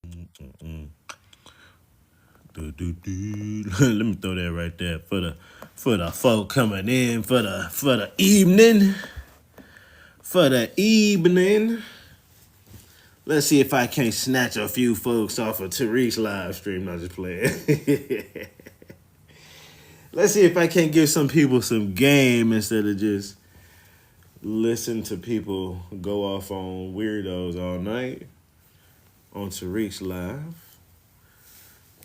Mm. Let me throw that right there for the folk coming in for the evening. Let's see if I can't snatch a few folks off of Tariq's live stream. Not just playing. Let's see if I can't give some people some game instead of just listen to people go off on weirdos all night on Tariq's live.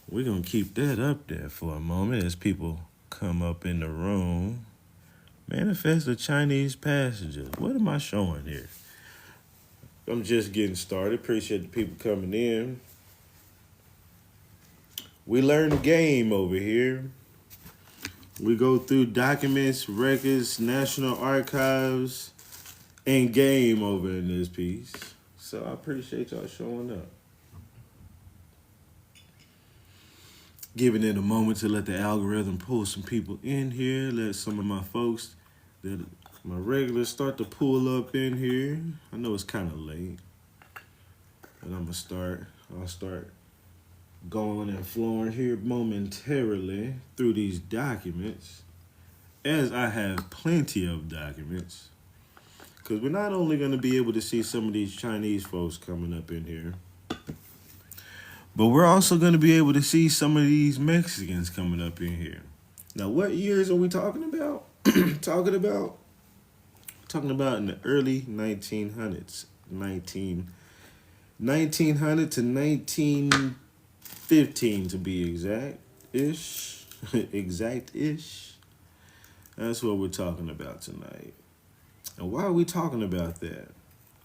We're gonna keep that up there for a moment as people come up in the room. Manifest the Chinese passengers. What am I showing here? I'm just getting started. Appreciate the people coming in. We learn the game over here. We go through documents, records, national archives, and game over in this piece. So I appreciate y'all showing up. Giving it a moment to let the algorithm pull some people in here. Let some of my folks, my regulars, start to pull up in here. I know it's kind of late, but I'll start going and flowing here momentarily through these documents, as I have plenty of documents. Because we're not only going to be able to see some of these Chinese folks coming up in here, but we're also going to be able to see some of these Mexicans coming up in here. Now, what years are we talking about? Talking about in the early 1900s. 1900 to 1915 to be exact-ish. Exact-ish. That's what we're talking about tonight. And why are we talking about that?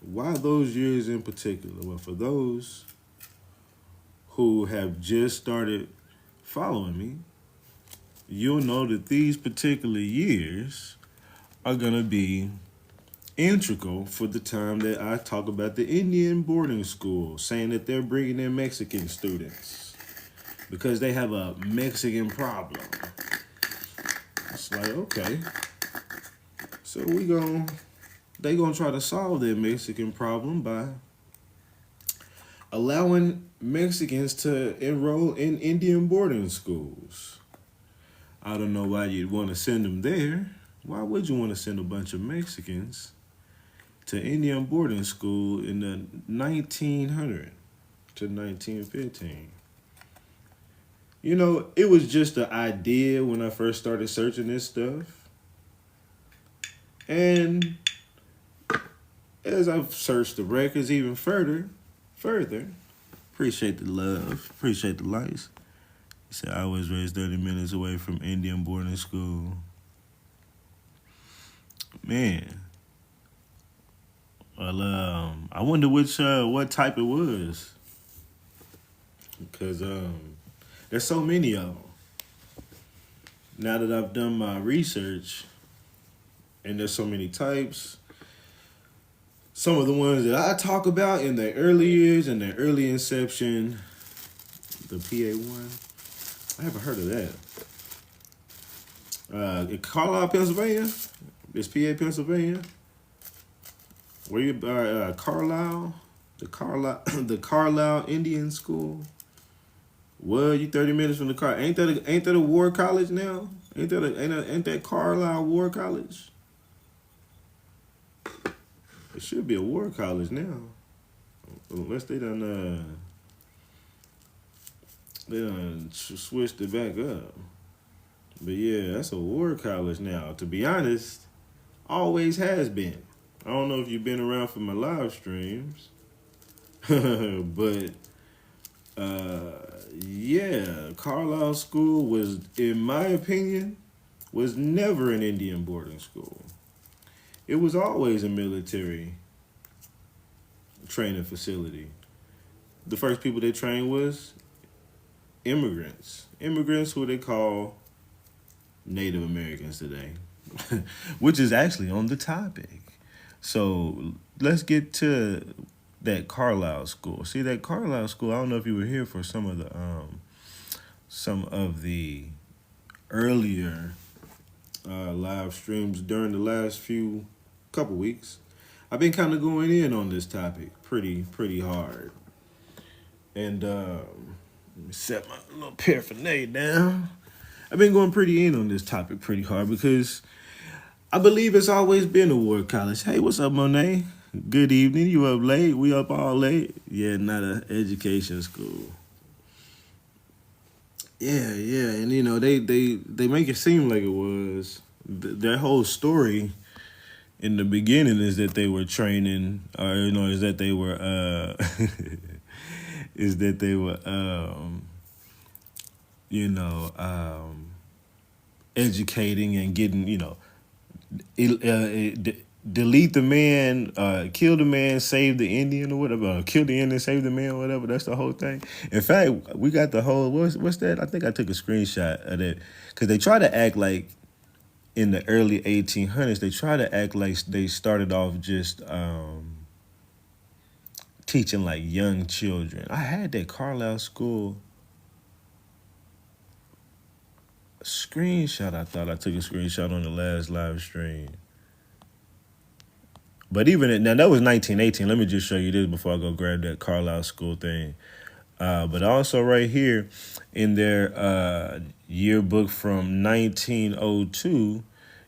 Why those years in particular? Well, for those who have just started following me, you'll know that these particular years are going to be integral for the time that I talk about the Indian boarding school, saying that they're bringing in Mexican students because they have a Mexican problem. It's like, okay, so they gonna try to solve their Mexican problem by allowing Mexicans to enroll in Indian boarding schools. I don't know why you'd want to send them there. Why would you want to send a bunch of Mexicans to Indian boarding school in the 1900 to 1915? You know, it was just an idea when I first started searching this stuff. And as I've searched the records even further, appreciate the love, appreciate the likes. He said, I was raised 30 minutes away from Indian boarding school. Man. Well, I wonder what type it was. Because there's so many of them. Now that I've done my research, and there's so many types, some of the ones that I talk about in their early years and their early inception, the PA one, I haven't heard of that. In Carlisle, Pennsylvania, it's PA, Pennsylvania. Where you Carlisle, the Carlisle Indian School. Well, you 30 minutes from the car. Ain't that a war college now? Ain't that Carlisle War College? It should be a war college now, unless they done switched it back up. But yeah, that's a war college now. To be honest, always has been. I don't know if you've been around for my live streams, but yeah, Carlisle School was, in my opinion, was never an Indian boarding school. It was always a military training facility. The first people they trained was immigrants. Immigrants who they call Native Americans today, which is actually on the topic. So let's get to that Carlisle School. See, that Carlisle School, I don't know if you were here for some of the earlier live streams during the last couple weeks. I've been kind of going in on this topic pretty hard. And let me set my little paraphernalia down. I've been going pretty in on this topic pretty hard because I believe it's always been a war college. Hey, what's up, Monet? Good evening. You up late? We up all late? Yeah, not a education school. Yeah, and they make it seem like it was. Their whole story in the beginning is that they were training, or is that they were, is that they were, you know, educating and getting, delete the man, kill the man, save the Indian or whatever, kill the Indian, save the man or whatever. That's the whole thing. In fact, we got the whole, what's that? I think I took a screenshot of that because they try to act like in the early 1800s, they try to act like they started off just teaching like young children. I had that Carlisle School screenshot. I thought I took a screenshot on the last live stream. But now that was 1918. Let me just show you this before I go grab that Carlisle School thing. But also right here in their yearbook from 1902,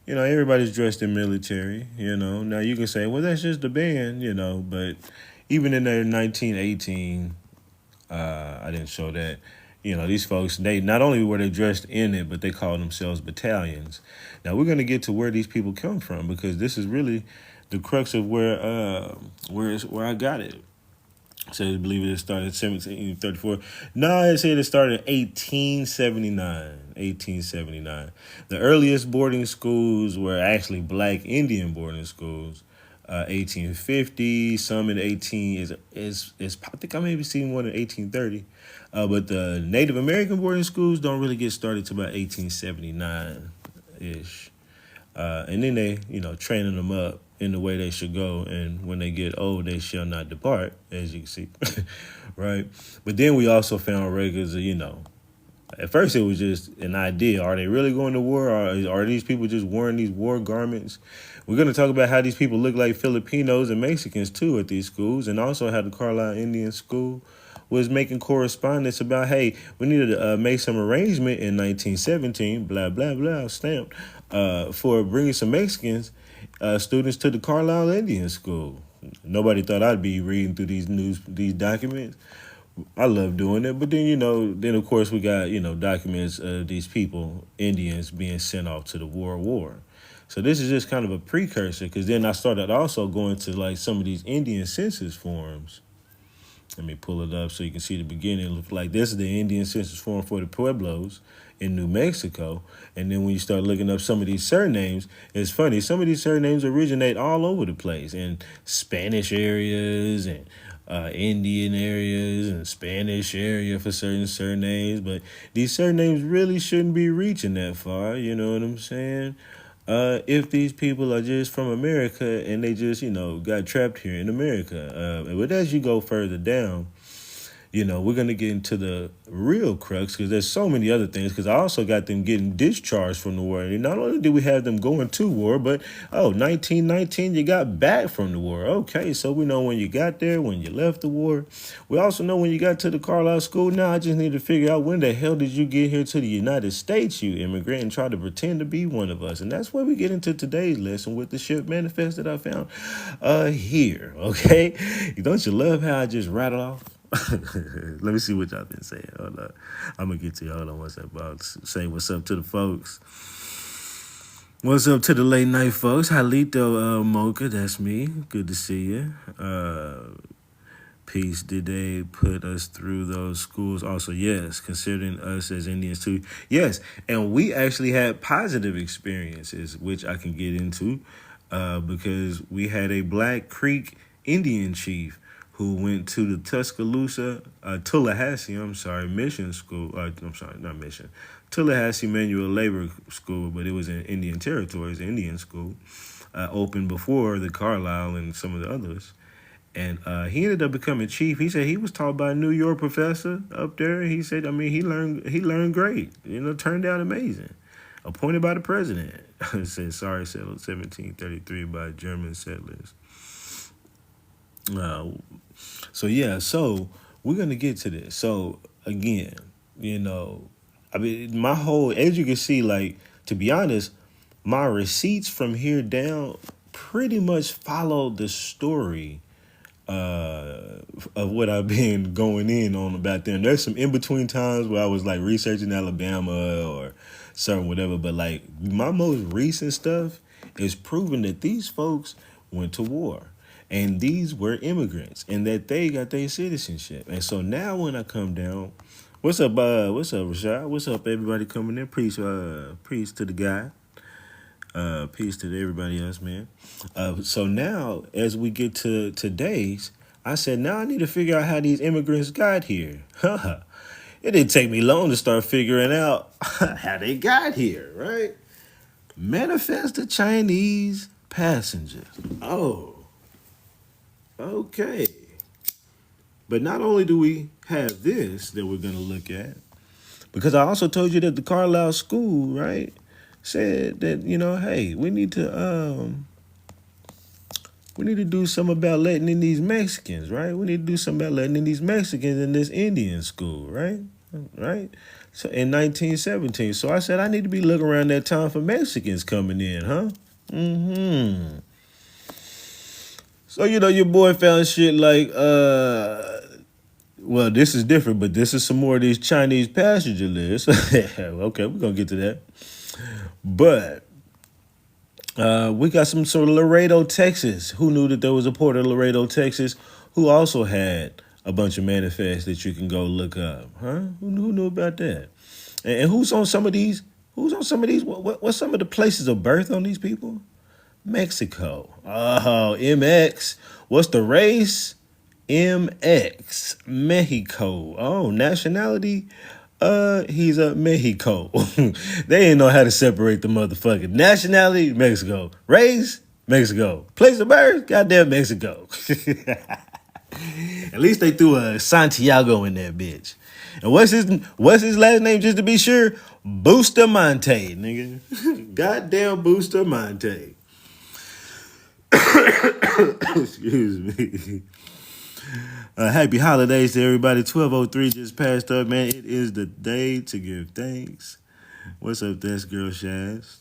everybody's dressed in military, Now you can say, well, that's just the band, but even in their 1918, I didn't show that. These folks, they not only were they dressed in it, but they called themselves battalions. Now we're going to get to where these people come from because this is really the crux of where I got it. So I believe it started in 1734. No, I said it started in 1879. 1879. The earliest boarding schools were actually black Indian boarding schools. 1850. Some in 18 is I think I maybe seen one in 1830. But the Native American boarding schools don't really get started till about 1879 ish. And then they, training them up in the way they should go. And when they get old, they shall not depart, as you can see. Right? But then we also found records of, at first it was just an idea. Are they really going to war? Or are these people just wearing these war garments? We're going to talk about how these people look like Filipinos and Mexicans, too, at these schools. And also how the Carlisle Indian School was making correspondence about, hey, we needed to make some arrangement in 1917, blah, blah, blah, stamped, for bringing some Mexicans students to the Carlisle Indian School. Nobody thought I'd be reading through these documents. I love doing it, but then then of course we got documents of these people, Indians, being sent off to the war. So this is just kind of a precursor because then I started also going to like some of these Indian census forms. Let me pull it up so you can see the beginning. It looks like this is the Indian census form for the Pueblos in New Mexico. And then when you start looking up some of these surnames, it's funny. Some of these surnames originate all over the place in Spanish areas and Indian areas and Spanish area for certain surnames. But these surnames really shouldn't be reaching that far. You know what I'm saying? If these people are just from America and they just, got trapped here in America. But as you go further down, we're going to get into the real crux because there's so many other things because I also got them getting discharged from the war. And not only did we have them going to war, but, 1919, you got back from the war. Okay, so we know when you got there, when you left the war. We also know when you got to the Carlisle School. Now I just need to figure out when the hell did you get here to the United States, you immigrant, and try to pretend to be one of us. And that's where we get into today's lesson with the ship manifest that I found here, okay? Don't you love how I just rattle off? Let me see what y'all been saying. Hold on. I'm going to get to y'all. Hold on one second. I'll say what's up to the folks. What's up to the late night folks? Halito Mocha, that's me. Good to see you. Peace. Did they put us through those schools? Also, yes, considering us as Indians too. Yes, and we actually had positive experiences, which I can get into because we had a Black Creek Indian chief who went to the Tallahassee mission school. Not mission. Tallahassee Manual Labor School, but it was in Indian territories, Indian school, opened before the Carlisle and some of the others. And he ended up becoming chief. He said he was taught by a New York professor up there. He said, he learned great. Turned out amazing. Appointed by the president. It said, settled 1733 by German settlers. So we're gonna get to this. So again, you know, I mean, my whole, as you can see, like, to be honest, my receipts from here down pretty much follow the story of what I've been going in on about them. There's some in between times where I was like researching Alabama or certain whatever, but like my most recent stuff is proving that these folks went to war and these were immigrants and that they got their citizenship. And so now when I come down, what's up, Rashad? What's up, everybody coming in? Peace to the guy. Peace to everybody else, man. So now, as we get to today's, I said, now I need to figure out how these immigrants got here. It didn't take me long to start figuring out how they got here, right? Manifest the Chinese passengers. Oh, okay. But not only do we have this that we're going to look at, because I also told you that the Carlisle School, right, said that, you know, hey, we need to do something about letting in these Mexicans, right? We need to do something about letting in these Mexicans in this Indian school, right? Right? So in 1917. So I said I need to be looking around that time for Mexicans coming in, huh? Mm-hmm. So, you know, your boy found shit like, well, this is different, but this is some more of these Chinese passenger lists. Okay, we're going to get to that. But we got some sort of Laredo, Texas. Who knew that there was a port of Laredo, Texas, who also had a bunch of manifests that you can go look up, huh? Who knew about that? And who's on some of these? Who's on some of these? What's some of the places of birth on these people? Mexico. Oh, MX. What's the race? MX. Mexico. Oh, nationality? He's a Mexico. They ain't know how to separate the motherfucking nationality, Mexico. Race, Mexico. Place of birth, goddamn Mexico. At least they threw a Santiago in that bitch. And what's his last name, just to be sure? Bustamante, nigga. Goddamn Bustamante. Excuse me. Happy holidays to everybody. 12:03 just passed up, man. It is the day to give thanks. What's up, that's girl Shaz?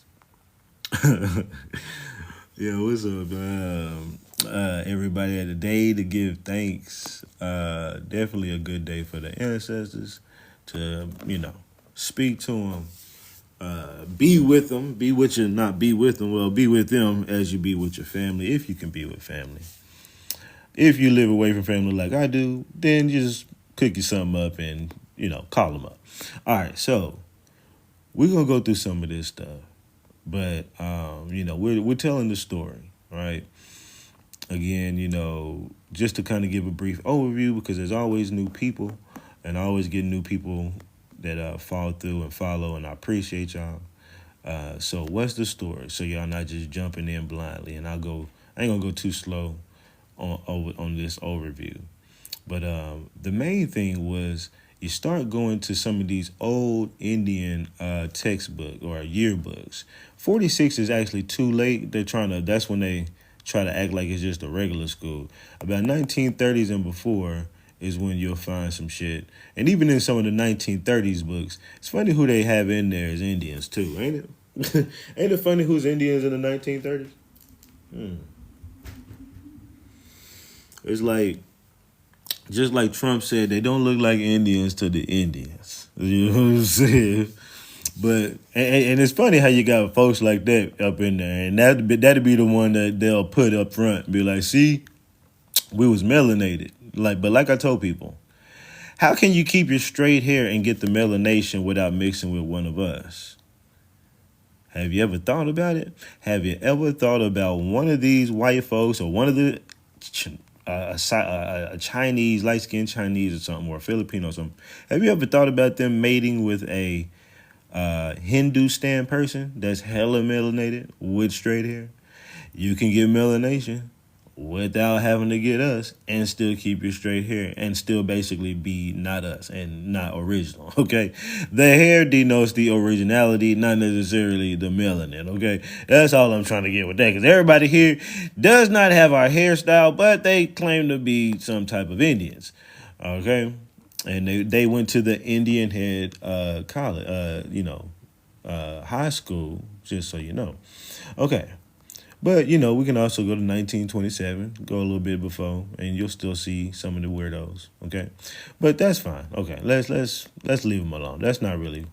Yeah, what's up, everybody? Had a day to give thanks. Definitely a good day for the ancestors to, you know, speak to them. Be with them. Be with you, not be with them. Well, be with them as you be with your family, if you can be with family. If you live away from family like I do, then you just cook you something up and, you know, call them up. All right, so we're going to go through some of this stuff. But, you know, we're telling the story, right? Again, you know, just to kind of give a brief overview, because there's always new people, and I always get new people that fall through and follow, and I appreciate y'all. So what's the story? So y'all not just jumping in blindly, and I ain't going to go too slow on this overview. But the main thing was you start going to some of these old Indian textbook or yearbooks. 46 is actually too late. That's when they try to act like it's just a regular school. About 1930s and before is when you'll find some shit. And even in some of the 1930s books, it's funny who they have in there as Indians too, ain't it? Ain't it funny who's Indians in the 1930s? It's like, just like Trump said, they don't look like Indians to the Indians. You know what I'm saying? But, and it's funny how you got folks like that up in there. And that'd be the one that they'll put up front. Be like, see, we was melanated. But like I told people, how can you keep your straight hair and get the melanation without mixing with one of us? Have you ever thought about it? Have you ever thought about one of these white folks or one of the a Chinese, light-skinned Chinese or something, or a Filipino or something? Have you ever thought about them mating with a Hindustan person that's hella melanated with straight hair? You can get melanation without having to get us and still keep your straight hair and still basically be not us and not original, okay? The hair denotes the originality, not necessarily the melanin, okay? That's all I'm trying to get with that, because everybody here does not have our hairstyle, but they claim to be some type of Indians, okay? And they went to the Indian Head college, high school, just so you know. Okay. But we can also go to 1927, go a little bit before, and you'll still see some of the weirdos. Okay, but that's fine. Okay, let's leave them alone. That's not really.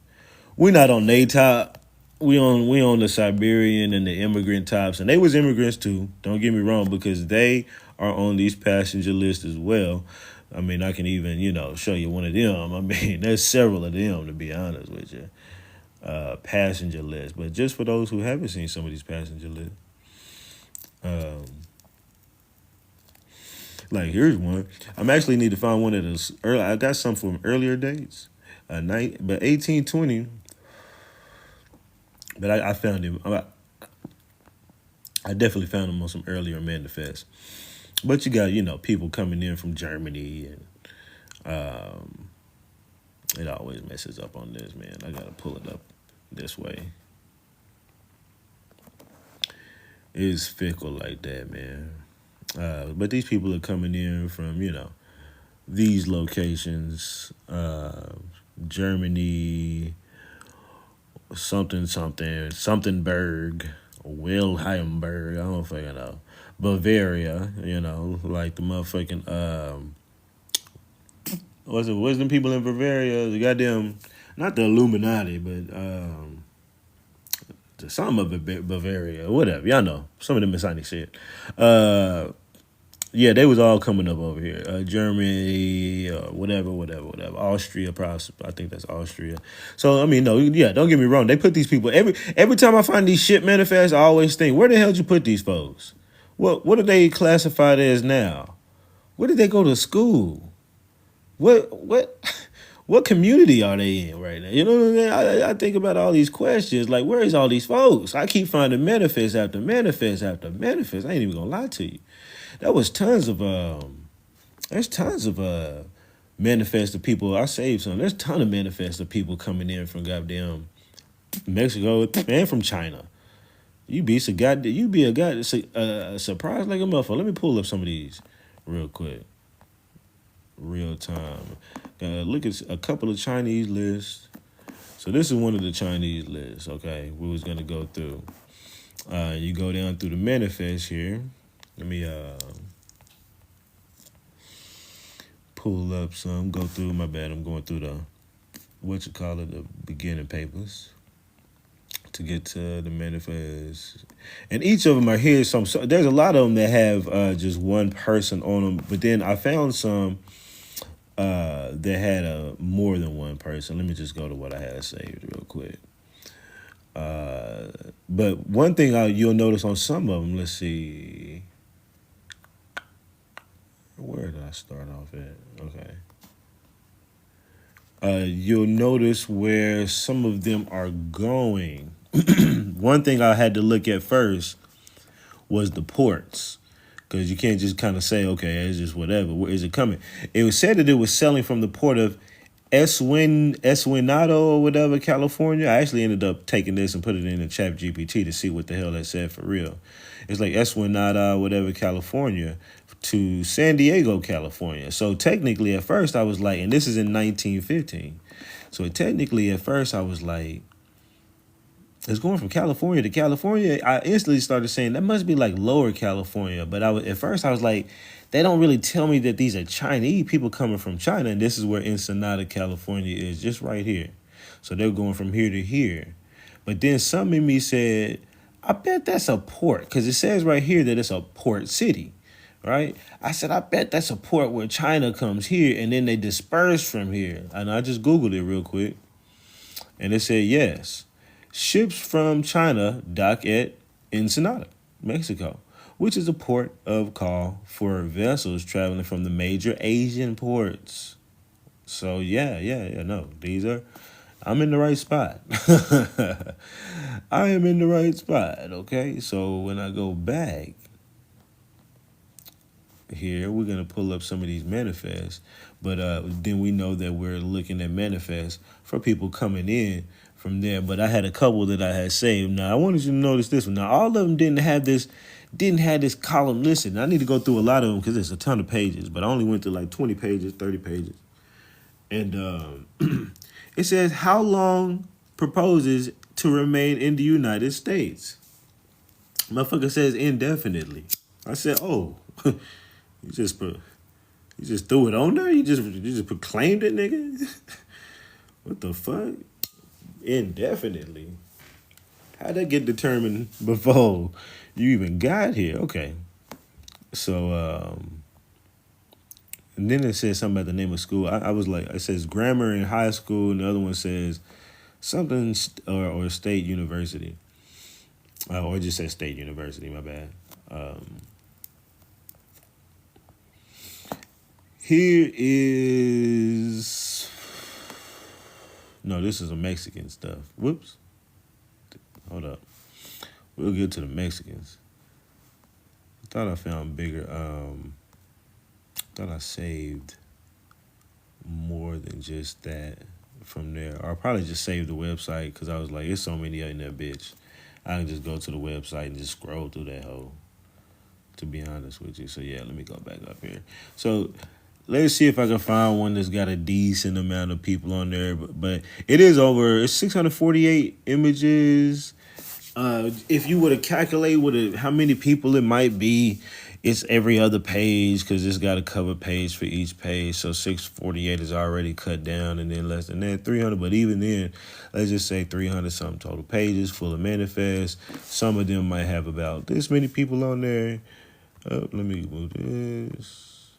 We're not on they top. We on the Siberian and the immigrant tops, and they was immigrants too. Don't get me wrong, because they are on these passenger lists as well. I mean, I can even show you one of them. I mean, there's several of them, to be honest with you. Passenger list, but just for those who haven't seen some of these passenger lists. Like here's one. I'm actually need to find one of those early. I got some from earlier dates, but 1820. But I found him. I definitely found him on some earlier manifests. But you got people coming in from Germany, and it always messes up on this, man. I gotta pull it up this way. It's fickle like that, man. But these people are coming in from, these locations, Germany, somethingberg, Wilhelmberg, I don't fucking know. Bavaria, like the motherfucking, what's them people in Bavaria? The goddamn, not the Illuminati, but, some of it Bavaria, whatever. Y'all know. Some of the Masonic shit. Yeah, they was all coming up over here. Germany, whatever. Austria, I think that's Austria. So, I mean, no, yeah, don't get me wrong. They put these people, every time I find these shit manifests, I always think, where the hell did you put these folks? What are they classified as now? Where did they go to school? What community are they in right now? You know what I mean? I think about all these questions. Like, where is all these folks? I keep finding manifest after manifest after manifest. I ain't even gonna lie to you. There was tons of there's tons of manifest of people. I saved some. There's a ton of manifest of people coming in from goddamn Mexico and from China. You be a guy surprised like a motherfucker. Let me pull up some of these real quick. Real time. Look at a couple of Chinese lists. So this is one of the Chinese lists, okay, we was going to go through. You go down through the manifest here. Let me pull up some, go through, my bad, I'm going through the beginning papers to get to the manifest. And each of them are here. So there's a lot of them that have just one person on them, but then I found some that had more than one person. Let me just go to what I had saved real quick. But one thing you'll notice on some of them, let's see. Where did I start off at? Okay. You'll notice where some of them are going. One thing I had to look at first was the ports. Because you can't just kind of say, okay, it's just whatever. Where is it coming? It was said that it was selling from the port of Eswinado or whatever, California. I actually ended up taking this and put it in the chat GPT to see what the hell that said for real. It's like Eswinado, whatever, California to San Diego, California. So technically at first I was like, and this is in 1915. So technically at first I was like, it's going from California to California. I instantly started saying that must be like Lower California. But at first I was like, they don't really tell me that these are Chinese people coming from China. And this is where Ensenada, California is, just right here. So they're going from here to here. But then some in me said, I bet that's a port. Because it says right here that it's a port city, right? I said, I bet that's a port where China comes here and then they disperse from here. And I just Googled it real quick. And it said, yes. Ships from China dock at Ensenada, Mexico, which is a port of call for vessels traveling from the major Asian ports. So, no, I'm in the right spot. I am in the right spot, okay? So when I go back, here. We're gonna pull up some of these manifests, but then we know that we're looking at manifests for people coming in from there. But I had a couple that I had saved. Now I wanted you to notice this one. Now all of them didn't have this column listed. I need to go through a lot of them because there's a ton of pages, but I only went through like 20 pages, 30 pages, and it says how long proposes to remain in the United States. Motherfucker says indefinitely. I said, oh, you just threw it on there. You just proclaimed it, nigga. What the fuck? Indefinitely. How'd that get determined before you even got here? Okay. So, and then it says something about the name of school. I was like, it says grammar in high school, and the other one says something or state university. Or it just says state university, my bad. Here is... No, this is a Mexican stuff. Whoops. Hold up. We'll get to the Mexicans. I thought I found bigger. Thought I saved more than just that from there. Or I probably just saved the website because I was like, there's so many in that bitch. I can just go to the website and just scroll through that whole, to be honest with you. So yeah, let me go back up here. So let's see if I can find one that's got a decent amount of people on there. But it is it's 648 images. If you were to calculate how many people it might be, it's every other page because it's got a cover page for each page. So 648 is already cut down, and then less than that, 300. But even then, let's just say 300 something total pages full of manifests. Some of them might have about this many people on there. Let me move this.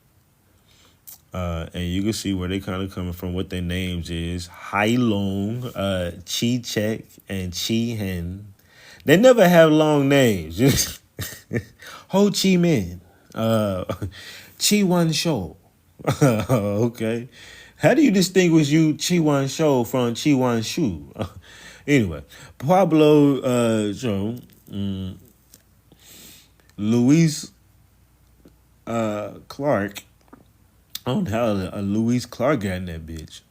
And you can see where they kind of coming from, what their names is. Hai Long, Chi Chek, and Chi Hen. They never have long names. Ho Chi Minh, Chi Wan Shou. Okay. How do you distinguish Chi Wan Shou from Chi Wan Shu? Anyway, Pablo Luis Clark. I don't know how Luis Clark got in that bitch.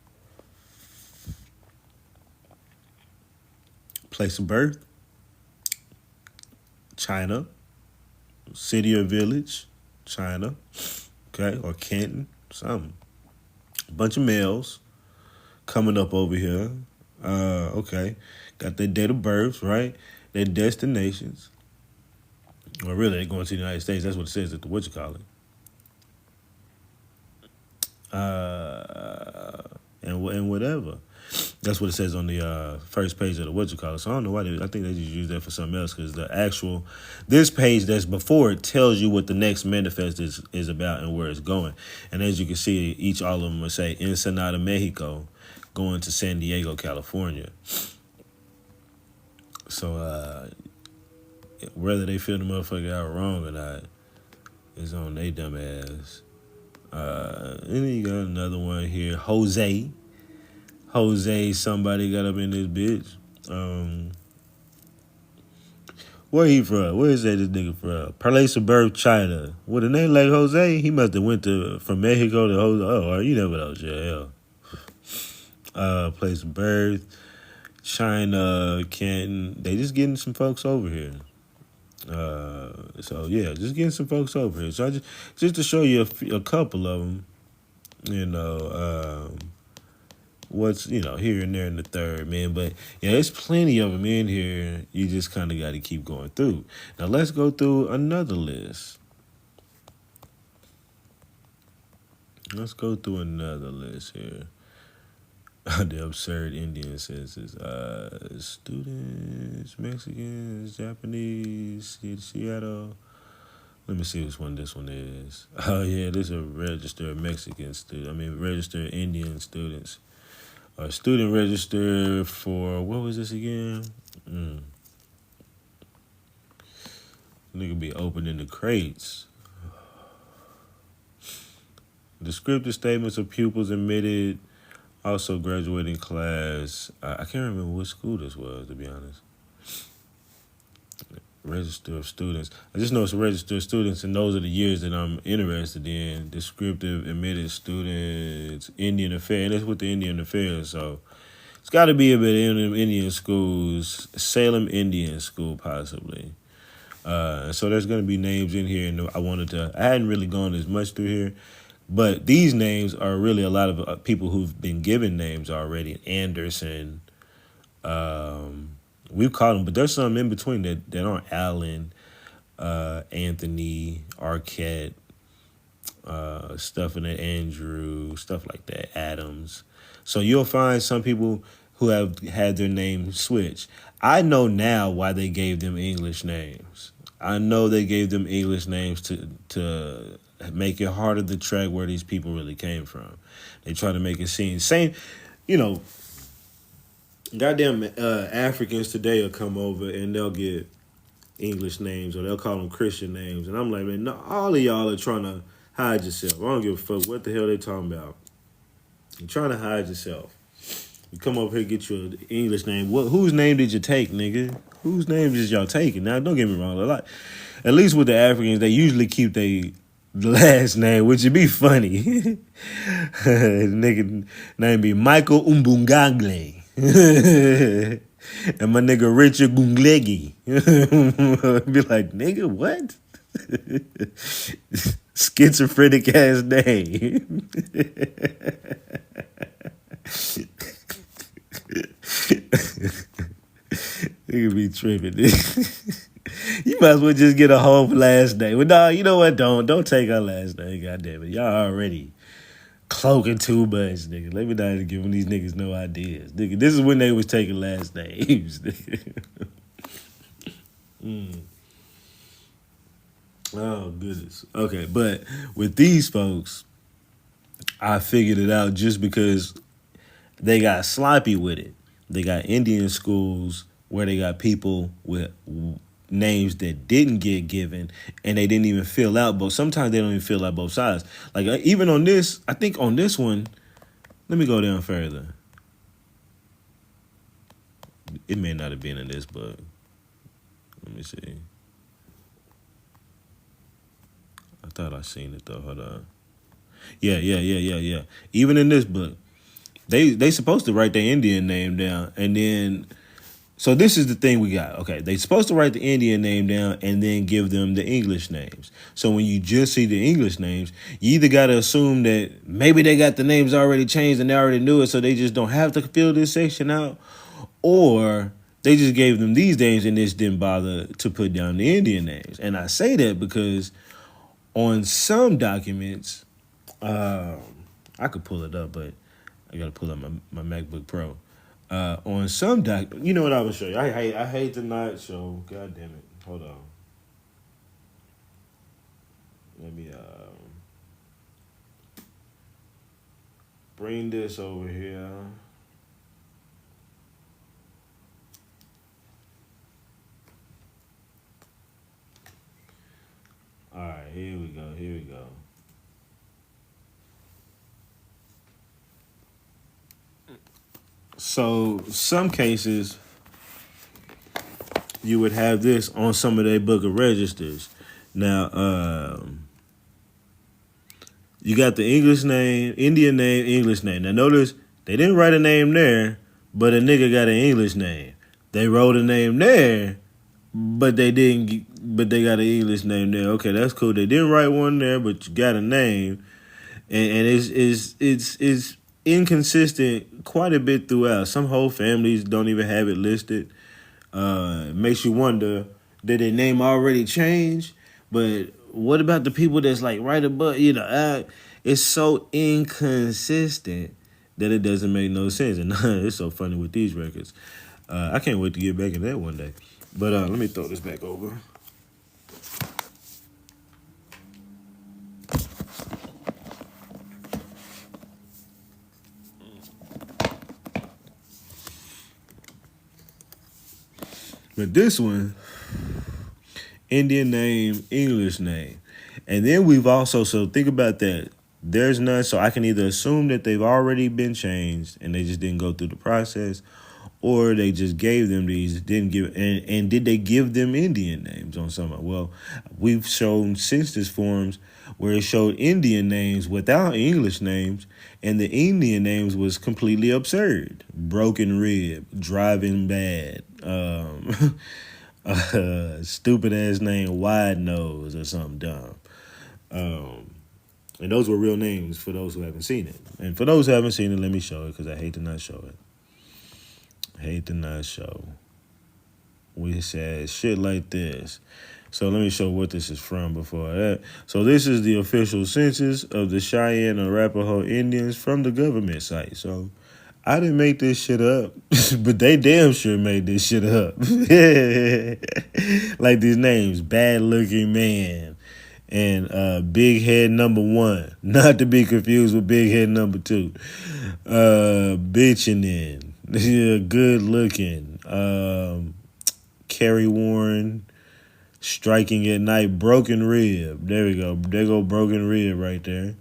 Place of birth, China. City or village, China. Okay, or Canton, something. A bunch of males coming up over here. Okay, got their date of birth, right? Their destinations. Well, really, they're going to the United States. That's what it says at the whatchamacallit. And whatever. That's what it says on the first page of the whatchamacallit. So I don't know why I think they just use that for something else because this page that's before it tells you what the next manifest is about and where it's going. And as you can see, all of them will say Ensenada, Mexico, going to San Diego, California. So whether they fill the motherfucker out wrong or not is on they dumb ass. And then you got another one here, Jose, somebody got up in this bitch. Where he from? Where is that this nigga from? Place of birth, China. With a name like Jose, he must have went from Mexico to Jose. Oh, you never know, shit. Place of birth, China, Canton. They just getting some folks over here. So yeah, just getting some folks over here. So I just to show you a couple of them, what's here and there in the third, man. But yeah, there's plenty of them in here. You just kind of got to keep going through. Now let's go through another list. Let's go through another list here. The absurd Indian census. Students, Mexicans, Japanese, Seattle. Let me see which one this one is. Oh yeah, this is a registered Mexican student. Registered Indian students. A student register for, what was this again? Nigga be opening the crates. Descriptive statements of pupils admitted, also graduating class. I can't remember what school this was, to be honest. Register of students. I just know it's a register of students, and those are the years that I'm interested in. Descriptive admitted students, Indian Affairs, and it's with the Indian Affairs, so it's got to be a bit in them Indian schools. Salem Indian School, possibly. So there's going to be names in here, and I hadn't really gone as much through here, but these names are really a lot of people who've been given names already. Anderson, we've called them, but there's some in between that aren't. Allen, Anthony, Arquette, stuff in it, Andrew, stuff like that, Adams. So you'll find some people who have had their name switched. I know now why they gave them English names. I know they gave them English names to make it harder to track where these people really came from. They try to make it seem same, you know. Goddamn Africans today will come over and they'll get English names or they'll call them Christian names, and I'm like, man, no, all of y'all are trying to hide yourself. I don't give a fuck what the hell they talking about. You're trying to hide yourself. You come over here and get you an English name. Whose name did you take, nigga? Whose name did y'all taking? Now, don't get me wrong. At least with the Africans, they usually keep their last name, which would be funny. Nigga name be Michael Umbungangle. And my nigga Richard Gunglegi. Be like, nigga, what? Schizophrenic ass name. Nigga be tripping. You might as well just get a whole last name. But nah, you know what? Don't take our last name. God damn it. Y'all already cloaking too much, nigga. Let me not giving these niggas no ideas. Nigga, this is when they was taking last names. Oh, goodness. Okay, but with these folks, I figured it out just because they got sloppy with it. They got Indian schools where they got people with names that didn't get given and they didn't even fill out, but sometimes they don't even fill out both sides. Like even on this, I think on this one, let me go down further. It may not have been in this book. Let me see. I thought I seen it though. Hold on. Yeah. Even in this book, they supposed to write their Indian name down, and then so this is the thing we got. Okay, they supposed to write the Indian name down and then give them the English names. So when you just see the English names, you either got to assume that maybe they got the names already changed and they already knew it, so they just don't have to fill this section out, or they just gave them these names and just didn't bother to put down the Indian names. And I say that because on some documents, I could pull it up, but I got to pull up my MacBook Pro. On some you know what I will show you. I hate to not show. God damn it. Hold on. Let me bring this over here. All right, here we go. So some cases you would have this on some of their book of registers. Now, you got the English name, Indian name, English name. Now notice they didn't write a name there, but a nigga got an English name. They wrote a name there, but they didn't. But they got an English name there. Okay, that's cool. They didn't write one there, but you got a name, and it's inconsistent quite a bit throughout. Some whole families don't even have it listed. It makes you wonder, did their name already change? But what about the people that's like right above, it's so inconsistent that it doesn't make no sense. And it's so funny with these records. I can't wait to get back in that one day. But let me throw this back over. But this one, Indian name, English name. And then we've also, so think about that. There's none, so I can either assume that they've already been changed and they just didn't go through the process, or they just gave them these, didn't give, and did they give them Indian names on some? Well, we've shown census forms where it showed Indian names without English names, and the Indian names was completely absurd. Broken rib, driving bad, stupid ass name, wide nose, or something dumb. Um, and those were real names for those who haven't seen it. And for those who haven't seen it, let me show it because I hate to not show it. Hate to not show. We said shit like this. So let me show what this is from before that. So this is the official census of the Cheyenne and Arapaho Indians from the government site. So I didn't make this shit up, but they damn sure made this shit up. Like these names, Bad Looking Man and Big Head Number 1. Not to be confused with Big Head Number 2. Bitching in. Good looking. Carrie Warren. Striking at night, broken rib. There we go. There go broken rib right there.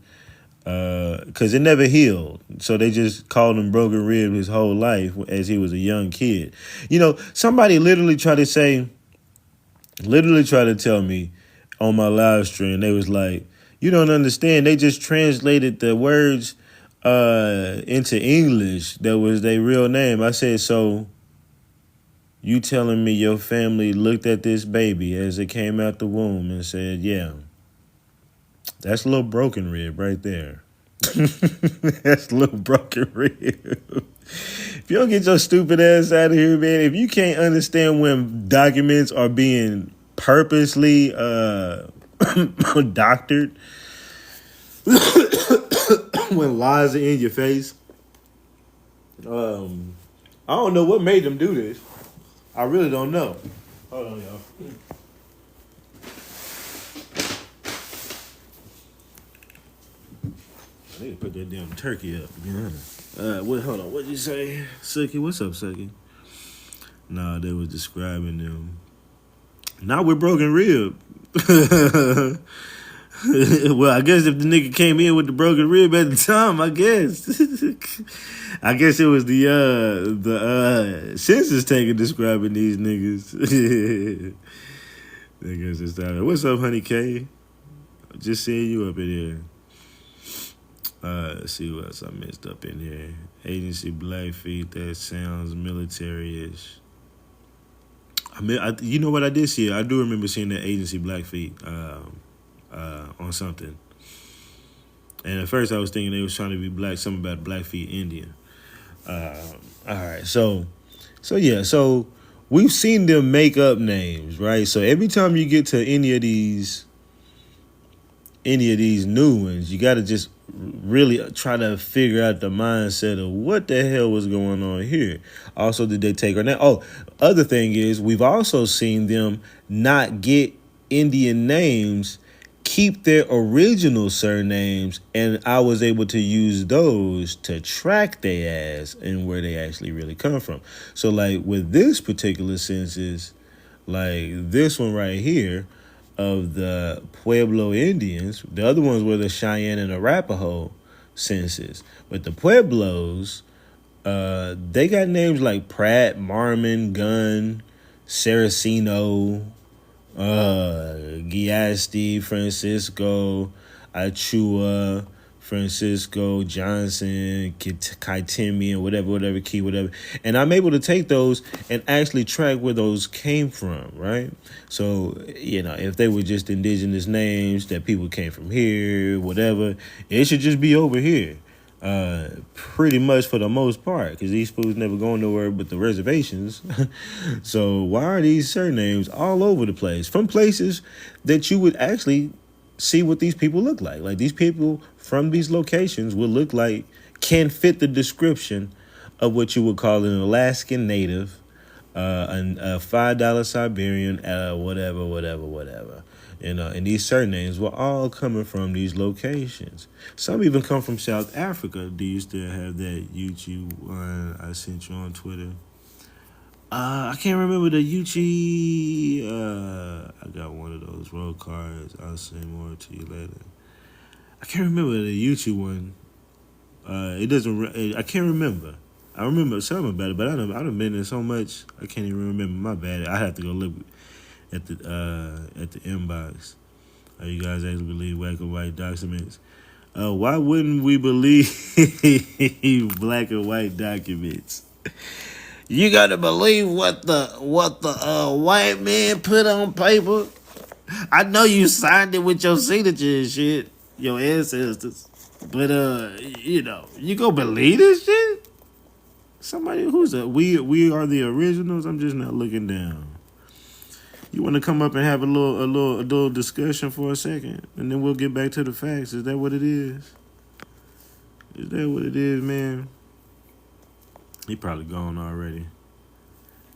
Because it never healed. So they just called him broken rib his whole life as he was a young kid. You know, somebody literally tried to tell me on my live stream, they was like, you don't understand. They just translated the words into English that was their real name. I said, so you telling me your family looked at this baby as it came out the womb and said, yeah, that's a little broken rib right there. That's a little broken rib. If you don't get your stupid ass out of here, man, if you can't understand when documents are being purposely doctored, when lies are in your face, I don't know what made them do this. I really don't know. Hold on, y'all. I need to put that damn turkey up, to be honest. Hold on. What'd you say? Suki, what's up, Suki? Nah, they was describing them. Not with broken rib. Well, I guess if the nigga came in with the broken rib at the time, I guess. I guess it was the census taker describing these niggas. Niggas just out there. What's up, honey K? Just seeing you up in here. Let's see what else I missed up in here. Agency Blackfeet, that sounds military-ish. I mean, you know what I did see? I do remember seeing that Agency Blackfeet on something. And at first I was thinking they was trying to be black, something about Blackfeet Indian. All right, so we've seen them make up names, right? So every time you get to any of these new ones, you got to just really try to figure out the mindset of what the hell was going on here. Also, did they take her name? Oh, other thing is we've also seen them not get Indian names, keep their original surnames, and I was able to use those to track their ass and where they actually really come from. So, like, with this particular census, like this one right here of the Pueblo Indians, the other ones were the Cheyenne and Arapaho census. But the Pueblos, they got names like Pratt, Marmon, Gunn, Saraceno, Giasti, Francisco, Achua, Francisco, Johnson, Kaitemian, whatever key, whatever. And I'm able to take those and actually track where those came from, right? So, you know, if they were just indigenous names that people came from here, whatever, it should just be over here. Pretty much for the most part, because these fools never going nowhere but the reservations. So why are these surnames all over the place from places that you would actually see what these people look like? Like these people from these locations will look like, can fit the description of what you would call an Alaskan native, a $5 Siberian, whatever. You know, and these surnames were all coming from these locations. Some even come from South Africa. Do you still have that YouTube one I sent you on Twitter? I can't remember the YouTube. I got one of those roll cards. I'll send more to you later. I can't remember the YouTube one. It doesn't. I can't remember. I remember something about it, but I done been in so much I can't even remember. My bad. I have to go look at the inbox. You guys actually believe black and white documents? Why wouldn't we believe black and white documents? You gotta believe what the white man put on paper. I know you signed it with your signature and shit, your ancestors. But you gonna believe this shit? Somebody who's we are the originals. I'm just not looking down. You want to come up and have a little discussion for a second, and then we'll get back to the facts. Is that what it is? Is that what it is, man? He probably gone already.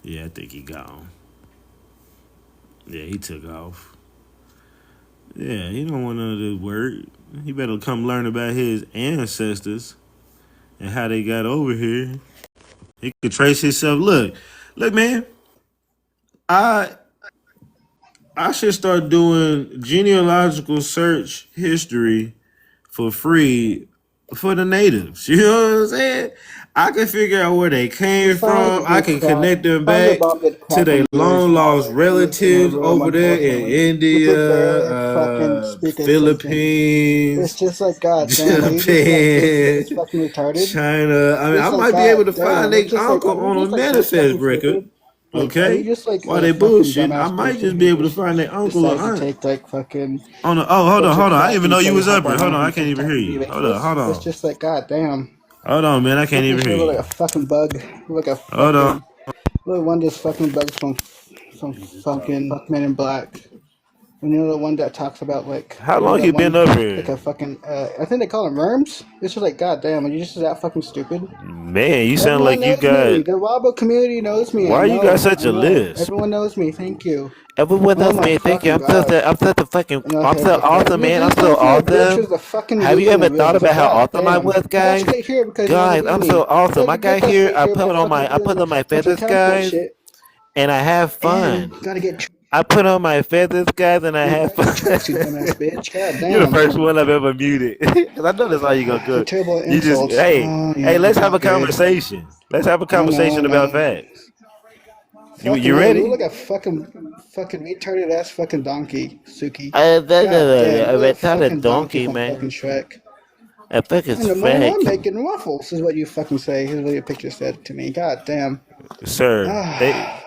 Yeah, I think he gone. Yeah, he took off. Yeah, he don't want none of this work. He better come learn about his ancestors and how they got over here. He could trace himself. Look, man. I I should start doing genealogical search history for free for the natives. You know what I'm saying? I can figure out where they came from. I can connect them back to their long lost relatives over there in India, It's Philippines, just like, God damn, are you just like Japan, this fucking retarded? China. I mean, It's I like, might be able God to find damn, their it's just like, are uncle you on a just like this manifest fucking record. stupid? Like, are you Okay? just like While a they fucking bullshitting, I dumbass might person just who be able to just find their uncle or decides to aunt. take like fucking On the, oh, bunch of hold on. I didn't crap even and know you tell you was how up here. dumb I Hold on, am I and can't take even time hear to be you. racist. Hold It's on. just like, God damn. Hold on, man. I can't Look even at hear you look you. like a fucking bug. You look like a Hold on. fucking look one of those fucking bugs from fucking Men in Black. When you're the one that talks about like How you know long that you been one up like here? a fucking I think they call them worms. It's just like, God damn, are you just that fucking stupid? Man, you sound Everyone like you knows me. got. The Wabo community knows me. I Why you got know. such I a know. list? Everyone knows me. Thank you. Everyone Oh else, my man. Thank you. fucking god. I'm such a fucking. You know, I'm so awesome, man. I'm who so told you a bitch was awesome. the fucking Have you reason ever of thought this? about how God awesome I damn. was, I got guys? you right here because you wanted to Guys, eat I'm so me. awesome. I You got got us here. right here by fucking I put doing on my a bunch of feathers, camp guys, bullshit. and I have And fun. gotta get I put on my feathers, guys, and I have fun. tricks, you dumbass bitch. God You're the damn. first one I've ever muted. Because I know that's how you gonna The go. terrible You just, insults. hey, Oh hey, yeah, let's have a good. conversation. Let's have a I know, I conversation about know. facts. Fucking You hey, you look ready? like a fucking retarded ass fucking donkey, Suki. God damn, A you look like a retarded fucking donkey donkey, from fucking man. Shrek. I think In it's the morning, I'm fake. making waffles, is what you fucking say. Is what your picture said to me. God damn. Sir, Ah,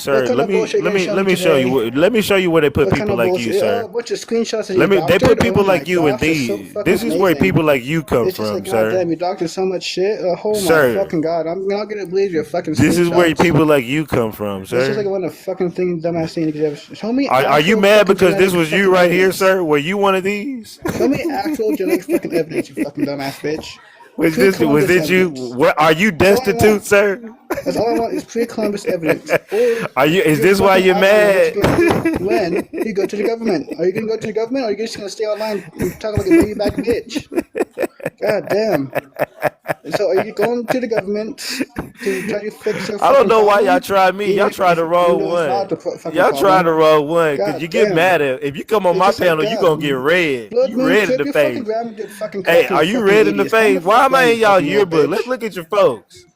what sir, kind of bullshit you gonna show let me me show you today? let me show you where they put What kind people of like you, bullshit? Oh, sir. a bunch of screenshots of your They put doctored? Oh people my like you in gosh, it's so these. fucking This is where amazing. people like you come It's just like, from, God sir. damn, you doctored so much shit. Oh my Sir, fucking god, I'm not gonna believe your fucking this is where screenshots. people like you come from, It's just like sir. one of the fucking things dumbass thing you could ever show me Are you actual mad fucking because this genetic was you fucking right here, evidence. sir? Were you one of these? Show me actual genetic fucking evidence, you fucking dumbass bitch. Was Pre-Columbus this you? evidence. What are you That's all I destitute, want. sir? That's all I want is pre-Columbus evidence. Or Are you? Is you're this why fucking you're awesome and what mad? you're gonna do when you go to the government. Are you gonna go to the government or are you just gonna stay online and talk like a baby back bitch? God damn. So are you going to the government to try to fix your I don't fucking know why y'all problem? try me. Y'all try the Even wrong though it's not one. the fucking Y'all try problem. the wrong one because you God get damn. mad at if you come on It's my just like, panel, you God, gonna get red. blood You moon red in trip, the your fucking face. grandma did fucking Hey, crack in are the you fucking red in the 80s. Calm the face? Why fuck am I down, you in y'all fucking little yearbook? Let's bitch. look at your folks.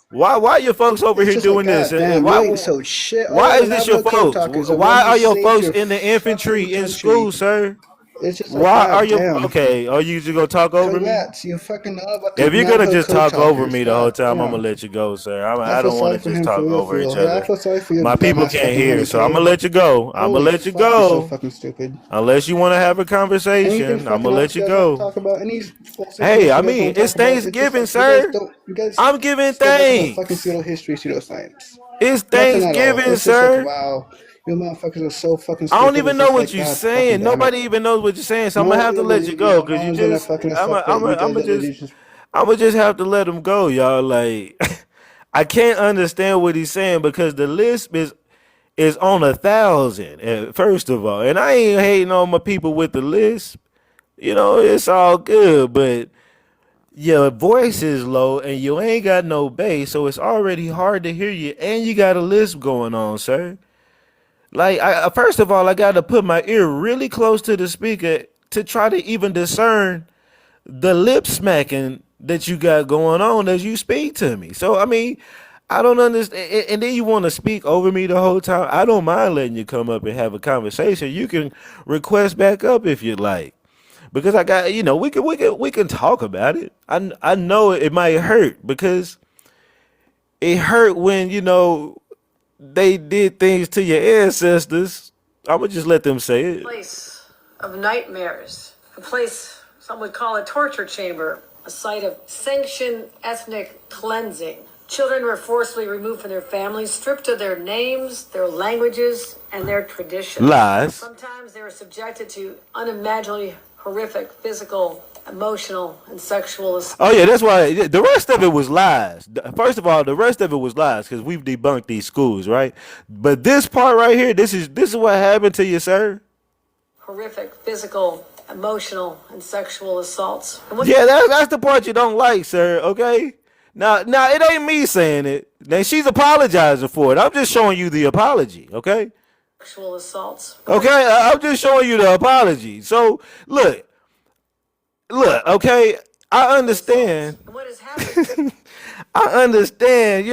Why your folks over It's here just like, doing this? God damn, you ain't so shit. Why Oh, the is this your Navajo Code folks? Talkers, the Why ones who are your saved folks your in the fucking infantry in school, country. sir? It's just like, Why are God you damn. okay? Are you just gonna talk over me? Congrats, you fucking know about the If you're gonna Navajo just Code talk over Talkers. me the whole God time, I'm gonna damn. let you go, sir. I I feel don't want sorry to for just him for talk real, over for each real. Yeah, I other. feel sorry for your My people dumbass can't fucking hear, so I'm gonna 100K. let you go. I'm gonna Holy let you fuck, you're so go. fucking stupid. Unless you want to have a Anything conversation, I'm fucking gonna else let you you guys want to go. talk about? Any false Hey, I information you guys mean, want to it's talk about? It's just Thanksgiving, like you guys sir. don't, you guys I'm giving still nothing but fucking thanks. pseudo-history, pseudo-science. It's Nothing at all. Thanksgiving, It's just like, sir. wow, you motherfuckers are so fucking I don't stupid. even It's know just what like, you're God fucking saying. damn it. Nobody even knows what you're saying, so I'm gonna No, have to let you go yeah, because no you one's gonna just, fucking us fuck that. You guys are literally just, I'm gonna just have to let him go, y'all. Like, I can't understand what he's saying because the list is on 1,000. First of all, and I ain't hating on my people with the list. You know, it's all good, but your voice is low and you ain't got no bass, so it's already hard to hear you, and you got a lisp going on, sir. Like, first of all, I got to put my ear really close to the speaker to try to even discern the lip smacking that you got going on as you speak to me. So I mean, I don't understand. And then you want to speak over me the whole time. I don't mind letting you come up and have a conversation. You can request back up if you'd like, because I got we can talk about it. I know it might hurt because it hurt when they did things to your ancestors. I'm gonna just let them say it. Place of nightmares, a place some would call a torture chamber, a site of sanctioned ethnic cleansing. Children were forcibly removed from their families, stripped of their names, their languages, and their traditions. Lies. Sometimes they were subjected to unimaginably horrific physical, emotional, and sexual assault. Oh yeah, that's why the rest of it was lies. First of all, the rest of it was lies because we've debunked these schools, right? But this part right here, this is what happened to you, sir. Horrific physical, emotional, and sexual assaults. Yeah, that's the part you don't like, sir. Okay. Now it ain't me saying it. Now she's apologizing for it. I'm just showing you the apology. Okay. Sexual assaults. Okay, I'm just showing you the apology. So look. Okay, I understand. What has happened? I understand.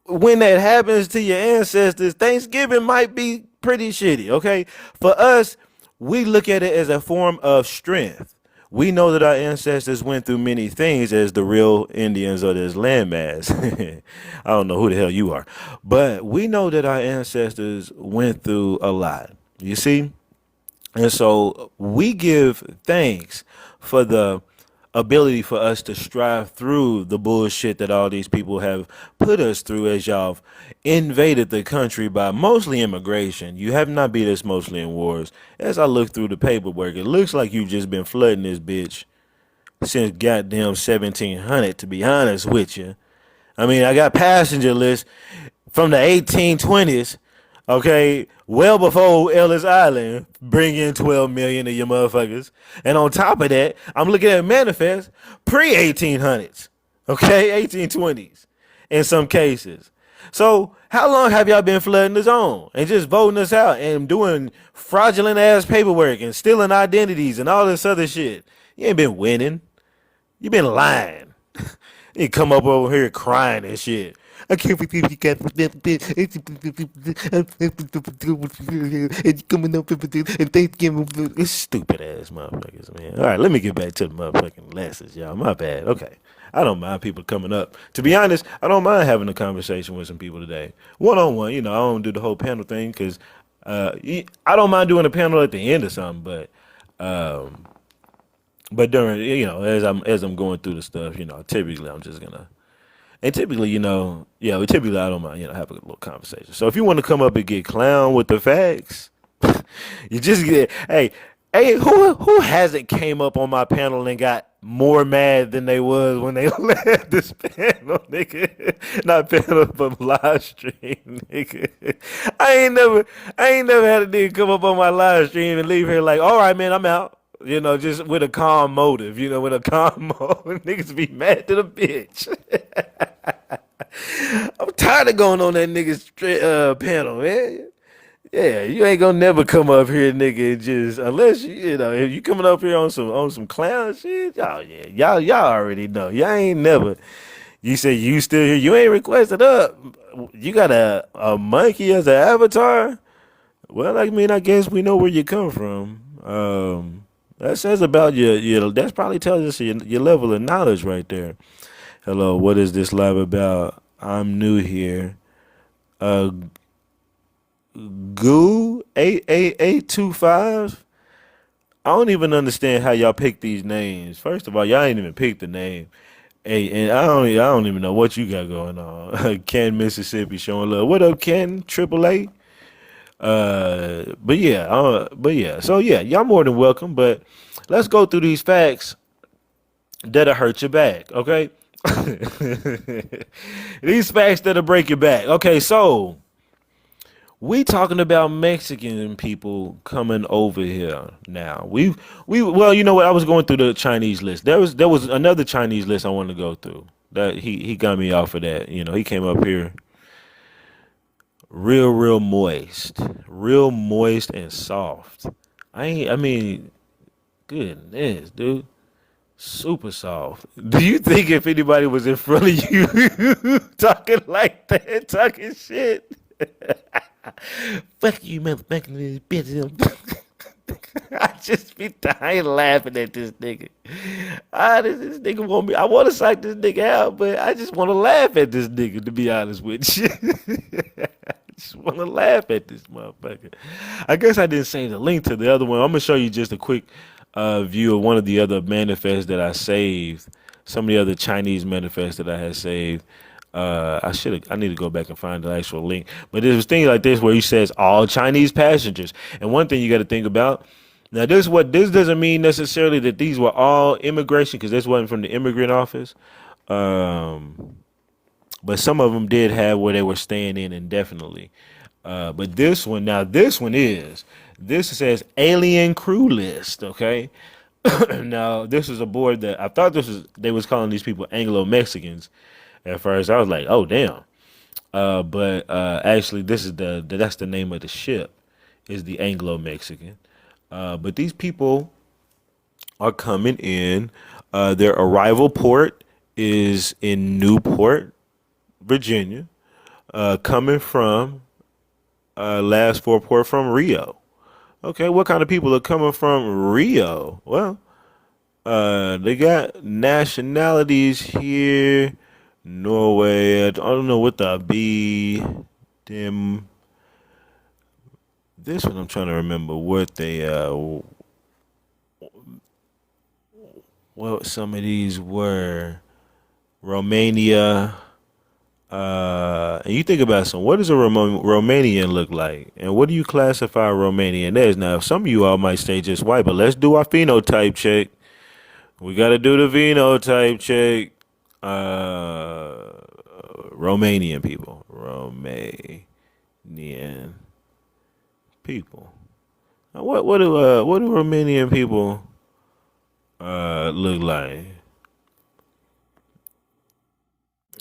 When that happens to your ancestors, Thanksgiving might be pretty shitty, okay? For us, we look at it as a form of strength. We know that our ancestors went through many things as the real Indians or this landmass. I don't know who the hell you are. But we know that our ancestors went through a lot. You see? And so we give thanks for the ability for us to strive through the bullshit that all these people have put us through as y'all invaded the country by mostly immigration. You have not beat us mostly in wars. As I look through the paperwork, it looks like you've just been flooding this bitch since goddamn 1700, to be honest with you. I mean, I got passenger lists from the 1820s, okay, well before Ellis Island, bring in 12 million of your motherfuckers. And on top of that, I'm looking at manifest pre-1800s, okay, 1820s in some cases. So how long have y'all been flooding the zone and just voting us out and doing fraudulent ass paperwork and stealing identities and all this other shit? You ain't been winning. You been lying. You come up over here crying and shit. I can't believe you got it's coming up and Thanksgiving. It's stupid ass motherfuckers, man. All right, let me get back to the motherfucking lessons, y'all. My bad. Okay. I don't mind people coming up. To be honest, I don't mind having a conversation with some people today. One on one, I don't do the whole panel thing because I don't mind doing a panel at the end or something, but during, as I'm going through the stuff, typically I'm just gonna, and typically, typically I don't mind, have a little conversation. So if you want to come up and get clown with the facts, you just get, hey, who hasn't came up on my panel and got more mad than they was when they left this panel, nigga? Not panel, but live stream, nigga. I ain't never had a nigga come up on my live stream and leave here like, all right, man, I'm out. Just with a calm motive, with a calm motive. Niggas be mad to the bitch. I'm tired of going on that nigga's panel, man. Yeah, you ain't gonna never come up here, nigga, and just unless if you coming up here on some clown shit, y'all already know. Y'all ain't never. You say you still here. You ain't requested up. You got a monkey as an avatar. Well, I guess we know where you come from. That says about your that probably tells us your level of knowledge right there. Hello, what is this live about? I'm new here. Goo 88825. I don't even understand how y'all pick these names. First of all, y'all ain't even picked the name. Hey, and I don't even know what you got going on. Ken, Mississippi, showing love. What up, Ken? AAA. But yeah. So yeah, y'all more than welcome. But let's go through these facts that'll hurt your back. Okay. These facts that'll break your back. Okay, so we talking about Mexican people coming over here now. Well, you know what? I was going through the Chinese list. There was another Chinese list I wanted to go through. That he got me off of that. He came up here real moist, and soft. I mean, goodness, dude. Super soft. Do you think if anybody was in front of you talking like that, talking shit? Fuck you, motherfucking bitch. I just be dying laughing at this nigga. This nigga want me. I want to psych this nigga out, but I just want to laugh at this nigga. To be honest with you, I just want to laugh at this motherfucker. I guess I didn't save the link to the other one. I'm gonna show you just a quick view of one of the other manifests that I saved. Some of the other Chinese manifests that I had saved. I need to go back and find the actual link. But there's things like this where he says all Chinese passengers. And one thing you got to think about. Now, this doesn't mean necessarily that these were all immigration because this wasn't from the immigrant office. Um, but some of them did have where they were staying in indefinitely. But this says alien crew list. Okay. Now this is a board that I thought they was calling these people Anglo Mexicans. At first, I was like, oh damn. But actually, that's the name of the ship is the Anglo Mexican. But these people are coming in. Their arrival port is in Newport, Virginia. Coming from last four port from Rio. Okay, what kind of people are coming from Rio? Well, they got nationalities here. Norway. I don't know what the B. Them. This one I'm trying to remember what they what some of these were. Romania. And you think about some. What does a Romanian look like, and what do you classify Romanian as? Now, some of you all might say just white, but let's do our phenotype check. We got to do the phenotype check. Romanian people. Romanian people. Now, what do Romanian people look like?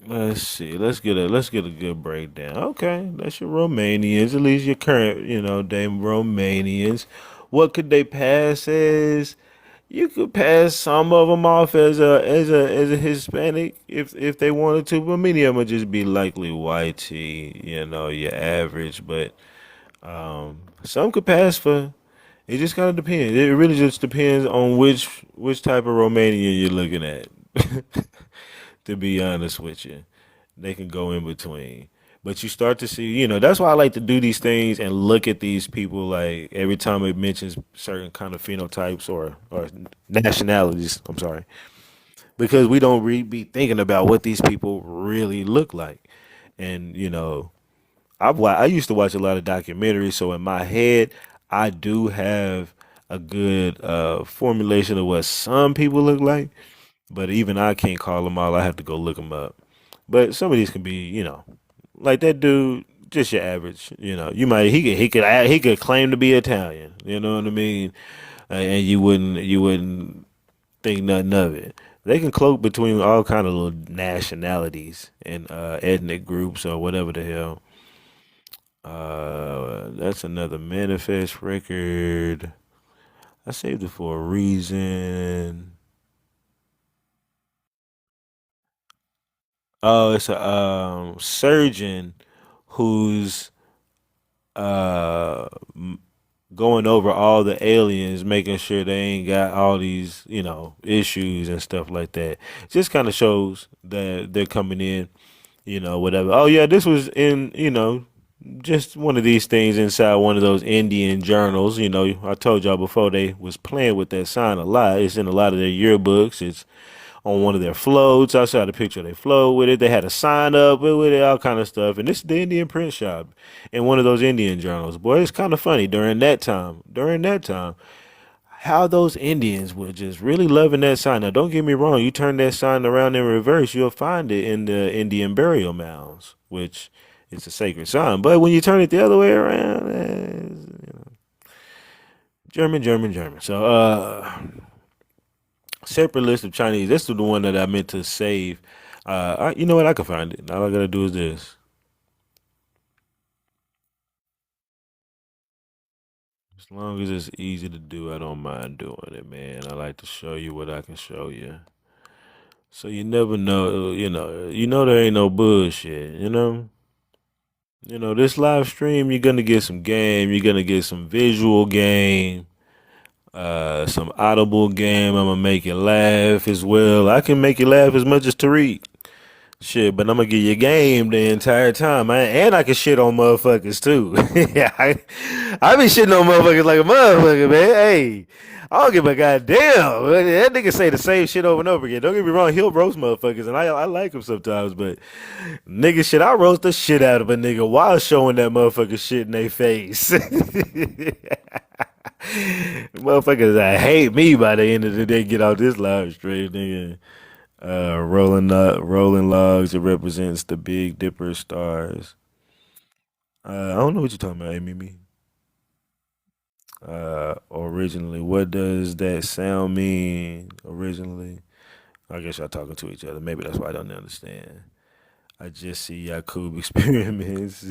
Let's see. Let's get a good breakdown. Okay, that's your Romanians. At least your current, damn Romanians. What could they pass as? You could pass some of them off as a Hispanic if they wanted to, but many of them would just be likely white tee, your average. But some could pass for. It just kind of depends. It really just depends on which type of Romanian you're looking at. To be honest with you, they can go in between. But you start to see, that's why I like to do these things and look at these people like every time it mentions certain kind of phenotypes or nationalities. I'm sorry, because we don't be thinking about what these people really look like. And I used to watch a lot of documentaries, so in my head, I do have a good formulation of what some people look like. But even I can't call them all. I have to go look them up. But some of these can be, like that dude, just your average. You might he could claim to be Italian. You know what I mean? And you wouldn't think nothing of it. They can cloak between all kind of little nationalities and ethnic groups or whatever the hell. That's another manifest record. I saved it for a reason. Oh, it's a surgeon who's uh m- going over all the aliens, making sure they ain't got all these, issues and stuff like that. Just kind of shows that they're coming in, whatever. Oh yeah, this was in, just one of these things inside one of those Indian journals. I told y'all before they was playing with that sign a lot. It's in a lot of their yearbooks. It's on one of their floats. I saw the picture of their float with it. They had a sign up with it, all kind of stuff. And this is the Indian print shop in one of those Indian journals. Boy, it's kind of funny during that time. How those Indians were just really loving that sign. Now, don't get me wrong. You turn that sign around in reverse, you'll find it in the Indian burial mounds, which it's a sacred sign. But when you turn it the other way around, German, German, German. So, separate list of Chinese. This is the one that I meant to save. You know what? I can find it. All I gotta do is this. As long as it's easy to do, I don't mind doing it, man. I like to show you what I can show you. So you never know, there ain't no bullshit, you know? This live stream, you're gonna get some game, you're gonna get some visual game, some audible game. I'm gonna make you laugh as well. I can make you laugh as much as Tariq. Shit, but I'm gonna give you game the entire time, man. And I can shit on motherfuckers too. Yeah, I be shitting on motherfuckers like a motherfucker, man. Hey, I don't give a goddamn. That nigga say the same shit over and over again. Don't get me wrong, he'll roast motherfuckers, and I like him sometimes, but nigga shit, I roast the shit out of a nigga while showing that motherfucker shit in their face. Motherfuckers I hate me by the end of the day get out this live stream, nigga. Rolling logs. It represents the Big Dipper stars. I don't know what you're talking about, Mimi. Originally, what does that sound mean? Originally, I guess y'all talking to each other. Maybe that's why I don't understand. I just see Yakub experiments.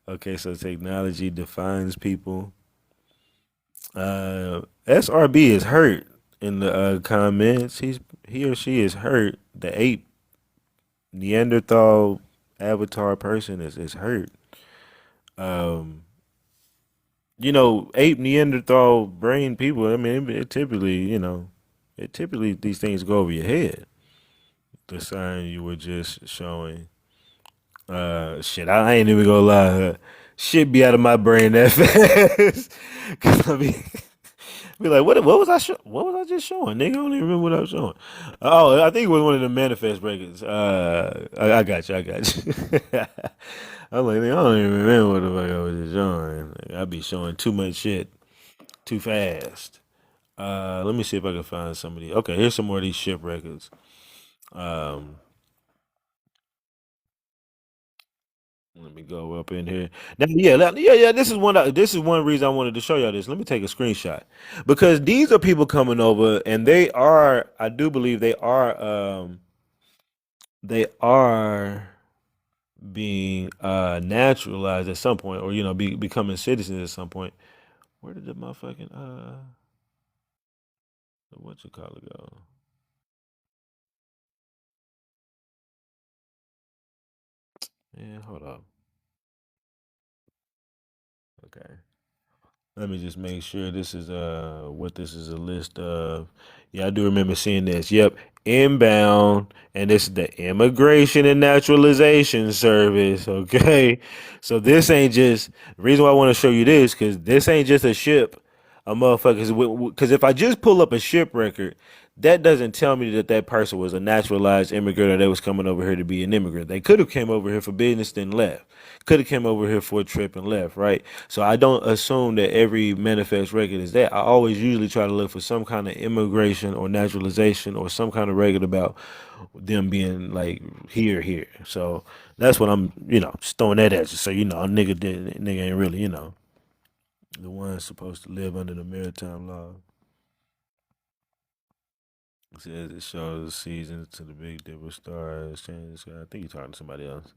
Okay, so technology defines people. SRB is hurt in the comments. He or she is hurt. The ape Neanderthal avatar person is hurt. Um, ape Neanderthal brain people. I mean, it typically, these things go over your head. The sign you were just showing. Shit, I ain't even gonna lie. Shit be out of my brain that fast. Cause I be like, what was I what was I just showing? Nigga, I don't even remember what I was showing. Oh, I think it was one of the manifest breakers. I got you. I got you. I'm like, nigga, I don't even remember what the fuck I was just showing. Like, I be showing too much shit too fast. Let me see if I can find somebody. Okay, here's some more of these ship records. Um, Let me go up in here now. Yeah, yeah. This is one reason I wanted to show y'all this. Let me take a screenshot because these are people coming over, and they are. I do believe they are. They are being naturalized at some point, or becoming citizens at some point. Where did the motherfucking what you call it go? Yeah, hold up. Okay. Let me just make sure this is what this is a list of. Yeah, I do remember seeing this. Yep, inbound, and this is the Immigration and Naturalization Service. Okay, so this ain't just the reason why I want to show you this because this ain't just a ship, a motherfuckers. Because if I just pull up a ship record, that doesn't tell me that that person was a naturalized immigrant or they was coming over here to be an immigrant. They could have came over here for business then left. Could have came over here for a trip and left, right? So I don't assume that every manifest record is that. I always usually try to look for some kind of immigration or naturalization or some kind of record about them being like here. So that's what I'm, just throwing that at you. So a nigga ain't really, the one supposed to live under the maritime law. It says it shows the seasons to the Big Dipper stars. Change the sky. I think you're talking to somebody else.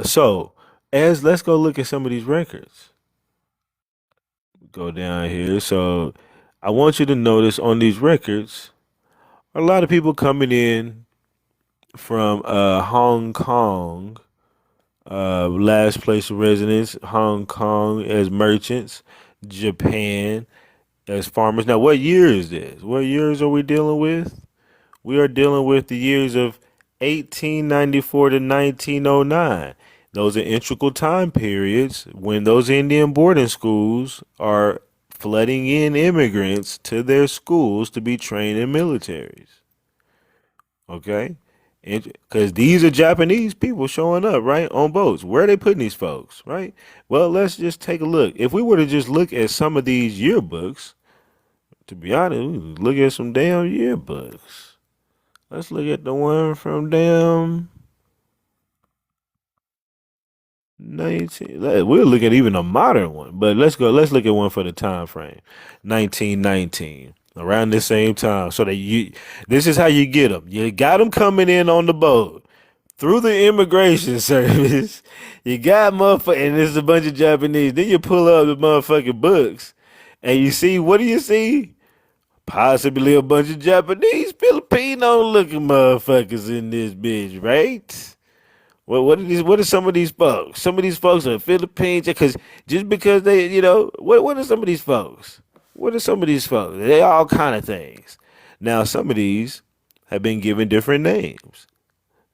So as let's go look at some of these records. Go down here. So I want you to notice on these records, a lot of people coming in from Hong Kong, last place of residence, Hong Kong as merchants, Japan as farmers. Now, what year is this? What years are we dealing with? We are dealing with the years of 1894 to 1909. Those are integral time periods when those Indian boarding schools are flooding in immigrants to their schools to be trained in militaries. Okay? Because these are Japanese people showing up, right? On boats. Where are they putting these folks, right? Well, let's just take a look. If we were to just look at some of these yearbooks, to be honest, we could look at some damn yearbooks. Let's look at the one from damn 19. We'll look at even a modern one, but let's go. Let's look at one for the time frame, 1919, around the same time. So that this is how you get them. You got them coming in on the boat. through the immigration service. You got motherfucker, and there's a bunch of Japanese. Then you pull up the motherfucking books, and you see, what do you see? Possibly a bunch of Japanese, Filipino looking motherfuckers in this bitch, right? What are these? What are some of these folks? Some of these folks are Philippines, because just because they, what are some of these folks? What are some of these folks? They all kind of things. Now, some of these have been given different names.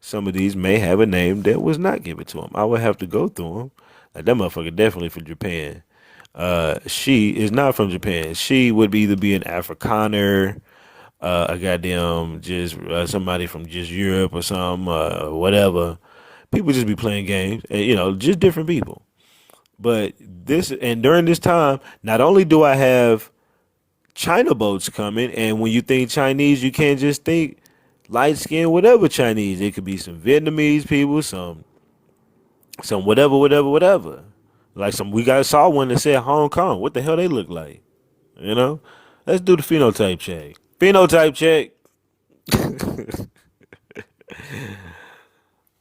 Some of these may have a name that was not given to them. I would have to go through them. Like that motherfucker definitely from Japan. She is not from Japan. She would either be an Afrikaner, a goddamn just somebody from just Europe or some whatever. People just be playing games, and just different people. But during this time, not only do I have China boats coming, and when you think Chinese, you can't just think light skin, whatever Chinese. It could be some Vietnamese people, some whatever, whatever, whatever. Like we got saw one that said Hong Kong. What the hell they look like? You know? Let's do the phenotype check. Phenotype check.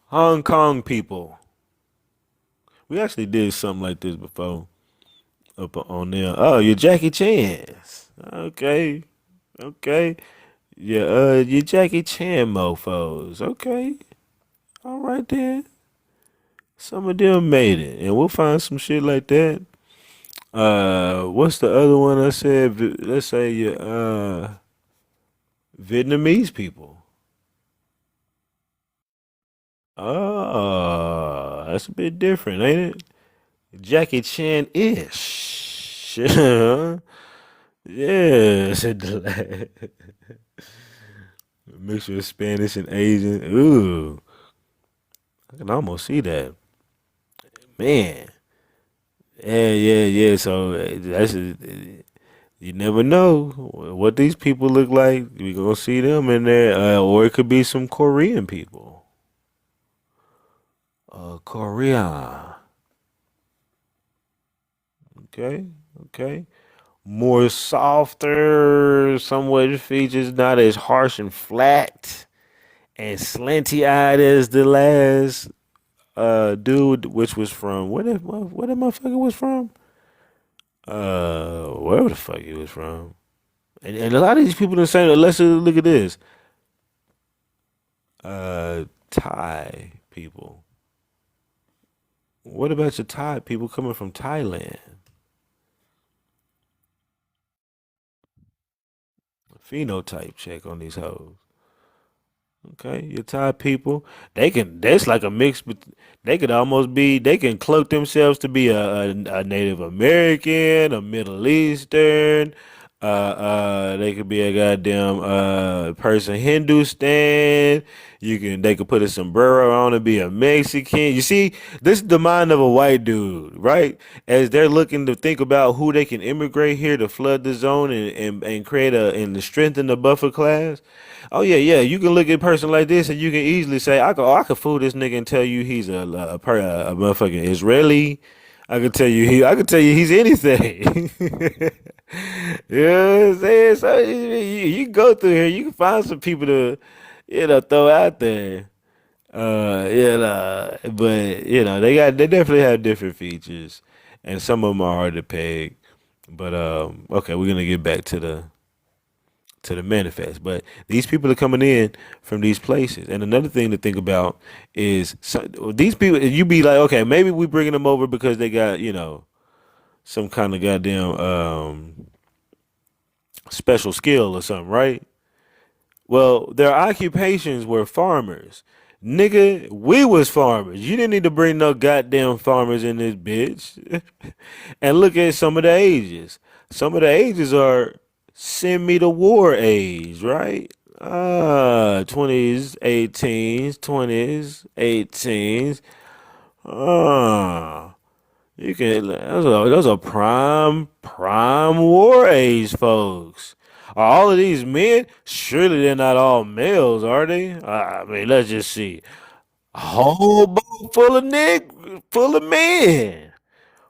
Hong Kong people. We actually did something like this before up on there. Oh, you're Jackie Chan's. Okay. Okay. Yeah, you Jackie Chan mofos. Okay. All right then. Some of them made it. And we'll find some shit like that. What's the other one I said? Let's say you Vietnamese people. Oh, that's a bit different, ain't it? Jackie Chan ish. Yes, mixture of Spanish and Asian. Ooh, I can almost see that. Man, yeah, yeah, yeah. So you never know what these people look like. We gonna see them in there, or it could be some Korean people. Korea. Okay, okay. More softer, somewhat features, not as harsh and flat and slanty eyed as the last dude, which was from what that motherfucker was from? Wherever the fuck he was from. And a lot of these people are saying, let's look at this. Thai people. What about your Thai people coming from Thailand? Phenotype check on these hoes. Okay, your Thai people, that's like a mix, but they could almost be, they can cloak themselves to be a Native American, a Middle Eastern, they could be a goddamn, person Hindustan. They could put a sombrero on and be a Mexican. You see, this is the mind of a white dude, right? As they're looking to think about who they can immigrate here to flood the zone and create and to strengthen the buffer class. Oh yeah, yeah. You can look at a person like this, and you can easily say, I could fool this nigga and tell you he's a motherfucking Israeli. I could tell you he's anything. You know what I'm saying? So you can go through here, you can find some people to, throw out there. But they definitely have different features, and some of them are hard to peg. But okay, we're gonna get back to the manifest. But these people are coming in from these places. And another thing to think about is these people, you be like, okay, maybe we bringing them over because they got, some kind of goddamn special skill or something, right? Well, their occupations were farmers. Nigga, we was farmers. You didn't need to bring no goddamn farmers in this bitch. And look at some of the ages. Some of the ages are send me to war age, right? 20s, 18s, 20s, 18s. Ah, you can, those are prime war age folks. Are all of these men? Surely they're not all males, are they? I mean, let's just see. A whole boat full of men.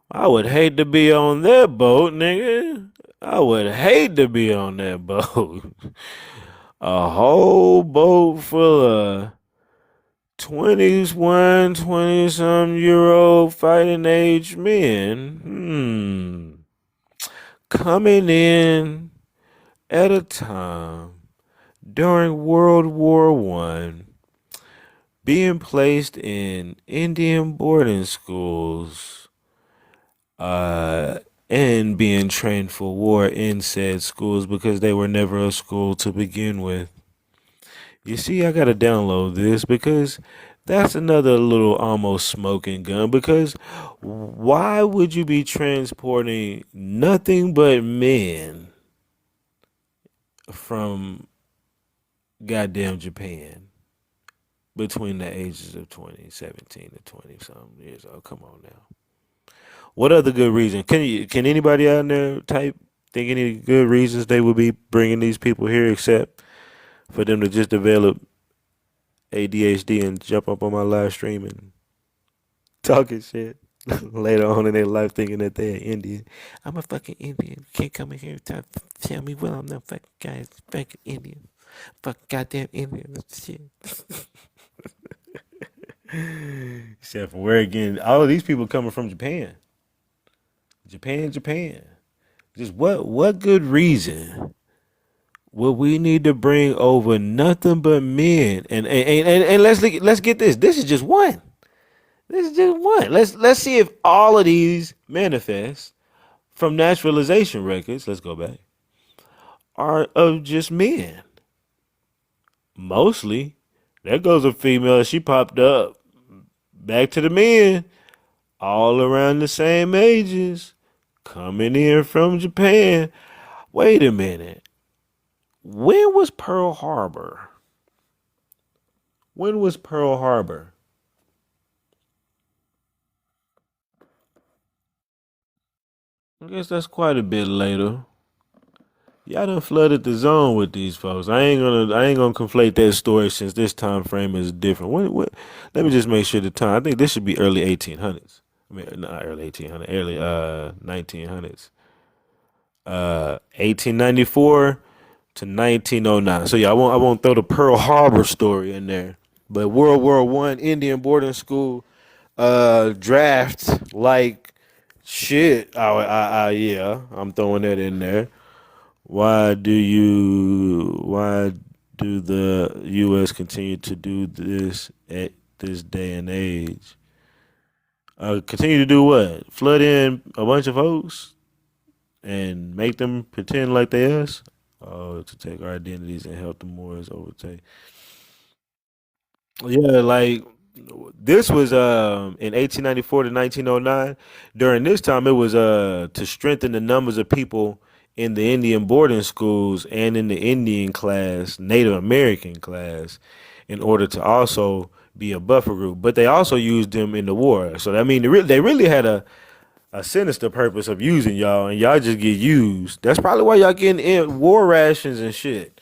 I would hate to be on that boat, nigga. I would hate to be on that boat. A whole boat full of 21, 20 some year old fighting age men, coming in at a time during World War One, being placed in Indian boarding schools, uh, and being trained for war in said schools because they were never a school to begin with. You see, I gotta download this because that's another little almost smoking gun. Because why would you be transporting nothing but men from goddamn Japan between the ages of 17 to 20 something years old? Come on now. What other good reason? Can anybody out there type think any good reasons they would be bringing these people here except for them to just develop ADHD and jump up on my live stream and talking shit later on in their life thinking that they're Indian. I'm a fucking Indian. Can't come in here and tell me, well, I'm not fucking guy, fucking Indian. Fucking goddamn Indian. Shit. Except for where again, all of these people coming from Japan. Japan. Just what good reason would we need to bring over nothing but men? And let's get this. This is just one. This is just one. Let's see if all of these manifests from naturalization records, let's go back, are of just men. Mostly. There goes a female. She popped up. Back to the men. All around the same ages. Coming in from Japan. Wait a minute. When was Pearl Harbor? When was Pearl Harbor? I guess that's quite a bit later. Y'all done flooded the zone with these folks. I ain't gonna conflate that story since this time frame is different. Let me just make sure the time. I think this should be early 1800s. I mean, not early 1800s, early 1900s. 1894 to 1909. So yeah, I won't throw the Pearl Harbor story in there. But World War One Indian boarding school draft like shit. Yeah, I'm throwing that in there. Why do the US continue to do this at this day and age? Continue to do what? Flood in a bunch of folks and make them pretend like they us? Oh, to take our identities and help the Moors overtake. Yeah, like this was in 1894 to 1909. During this time, it was to strengthen the numbers of people in the Indian boarding schools and in the Indian class, Native American class, in order to also be a buffer group. But they also used them in the war. So I mean, they really had a sinister purpose of using y'all, and y'all just get used. That's probably why y'all getting war rations and shit.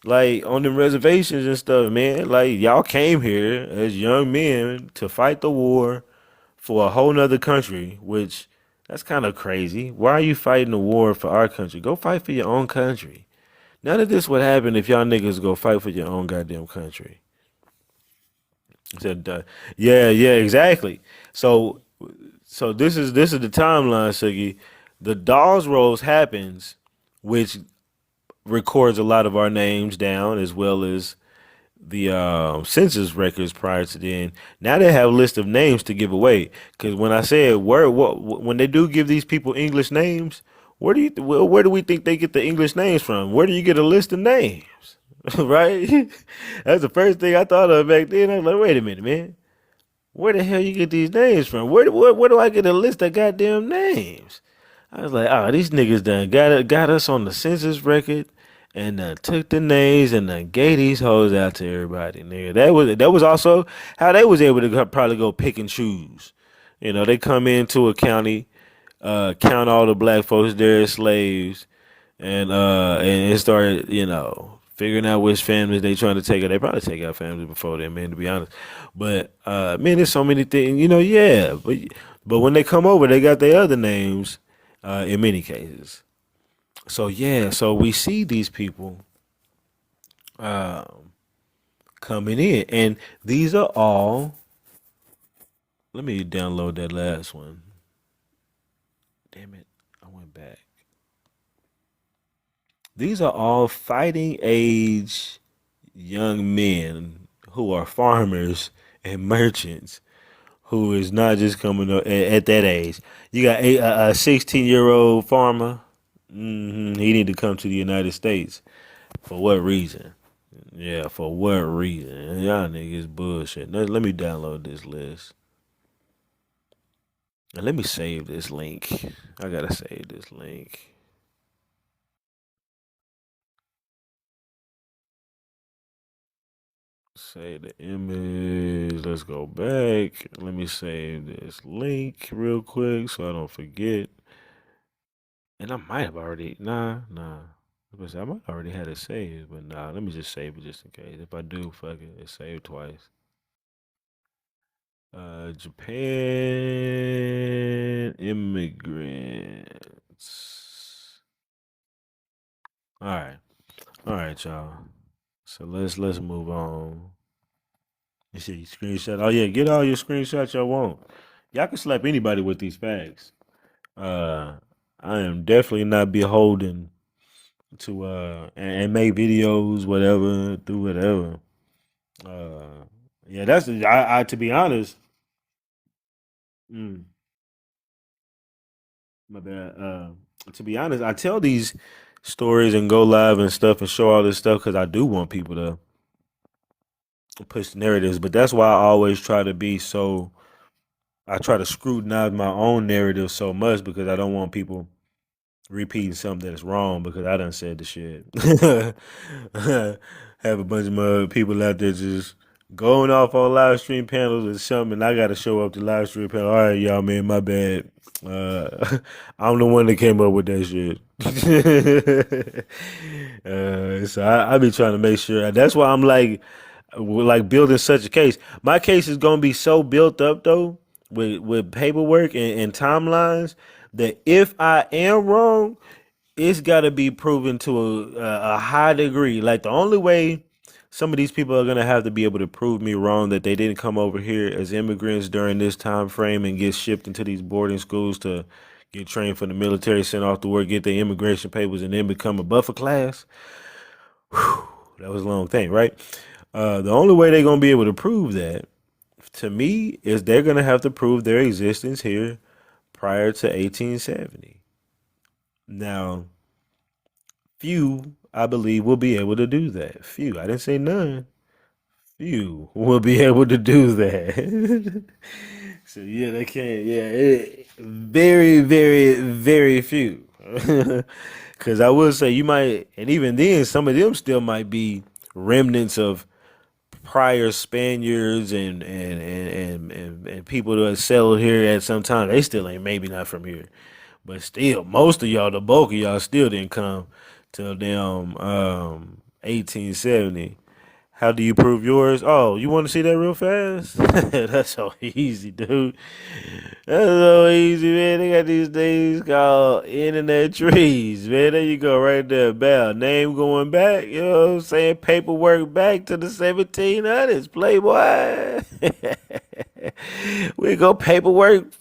Like on them reservations and stuff, man. Like y'all came here as young men to fight the war for a whole nother country, which that's kind of crazy. Why are you fighting the war for our country? Go fight for your own country. None of this would happen if y'all niggas go fight for your own goddamn country. Said, yeah, exactly. So, so this is the timeline, Siggy. The Dawes Rolls happens, which records a lot of our names down as well as the census records prior to then. Now they have a list of names to give away. Because when I said when they do give these people English names, where do we think they get the English names from? Where do you get a list of names? Right? That's the first thing I thought of back then. I was like, wait a minute, man. Where the hell you get these names from? Where do I get a list of goddamn names? I was like, oh, these niggas done got us on the census record and took the names and gave these hoes out to everybody, nigga. That was also how they was able to probably go pick and choose. You know, they come into a county, count all the black folks there as slaves, and it started, figuring out which families they trying to take out. They probably take out families before then, man, to be honest. But man, there's so many things, yeah. But when they come over, they got their other names in many cases. So yeah, so we see these people coming in. And these are all, let me download that last one. Damn it, I went back. These are all fighting age young men who are farmers and merchants who is not just coming up at that age. You got a 16-year-old farmer. He need to come to the United States. For what reason? Yeah, for what reason? Y'all niggas bullshit. Let me download this list. And let me save this link. I gotta save this link. Save the image. Let's go back. Let me save this link real quick so I don't forget. And I might have already. Nah. I might already had it saved, but nah. Let me just save it just in case. If I do, fuck it. It's saved twice. Japan immigrants. All right, y'all. So let's move on. You see, screenshot. Oh yeah, get all your screenshots y'all want. Y'all can slap anybody with these facts. Uh, I am definitely not beholden to and make videos, whatever, do whatever. Uh, yeah, that's I to be honest. Mm, my bad. To be honest, I tell these stories and go live and stuff and show all this stuff because I do want people to push narratives. But that's why I always try to be so. I try to scrutinize my own narrative so much because I don't want people repeating something that's wrong because I done said the shit. Have a bunch of people out there just going off on live stream panels or something. And I got to show up to live stream panel. All right, y'all, man, my bad. I'm the one that came up with that shit. So I be trying to make sure. That's why I'm like building such a case. My case is gonna be so built up though with paperwork and timelines that if I am wrong, it's got to be proven to a high degree. Like the only way some of these people are gonna have to be able to prove me wrong that they didn't come over here as immigrants during this time frame and get shipped into these boarding schools to get trained for the military, sent off to work, get their immigration papers, and then become a buffer class. Whew, that was a long thing, right? The only way they're gonna be able to prove that to me is they're gonna have to prove their existence here prior to 1870. Now, few, I believe, will be able to do that. Few. I didn't say none. Few will be able to do that. So yeah, they can't. Yeah, very, very, very few. Because I will say you might, and even then, some of them still might be remnants of prior Spaniards and people that settled here at some time. They still ain't maybe not from here. But still, most of y'all, the bulk of y'all still didn't come till damn 1870. How do you prove yours? Oh, you want to see that real fast? That's so easy, dude. That's so easy, man. They got these things called internet trees, man. There you go, right there. Bell. Name going back, you know what I'm saying? Paperwork back to the 1700s, Playboy. We go paperwork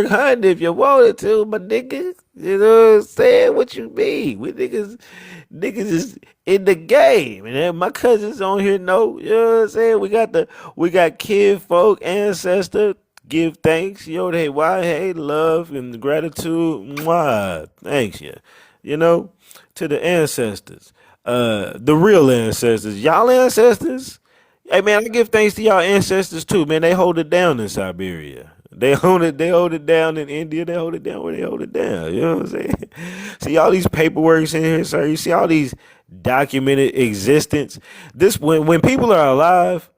hunting if you wanted to, but niggas, you know what I'm saying? What you mean? Niggas is in the game. And then my cousins on here know, you know what I'm saying? We got kid folk, ancestor, give thanks, yo, hey, why, hey, love and gratitude, mwah, thanks you know, to the ancestors. The real ancestors. Y'all ancestors? Hey man, I give thanks to y'all ancestors too, man. They hold it down in Siberia. They hold it down in India, they hold it down where they hold it down. You know what I'm saying? See all these paperworks in here, sir. You see all these documented existence. This when people are alive,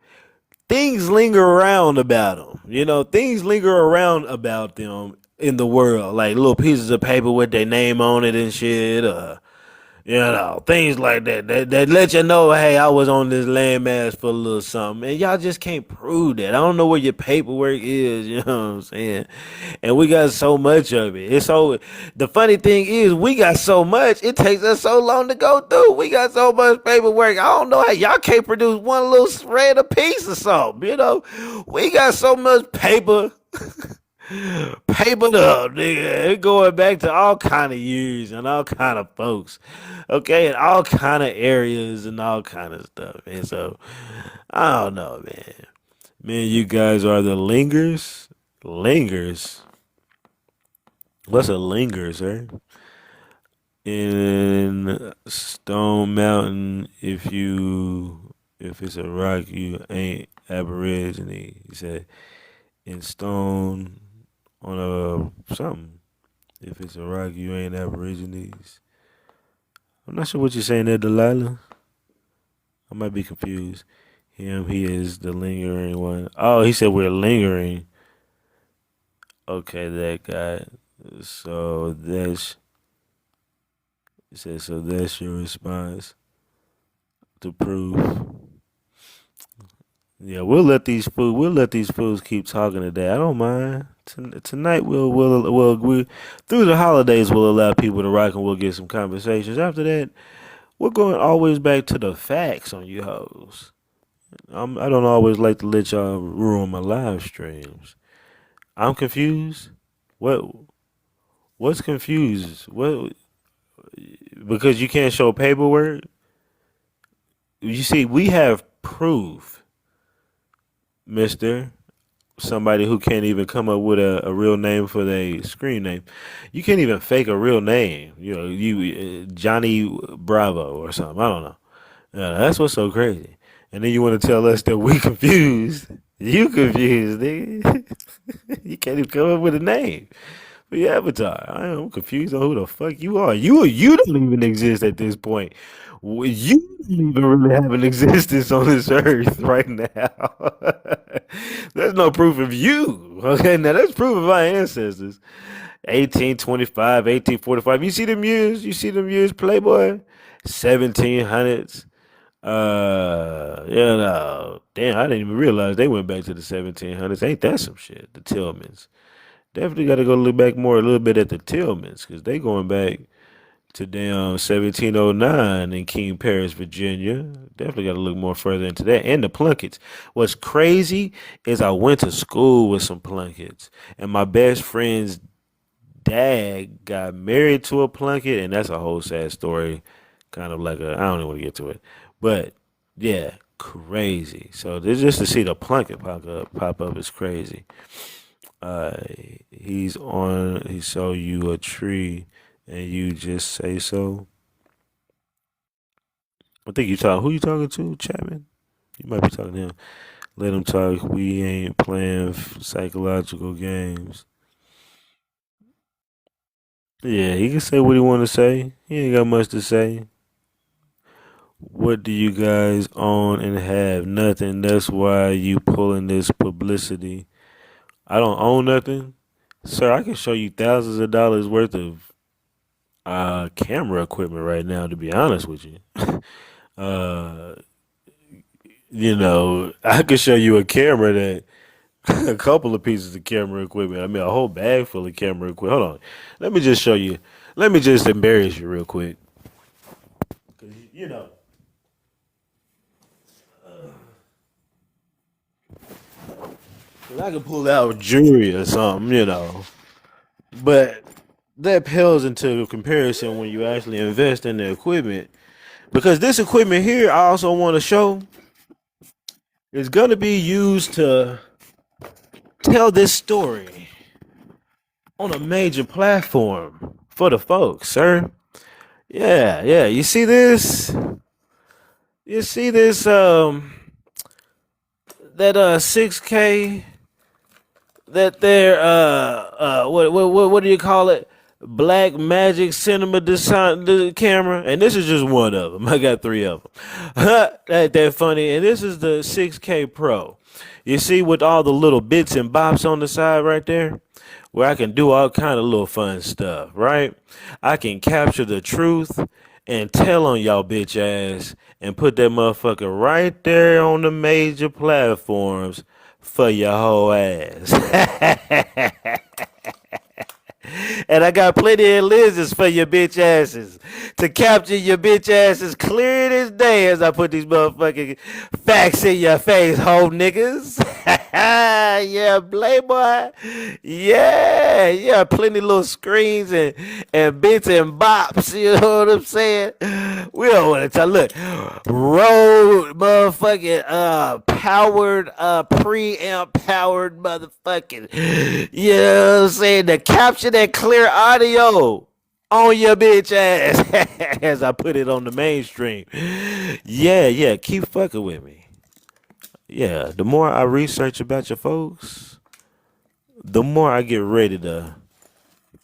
things linger around about them. You know, things linger around about them in the world, like little pieces of paper with their name on it and shit. You know, things like that let you know, hey, I was on this landmass for a little something. And y'all just can't prove that. I don't know where your paperwork is, you know what I'm saying? And we got so much of it. It's so the funny thing is we got so much, it takes us so long to go through. We got so much paperwork. I don't know how y'all can't produce one little shred of piece or something, you know. We got so much paper. Papered up, nigga. It going back to all kind of years and all kind of folks, okay, and all kind of areas and all kind of stuff. And so, I don't know, man. Man, you guys are the lingers. Lingers. What's a linger, sir? In Stone Mountain, if it's a rock, you ain't Aborigine. He said in Stone on a something. If it's a rock, you ain't Aborigines. I'm not sure what you're saying there, Delilah. I might be confused. He is the lingering one. Oh, he said we're lingering. Okay, that guy. So that's he said. So that's your response to proof. Yeah, we'll let these fools keep talking today. I don't mind. Tonight we through the holidays we'll allow people to rock and we'll get some conversations. After that, we're going always back to the facts on you hoes. I don't always like to let y'all ruin my live streams. I'm confused. What what's confused? What because you can't show paperwork? You see, we have proof, Mister. Somebody who can't even come up with a real name for their screen name. You can't even fake a real name. You know, Johnny Bravo or something. I don't know. Yeah, that's what's so crazy. And then you want to tell us that we confused. You confused, nigga. You can't even come up with a name for your avatar. I'm confused on who the fuck you are. You don't even exist at this point. You don't even really have an existence on this earth right now. There's no proof of you. Okay, now that's proof of our ancestors. 1825, 1845. You see them years? You see them years, Playboy? 1700s. Damn, I didn't even realize they went back to the 1700s. Ain't that some shit? The Tillmans. Definitely got to go look back more a little bit at the Tillmans because they going back to damn 1709 in King Paris, Virginia. Definitely got to look more further into that. And the Plunkets. What's crazy is I went to school with some Plunkets, and my best friend's dad got married to a Plunkett, and that's a whole sad story. Kind of like I don't even want to get to it, but yeah, crazy. So this just to see the Plunkett pop up is crazy. Uh, he saw you a tree, and you just say so. I think you talking. Who you talking to, Chapman? You might be talking to him. Let him talk. We ain't playing psychological games. Yeah, he can say what he want to say. He ain't got much to say. What do you guys own and have? Nothing. That's why you pulling this publicity. I don't own nothing. Sir, I can show you thousands of dollars worth of camera equipment right now, to be honest with you. uh, I could show you a camera that a couple of pieces of camera equipment. I mean, a whole bag full of camera equipment. Hold on. Let me just show you. Let me just embarrass you real quick. 'Cause, 'cause I could pull out jewelry or something. But that pales into comparison when you actually invest in the equipment. Because this equipment here, I also want to show, is going to be used to tell this story on a major platform for the folks, sir. Yeah, yeah. You see this? You see this? That 6K that they're what do you call it? Black Magic Cinema design the camera, and this is just one of them. I got three of them. Ain't that funny? And this is the 6K Pro. You see, with all the little bits and bops on the side right there, where I can do all kind of little fun stuff. Right? I can capture the truth and tell on y'all bitch ass and put that motherfucker right there on the major platforms for your whole ass. And I got plenty of lenses for your bitch asses to capture your bitch asses clear as day as I put these motherfucking facts in your face, hoe niggas. Yeah, Playboy. Yeah, yeah, plenty little screens and bits and bops. You know what I'm saying? We don't want to tell. Look, road motherfucking powered preamp powered motherfucking. You know what I'm saying? To capture that clear audio on your bitch ass as I put it on the mainstream. Yeah, yeah, keep fucking with me. Yeah, the more I research about your folks, the more I get ready to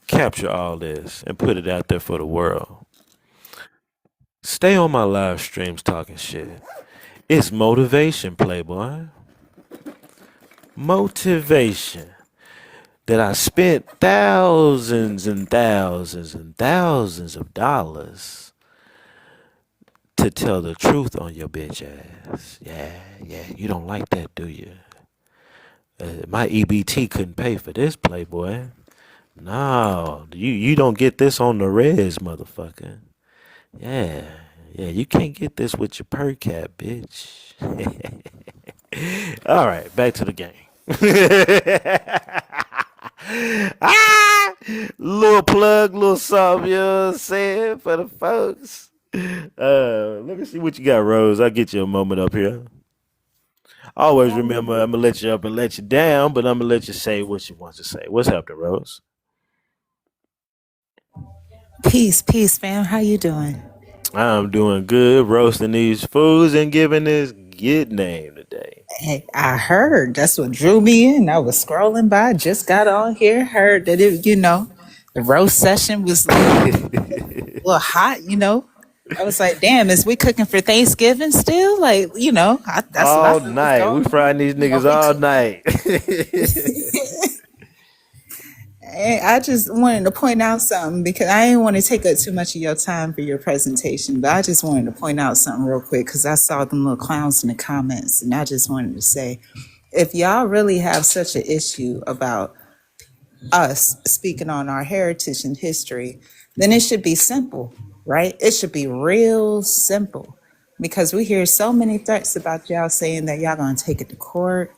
capture all this and put it out there for the world. Stay on my live streams talking shit. It's motivation, Playboy. Motivation. That I spent thousands and thousands and thousands of dollars to tell the truth on your bitch ass. Yeah, yeah, you don't like that, do you? My EBT couldn't pay for this, Playboy. No, you don't get this on the res, motherfucker. Yeah, yeah, you can't get this with your per cap, bitch. All right, back to the game. Ah, little plug, little something, you know what I'm saying, for the folks. Let me see what you got, Rose. I'll get you a moment up here. Always remember, I'm gonna let you up and let you down, but I'm gonna let you say what you want to say. What's happening, Rose? Peace, peace, fam. How you doing? I'm doing good, roasting these foods and giving this good name today. Hey, I heard that's what drew me in. I was scrolling by, just got on here, heard that the roast session was a little hot. I was like, damn, is we cooking for Thanksgiving still? Like, that's what I All thought was night. We going frying these on. niggas all night. And I just wanted to point out something because I didn't want to take up too much of your time for your presentation, but I just wanted to point out something real quick because I saw them little clowns in the comments, and I just wanted to say, if y'all really have such an issue about us speaking on our heritage and history, then it should be simple, right? It should be real simple because we hear so many threats about y'all saying that y'all gonna take it to court,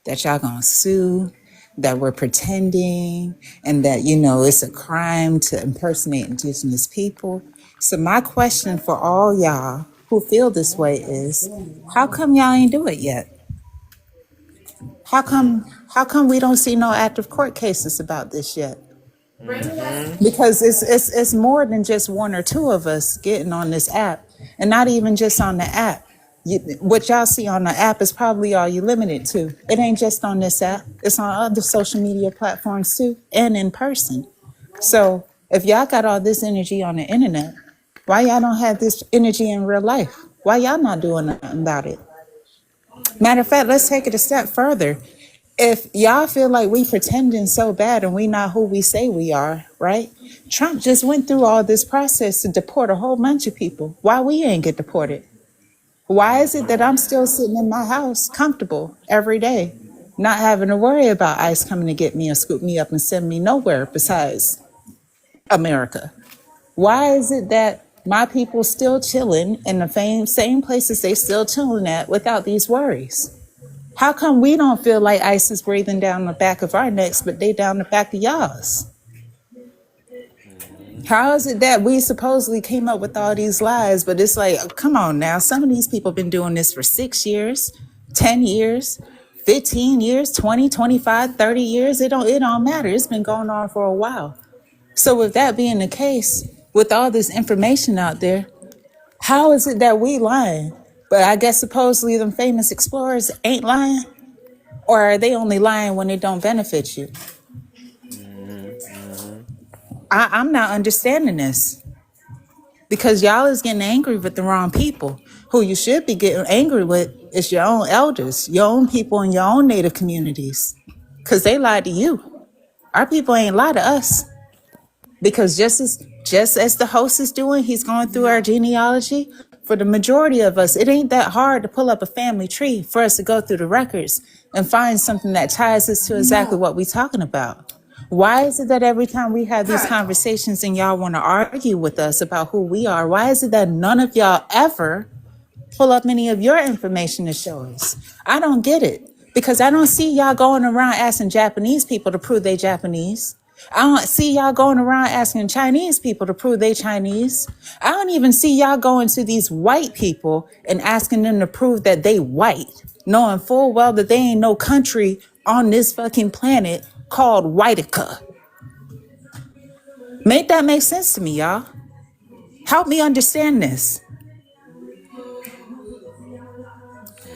that y'all gonna sue, that we're pretending, and that it's a crime to impersonate indigenous people. So my question for all y'all who feel this way is, how come y'all ain't do it yet? How come we don't see no active court cases about this yet? Hmm. Because it's more than just one or two of us getting on this app, and not even just on the app. What y'all see on the app is probably all you limited to. It ain't just on this app. It's on other social media platforms too, and in person. So if y'all got all this energy on the internet, why y'all don't have this energy in real life? Why y'all not doing nothing about it? Matter of fact, let's take it a step further. If y'all feel like we pretending so bad and we not who we say we are, right? Trump just went through all this process to deport a whole bunch of people. Why we ain't get deported? Why is it that I'm still sitting in my house comfortable every day, not having to worry about ICE coming to get me and scoop me up and send me nowhere besides America? Why is it that my people still chilling in the same places they still chilling at without these worries? How come we don't feel like ICE is breathing down the back of our necks, but they down the back of y'all's? How is it that we supposedly came up with all these lies, but it's like, come on now, some of these people have been doing this for 6 years, 10 years, 15 years, 20, 25, 30 years. It don't matter. It's been going on for a while. So with that being the case, with all this information out there, how is it that we lying? But I guess supposedly them famous explorers ain't lying? Or are they only lying when it don't benefit you? Hmm. Hmm. I'm not understanding this because y'all is getting angry with the wrong people. Who you should be getting angry with is your own elders, your own people in your own native communities, because they lied to you. Our people ain't lied to us. Because just as Just as the host is doing, he's going through our genealogy. For the majority of us, it ain't that hard to pull up a family tree for us to go through the records and find something that ties us to exactly what we're talking about. Why is it that every time we have these conversations and y'all want to argue with us about who we are, why is it that none of y'all ever pull up any of your information to show us? I don't get it, because I don't see y'all going around asking Japanese people to prove they Japanese. I don't see y'all going around asking Chinese people to prove they Chinese. I don't even see y'all going to these white people and asking them to prove that they white, knowing full well that they ain't no country on this fucking planet called Whitica. Make that make sense to me, y'all. Help me understand this.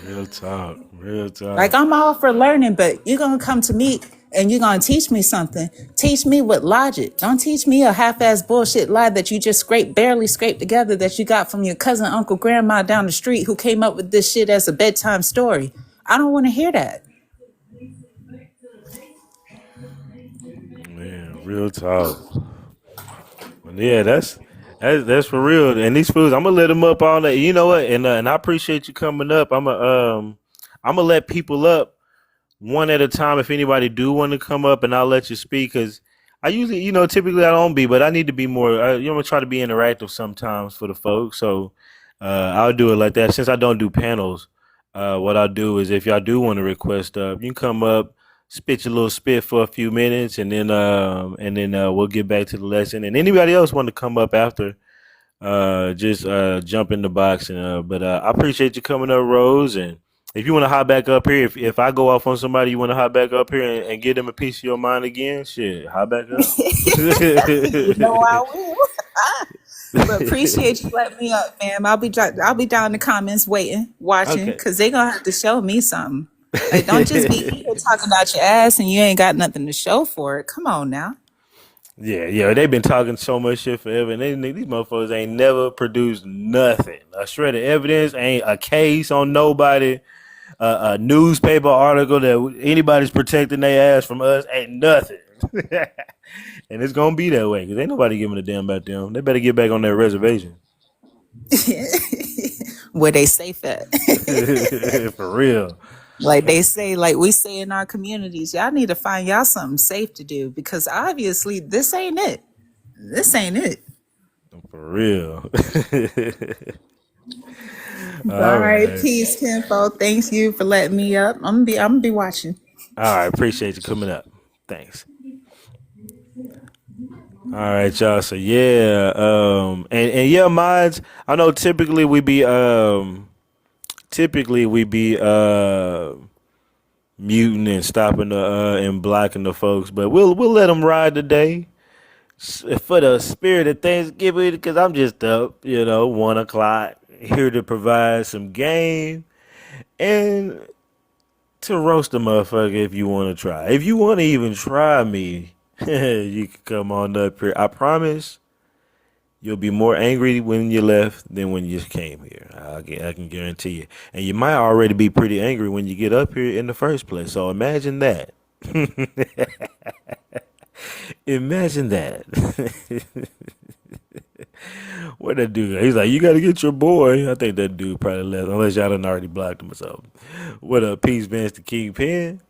Real talk. Real Like, talk. I'm all for learning, but you're going to come to me and you're going to teach me something. Teach me with logic. Don't teach me a half-ass bullshit lie that you just barely scraped together that you got from your cousin, uncle, grandma down the street who came up with this shit as a bedtime story. I don't want to hear that. Man, real talk. Yeah, that's for real. And these fools, I'm gonna let them up all that. You know what? And I appreciate you coming up. I'm gonna let people up one at a time. If anybody do want to come up, and I'll let you speak, because I usually, typically I don't be, but I need to be more. I'm gonna try to be interactive sometimes for the folks. So I'll do it like that. Since I don't do panels, what I'll do is if y'all do want to request up, you can come up, spit your little spit for a few minutes, and then we'll get back to the lesson. And anybody else want to come up after, just jump in the box. And but I appreciate you coming up, Rose. And if you want to hop back up here, if I go off on somebody, you want to hop back up here and give them a piece of your mind again, shit, hop back up. You know I will. But appreciate you letting me up, fam. I'll be down in the comments waiting, watching, Okay. because they gonna have to show me something. Like, don't just be here talking about your ass and you ain't got nothing to show for it. Come on now. Yeah, they've been talking so much shit forever, and these motherfuckers ain't never produced nothing. A shred of evidence, ain't a case on nobody, a newspaper article that anybody's protecting their ass from us, ain't nothing. And it's gonna be that way because ain't nobody giving a damn about them. They better get back on their reservation. Where they safe at. For real. Like they say, like we say in our communities, y'all need to find y'all something safe to do, because obviously this ain't it. This ain't it. For real. All All right, right. peace, Kenfo. Thanks you for letting me up. I'm gonna be watching. All right. Appreciate you coming up. Thanks. All right, y'all. So yeah, and yeah, mods. I know typically we be muting and stopping and blocking the folks, but we'll let them ride today for the spirit of Thanksgiving, because I'm just up, 1 o'clock, here to provide some game and to roast a motherfucker if you want to try. If you want to even try me, you can come on up here. I promise you'll be more angry when you left than when you came here. I can guarantee you. And you might already be pretty angry when you get up here in the first place. So imagine that. Imagine that. What that dude? He's like, you got to get your boy. I think that dude probably left, unless y'all done already blocked him or something. What up, Peace Vince the Kingpin?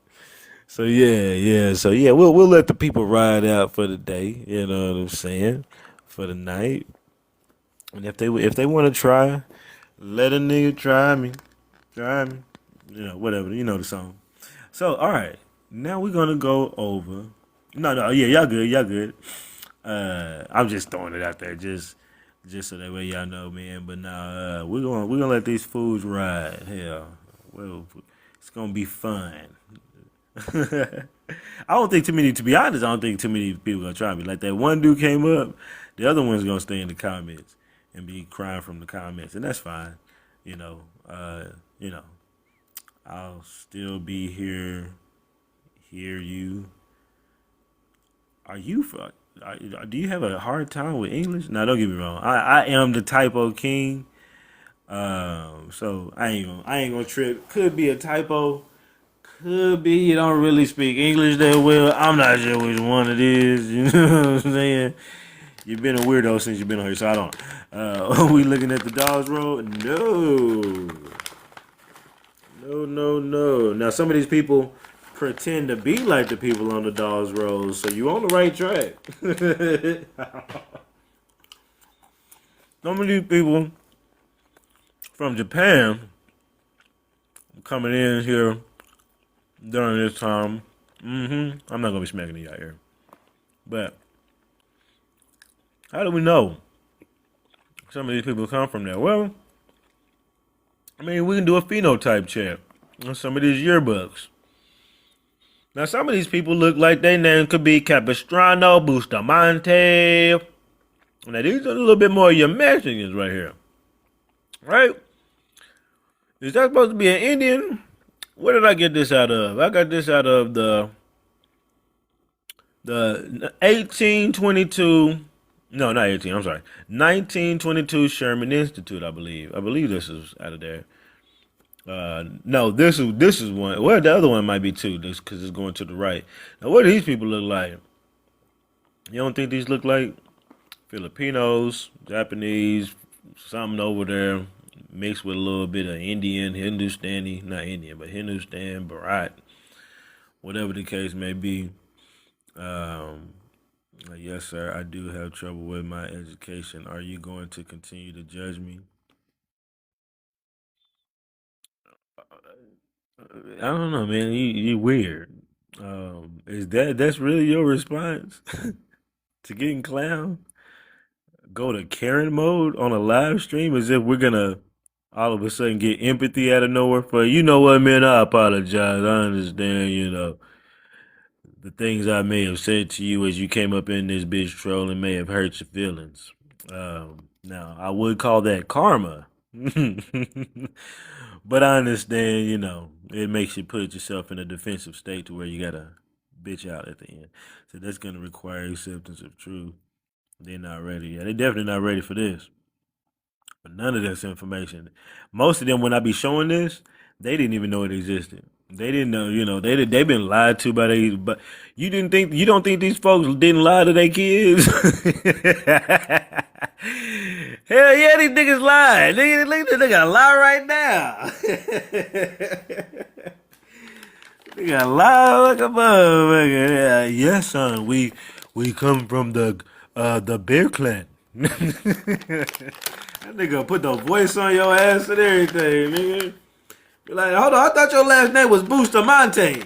So yeah. So yeah, we'll let the people ride out for the day. You know what I'm saying? For the night. And if they want to try, let a nigga try me. Try me. Whatever. You know the song. So all right, now we're gonna go over. No, yeah, y'all good, y'all good. I'm just throwing it out there, just so that way y'all know, man. But now we're gonna let these fools ride. Hell, well, it's gonna be fun. I don't think too many. To be honest, I don't think too many people gonna try me. Like that one dude came up, the other one's gonna stay in the comments and be crying from the comments, and that's fine. You know, uh, you know, I'll still be here. Hear you. Are you? Do you have a hard time with English? No, don't get me wrong. I am the typo king. So I ain't gonna trip. Could be a typo. Could be you don't really speak English that well. I'm not sure which one it is. You know what I'm saying? You've been a weirdo since you've been on here, so I don't. Are we looking at the Dawes Road? No. No, no, no. Now, some of these people pretend to be like the people on the Dawes Road, so you on the right track. Some of these people from Japan coming in here during this time. I'm not gonna be smacking you out here, but how do we know some of these people come from there? Well, I mean, we can do a phenotype check on some of these yearbooks. Now, some of these people look like their name could be Capistrano, Bustamante. Now, these are a little bit more of your Mexicans right here, right? Is that supposed to be an Indian? Where did I get this out of? I got this out of the 1822. No, not 18. I'm sorry. 1922 Sherman Institute, I believe. I believe this is out of there. No, this is one. Well, the other one might be too, just because it's going to the right. Now, what do these people look like? You don't think these look like Filipinos, Japanese, something over there, mixed with a little bit of Indian, Hindustani, not Indian, but Hindustan, Bharat, whatever the case may be. Yes, sir, I do have trouble with my education. Are you going to continue to judge me? I don't know, man. You weird. Is that's really your response to getting clowned? Go to Karen mode on a live stream as if we're gonna all of a sudden get empathy out of nowhere for you know what, man, I apologize. I understand, the things I may have said to you as you came up in this bitch trolling may have hurt your feelings. Now I would call that karma. But I understand, it makes you put yourself in a defensive state to where you gotta bitch out at the end. So that's gonna require acceptance of truth. They're not ready. Yeah, they're definitely not ready for this. But none of this information. Most of them, when I be showing this, they didn't even know it existed. They didn't know, they've been lied to by they. But you don't think these folks didn't lie to their kids? Hell yeah, these niggas lied. They got to lie right now. They got to lie like a motherfucker. Yes, son, we come from the Bear Clan. That nigga put the voice on your ass and everything, nigga. Be like, hold on, I thought your last name was Bustamante.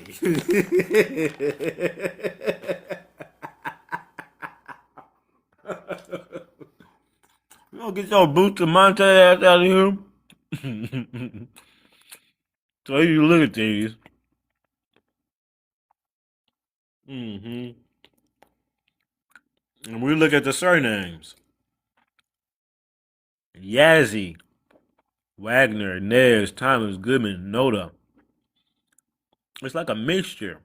You don't get your Bustamante ass out of here. So you look at these. And we look at the surnames. Yazzie, Wagner, Nez, Thomas, Goodman, Noda. It's like a mixture.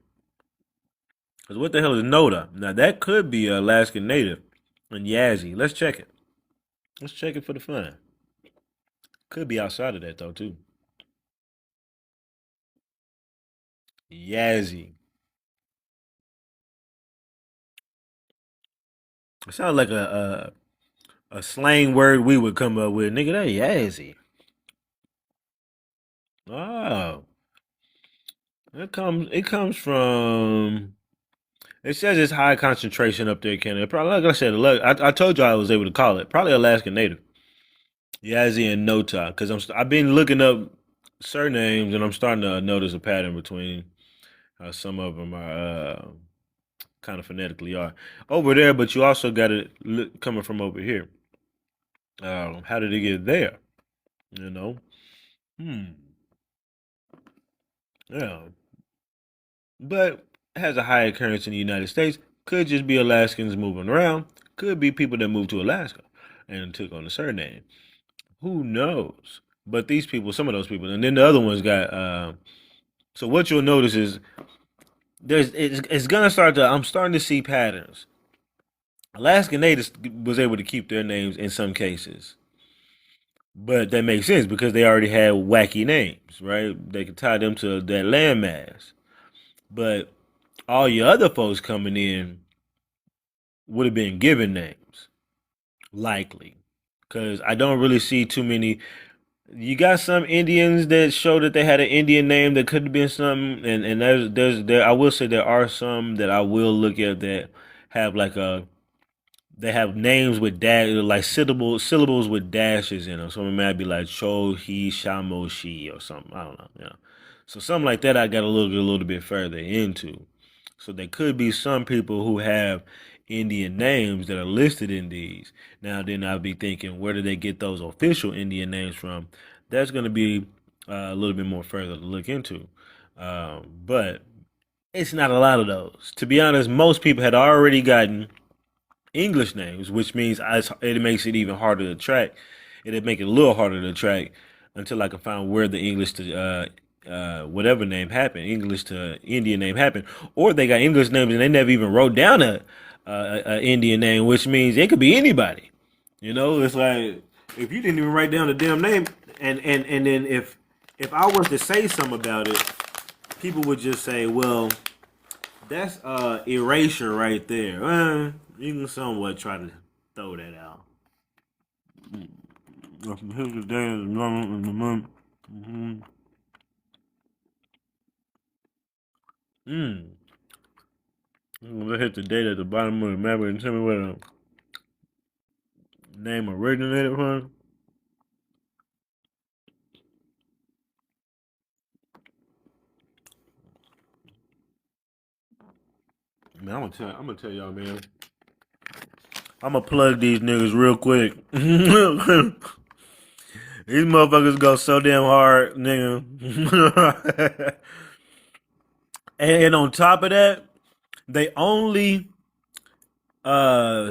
Because what the hell is Noda? Now that could be an Alaskan native. And Yazzie. Let's check it. Let's check it for the fun. Could be outside of that though too. Yazzie. It sounds like a slang word we would come up with. Nigga, that Yazzie. Oh. It comes from it says it's high concentration up there in Canada. Probably like I said, I told you I was able to call it. Probably Alaskan native. Yazzie and Nota. Because I've been looking up surnames and I'm starting to notice a pattern between how some of them are kind of phonetically are over there, but you also got it coming from over here. How did it get there? You know? Hmm. Yeah. But it has a high occurrence in the United States. Could just be Alaskans moving around. Could be people that moved to Alaska and took on the surname. Who knows? But these people, some of those people, and then the other ones got. So what you'll notice is it's gonna start to. I'm starting to see patterns. Alaskan natives was able to keep their names in some cases, but that makes sense because they already had wacky names, right? They could tie them to that landmass. But all your other folks coming in would have been given names. likely, because I don't really see too many. You got some Indians that show that they had an Indian name that could have been something, and there I will say there are some that I will look at that have like a they have names with dash like syllables with dashes in them. So it might be like Cho He Shamo Shi or something. I don't know. So something like that I got to look a little bit further into. So there could be some people who have Indian names that are listed in these. Now then I'll be thinking, where do they get those official Indian names from? That's going to be a little bit more further to look into. But it's not a lot of those. To be honest, most people had already gotten English names, which means it makes it even harder to track. It'd make it a little harder to track until I can find where the English to whatever name happened, English to Indian name happened, or they got English names and they never even wrote down a Indian name, which means it could be anybody. It's like if you didn't even write down the damn name, and then if I was to say something about it, people would just say, well, that's erasure right there. You can somewhat try to throw that out. Here's the day of the month in the month. I'm gonna hit the date at the bottom of the map and tell me where the name originated from. Man, I'm gonna tell y'all, man. I'm gonna plug these niggas real quick. These motherfuckers go so damn hard, nigga. And on top of that, they only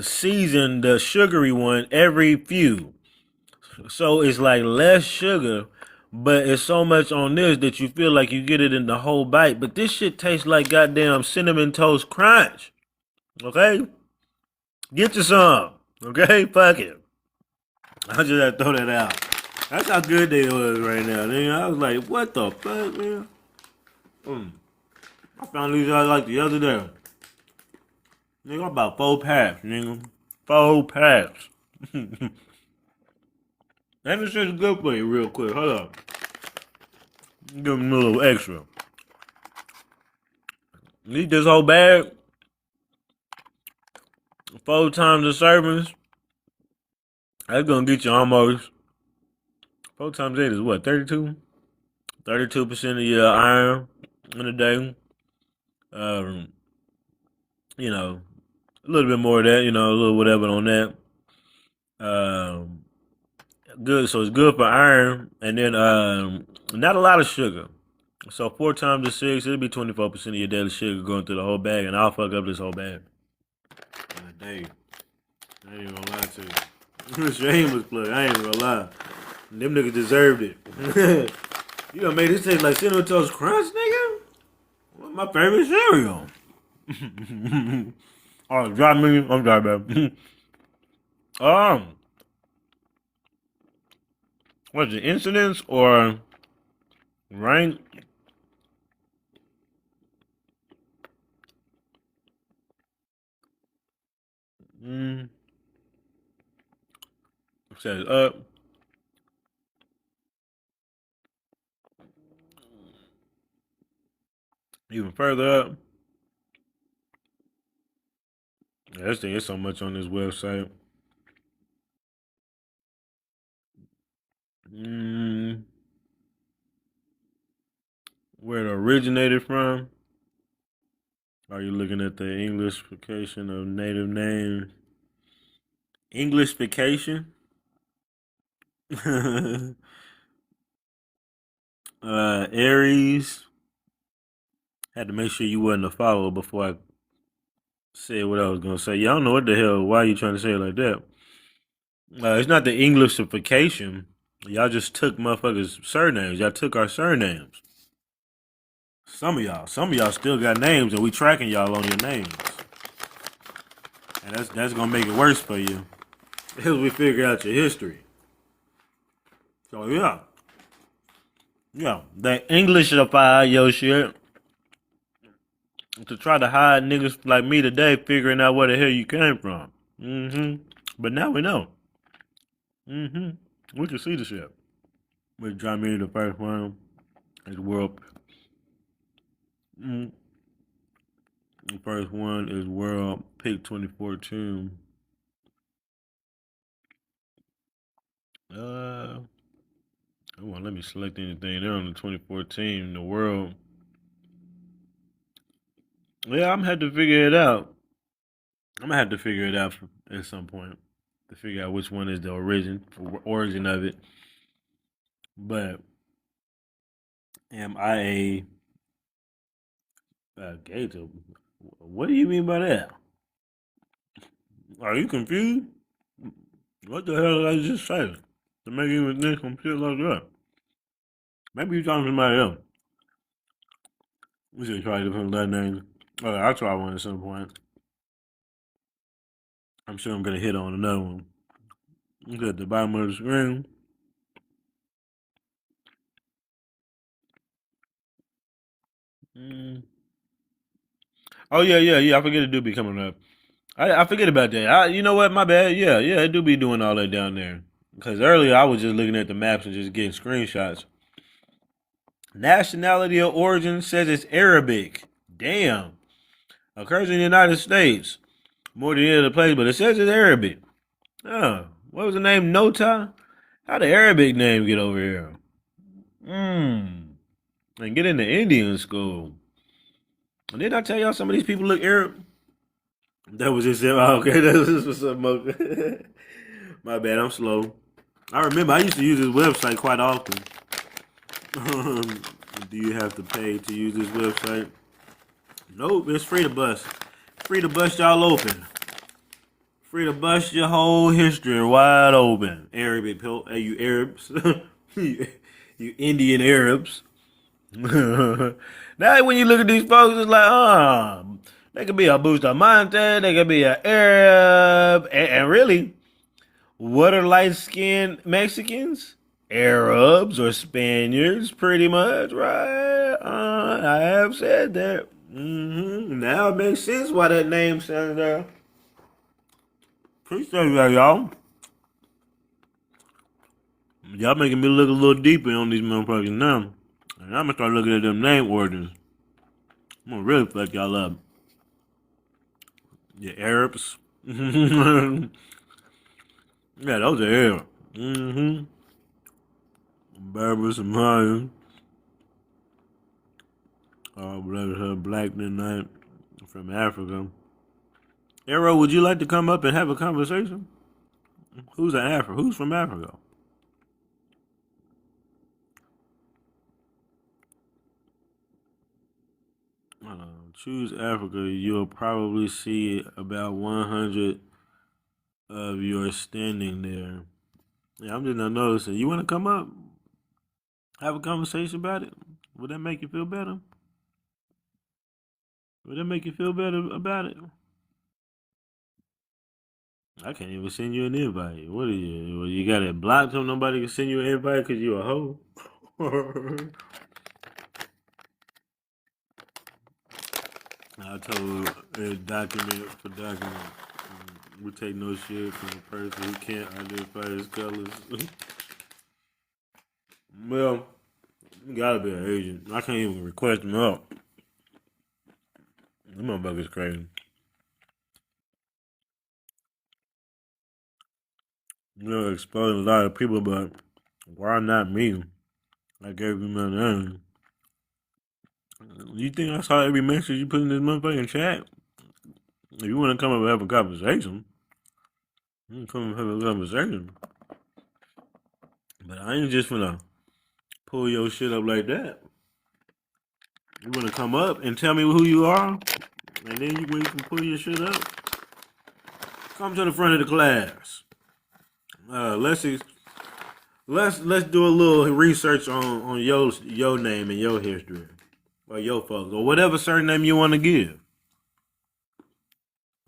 season the sugary one every few. So it's like less sugar, but it's so much on this that you feel like you get it in the whole bite. But this shit tastes like goddamn cinnamon toast crunch. Okay? Get you some. Okay? Fuck it. I just had to throw that out. That's how good they was right now. Nigga. I was like, what the fuck, man? I found these out like the other day. Nigga, about 4 packs, nigga. 4 packs. And this shit's good for you real quick. Hold up. Give them a little extra. Eat this whole bag. 4 times the servings. That's gonna get you almost 4 times 8 is what, 32? 32% of your iron in a day. You know, a little bit more of that, a little whatever on that. Good, so it's good for iron, and then not a lot of sugar. So 4 times the 6, it'll be 24% of your daily sugar going through the whole bag, and I'll fuck up this whole bag. Dang, I ain't gonna lie to you. Shameless plug, I ain't gonna lie. Them niggas deserved it. You done made this taste like Cinnamon Toast Crunch, nigga? My favorite cereal. Oh, drop me. I'm sorry, babe. What's it, incidents or rank? It says up. Even further up. Yeah, this thing is so much on this website. Where it originated from? Are you looking at the Englishfication of native names? Englishfication? Aries. Had to make sure you wasn't a follower before I said what I was gonna say. Y'all don't know what the hell. Why are you trying to say it like that? It's not the Englishification. Y'all just took motherfuckers' surnames. Y'all took our surnames. Some of y'all still got names, and we tracking y'all on your names. And that's gonna make it worse for you as we figure out your history. So yeah, they Englishify your shit to try to hide niggas like me today, figuring out where the hell you came from. But now we know. We can see the ship. With Jamie, the first one, is world. Mm, the first one is World Pick 2014. Uh, Come on, let me select anything there on the 2014. The world. Yeah, I'm gonna have to figure it out. I'm gonna have to figure it out at some point to figure out which one is the origin of it. But am I a gator? What do you mean by that? Are you confused? What the hell did I just say to make you think some shit like that? Maybe you're talking to somebody else. We should try different last names. I'll try one at some point. I'm sure I'm gonna hit on another one. Look at the bottom of the screen. Mm. Oh yeah. I forget it do be coming up. I forget about that. You know what? My bad. Yeah, it do be doing all that down there. Because earlier I was just looking at the maps and just getting screenshots. Nationality of origin says it's Arabic. Damn. Occurs in the United States. More than any other place, but it says it's Arabic. Oh, what was the name? Nota? How the Arabic name get over here? And get into Indian school. And didn't I tell y'all some of these people look Arab? That was just it. Oh, okay, that was some more. My bad, I'm slow. I remember I used to use this website quite often. Do you have to pay to use this website? Nope, it's free to bust. Free to bust y'all open. Free to bust your whole history wide open. Arabic, hey, you Arabs. you Indian Arabs. Now, when you look at these folks, it's like, they could be a Bustamante, they could be an Arab, and really, what are light-skinned Mexicans? Arabs or Spaniards, pretty much, right? I have said that. Now it makes sense why that name sounds there. Appreciate that, y'all. Y'all making me look a little deeper on these motherfuckers now. And I'm gonna start looking at them name origins. I'm gonna really fuck y'all up. Yeah, Arabs. Yeah, those are Arabs. Berbers and Mayans. Black tonight from Africa. Arrow, would you like to come up and have a conversation? Who's an Afro? Who's from Africa? Choose Africa. You'll probably see about 100 of your standing there. Yeah, I'm just not noticing. You want to come up, have a conversation about it? Would that make you feel better? Would that make you feel better about it? I can't even send you an invite. What are you? Well, you got it blocked so nobody can send you an invite because you a hoe? I told document for document. We take no shit from a person who can't identify his colors. Well, you gotta be an agent. I can't even request him up. Them motherfuckers crazy. You know, exposing a lot of people, but why not me? I gave you my name. You think I saw every message you put in this motherfucking chat? If you want to come up and have a conversation, you can come and have a conversation. But I ain't just gonna pull your shit up like that. You want to come up and tell me who you are, and then when you can pull your shit up, come to the front of the class. Let's do a little research on your name and your history, or your folks, or whatever surname you want to give.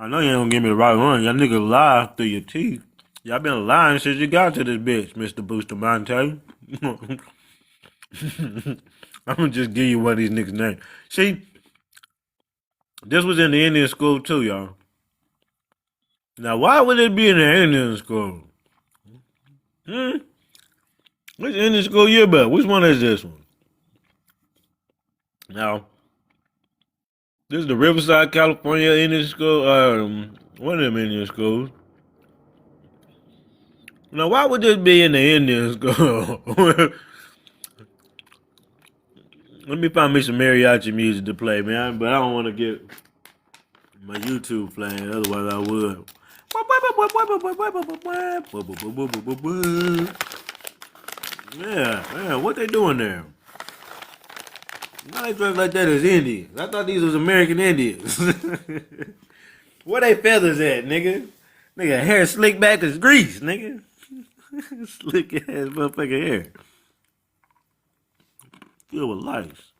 I know you ain't gonna give me the right one. Y'all niggas lie through your teeth. Y'all been lying since you got to this bitch, Mr. Bustamante. I'm gonna just give you one of these niggas' names. See, this was in the Indian school too, y'all. Now, why would it be in the Indian school? Which Indian school yearbook? Which one is this one? Now, this is the Riverside, California Indian school. One of them Indian schools. Now, why would this be in the Indian school? Let me find me some mariachi music to play, man. But I don't want to get my YouTube flagged. Otherwise, I would. Yeah, what they doing there? Why they dress like that as Indians? I thought these was American Indians. Where they feathers at, nigga? Nigga, hair slick back as grease, nigga. Slick ass motherfucking hair. Filled with lice.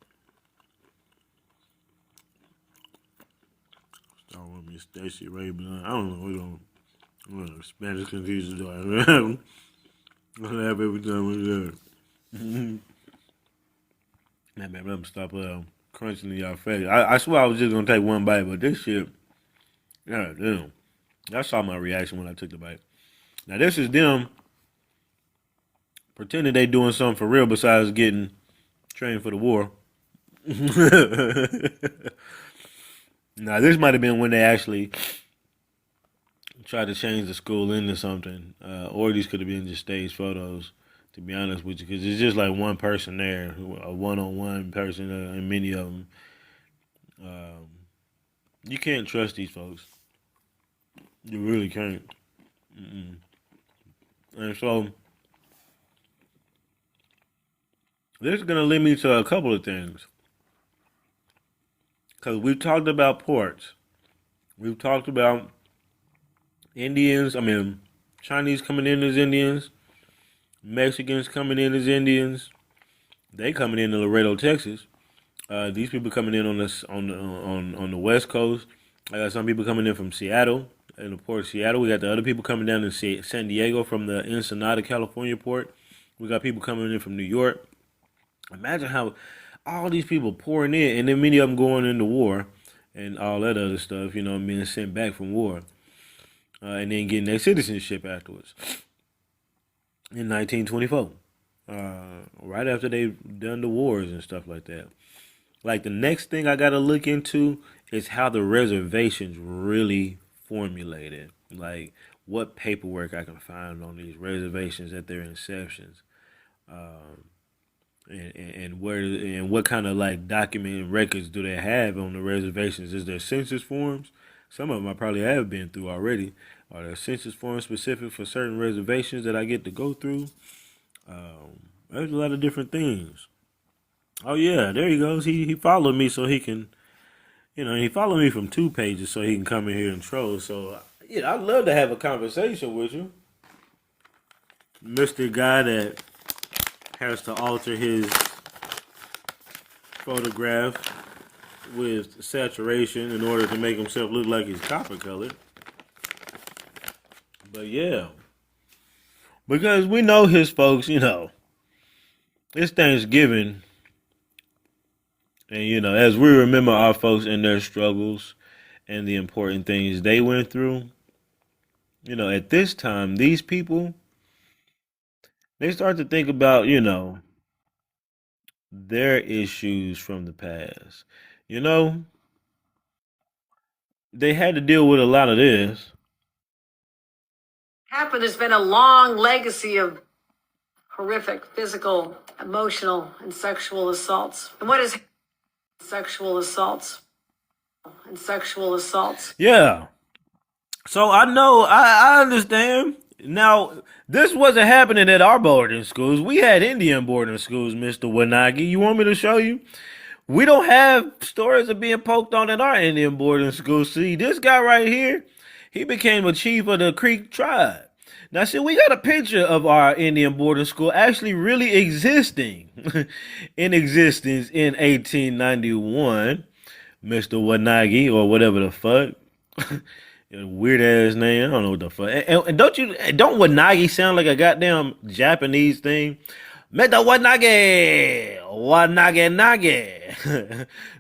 Start with me, Stacy Ray Blunt. I don't know. We don't Spanish confusion do I have? I laugh every time we do it. Man, let me stop crunching in y'all face. I swear I was just gonna take one bite, but this shit, yeah, damn. I saw my reaction when I took the bite. Now this is them pretending they doing something for real besides getting trained for the war. Now this might have been when they actually tried to change the school into something, or these could have been just stage photos. To be honest with you, because it's just like one person there, a one-on-one person, and many of them. You can't trust these folks. You really can't. And so, this is going to lead me to a couple of things. Because we've talked about ports. We've talked about Chinese coming in as Indians. Mexicans coming in as Indians. They coming in Laredo, Texas. These people coming in on the West Coast. I got some people coming in from Seattle, in the port of Seattle. We got the other people coming down in San Diego from the Ensenada, California port. We got people coming in from New York. Imagine how all these people pouring in, and then many of them going into war and all that other stuff, being sent back from war. And then getting their citizenship afterwards. In 1924, right after they've done the wars and stuff like that. Like the next thing I gotta look into is how the reservations really formulated. Like what paperwork I can find on these reservations at their inceptions, and what kind of like document and records do they have on the reservations? Is there census forms? Some of them I probably have been through already. Are there census forms specific for certain reservations that I get to go through? There's a lot of different things. Oh yeah, there he goes. He followed me so he can, he followed me from 2 pages so he can come in here and troll. So I'd love to have a conversation with you, Mr. Guy that has to alter his photograph with saturation in order to make himself look like he's copper colored. But yeah, because we know his folks, it's Thanksgiving. And, as we remember our folks and their struggles and the important things they went through, at this time, these people, they start to think about, their issues from the past. They had to deal with a lot of this. There's been a long legacy of horrific physical, emotional, and sexual assaults. And what is sexual assaults? Yeah. So I know, I understand. Now, this wasn't happening at our boarding schools. We had Indian boarding schools, Mr. Wanagi. You want me to show you? We don't have stories of being poked on at our Indian boarding school. See, this guy right here, he became a chief of the Creek tribe. Now, see, we got a picture of our Indian boarding school actually really existing in existence in 1891. Mr. Wanagi, or whatever the fuck. Weird ass name. I don't know what the fuck. And don't Wanagi sound like a goddamn Japanese thing? Meta Wanagi, Wanagi.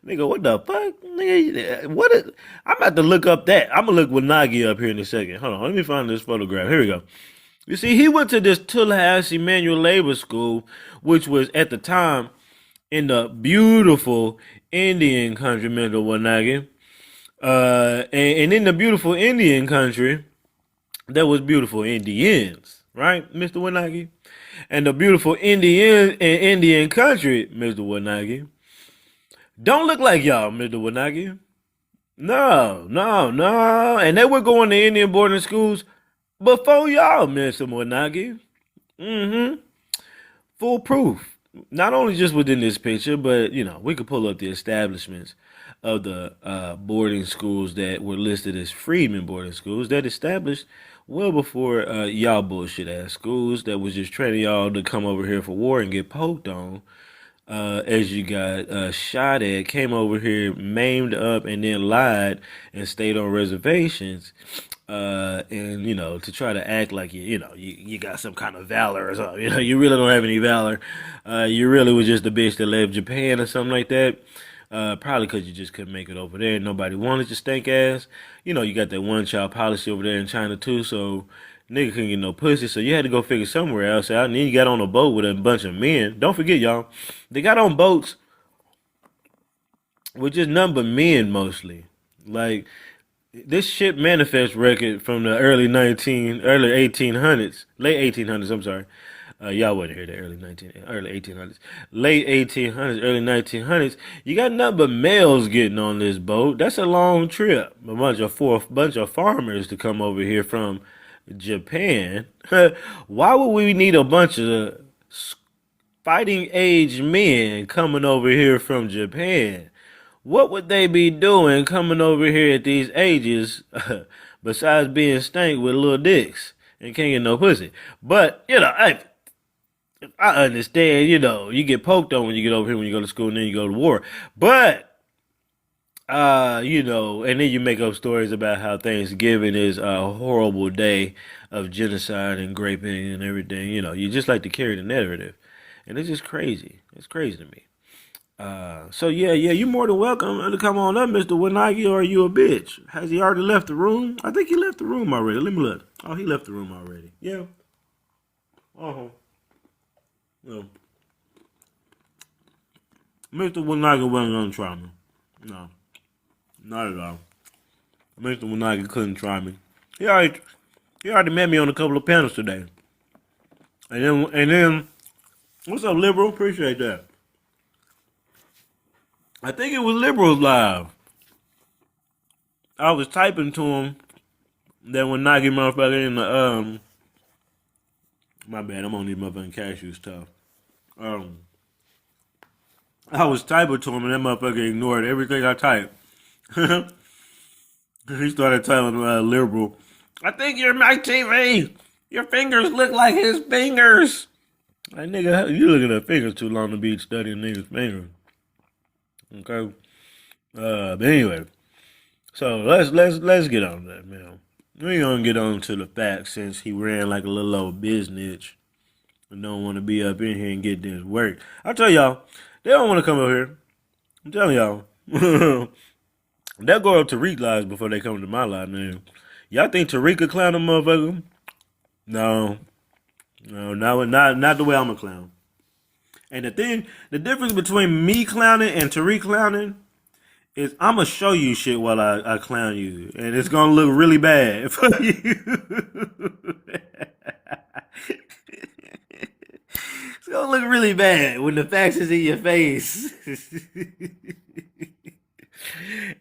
Nigga, what the fuck? Nigga, I'm about to look up that. I'm gonna look Wanagi up here in a second. Hold on, let me find this photograph. Here we go. You see, he went to this Tallahassee Manual Labor School, which was at the time in the beautiful Indian country, Mr. Wanagi. And in the beautiful Indian country, there was beautiful Indians, right, Mr. Wanagi? And the beautiful Indian country, Mr. Wanagi, don't look like y'all, Mr. Wanagi. No, no, no. And they were going to Indian boarding schools before y'all, Mr. Wanagi. Mm-hmm. Foolproof. Not only just within this picture, but we could pull up the establishments of the boarding schools that were listed as freedmen boarding schools that established well before y'all bullshit ass schools that was just training y'all to come over here for war and get poked on as you got shot at, came over here, maimed up, and then lied and stayed on reservations. And to try to act like you got some kind of valor or something. You really don't have any valor. You really was just a bitch that left Japan or something like that. Probably because you just couldn't make it over there. Nobody wanted your stank ass. You got that one child policy over there in China too. So nigga couldn't get no pussy. So you had to go figure somewhere else out. And then you got on a boat with a bunch of men. Don't forget, y'all, they got on boats with just nothing but men mostly. Like this ship manifest record from the early 1800s, late 1800s. I'm sorry, y'all wasn't here the early 1800s, late 1800s, early 1900s. You got nothing but males getting on this boat. That's a long trip. A bunch of farmers to come over here from Japan. Why would we need a bunch of fighting age men coming over here from Japan? What would they be doing coming over here at these ages besides being stank with little dicks and can't get no pussy? But, I understand, you get poked on when you get over here when you go to school and then you go to war. But, and then you make up stories about how Thanksgiving is a horrible day of genocide and raping and everything. You just like to carry the narrative. And it's just crazy. It's crazy to me. So yeah, you're more than welcome to come on up, Mr. Wanagi, or are you a bitch? Has he already left the room? I think he left the room already. Let me look. Oh, he left the room already. Yeah. Uh-huh. No. Mr. Wanagi wasn't gonna try me. No. Not at all. Mr. Wanagi couldn't try me. He already met me on a couple of panels today. And then what's up, liberal? Appreciate that. I think it was Liberals Live. I was typing to him that when Nike motherfucker in the my bad, I'm on these motherfucking cashew stuff. I was typing to him and that motherfucker ignored everything I typed. He started telling liberal, I think you're my TV. Your fingers look like his fingers. Like nigga, you looking at fingers too long to be studying niggas' fingers. Okay. But anyway, so let's get on that, man. We gonna get on to the facts since he ran like a little old business and don't want to be up in here and get this work. I tell y'all, they don't want to come up here. I'm telling y'all, they'll go up Tariq lives before they come to my live, man. Y'all think Tariq could clown a motherfucker? No, not the way I'm a clown. And the difference between me clowning and Tariq clowning is I'm going to show you shit while I clown you. And it's going to look really bad for you. It's going to look really bad when the facts is in your face.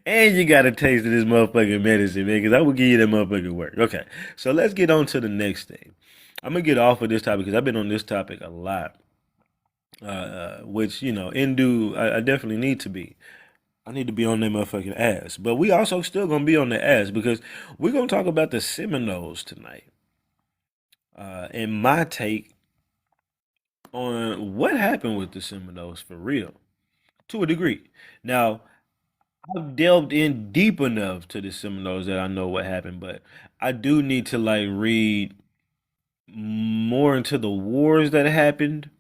And you got a taste of this motherfucking medicine, man, because I will give you that motherfucking work. Okay, so let's get on to the next thing. I'm going to get off of this topic because I've been on this topic a lot. Which I definitely need to be. I need to be on that motherfucking ass, but we also still gonna be on the ass because we're gonna talk about the Seminoles tonight, and my take on what happened with the Seminoles for real, to a degree. Now, I've delved in deep enough to the Seminoles that I know what happened, but I do need to like read more into the wars that happened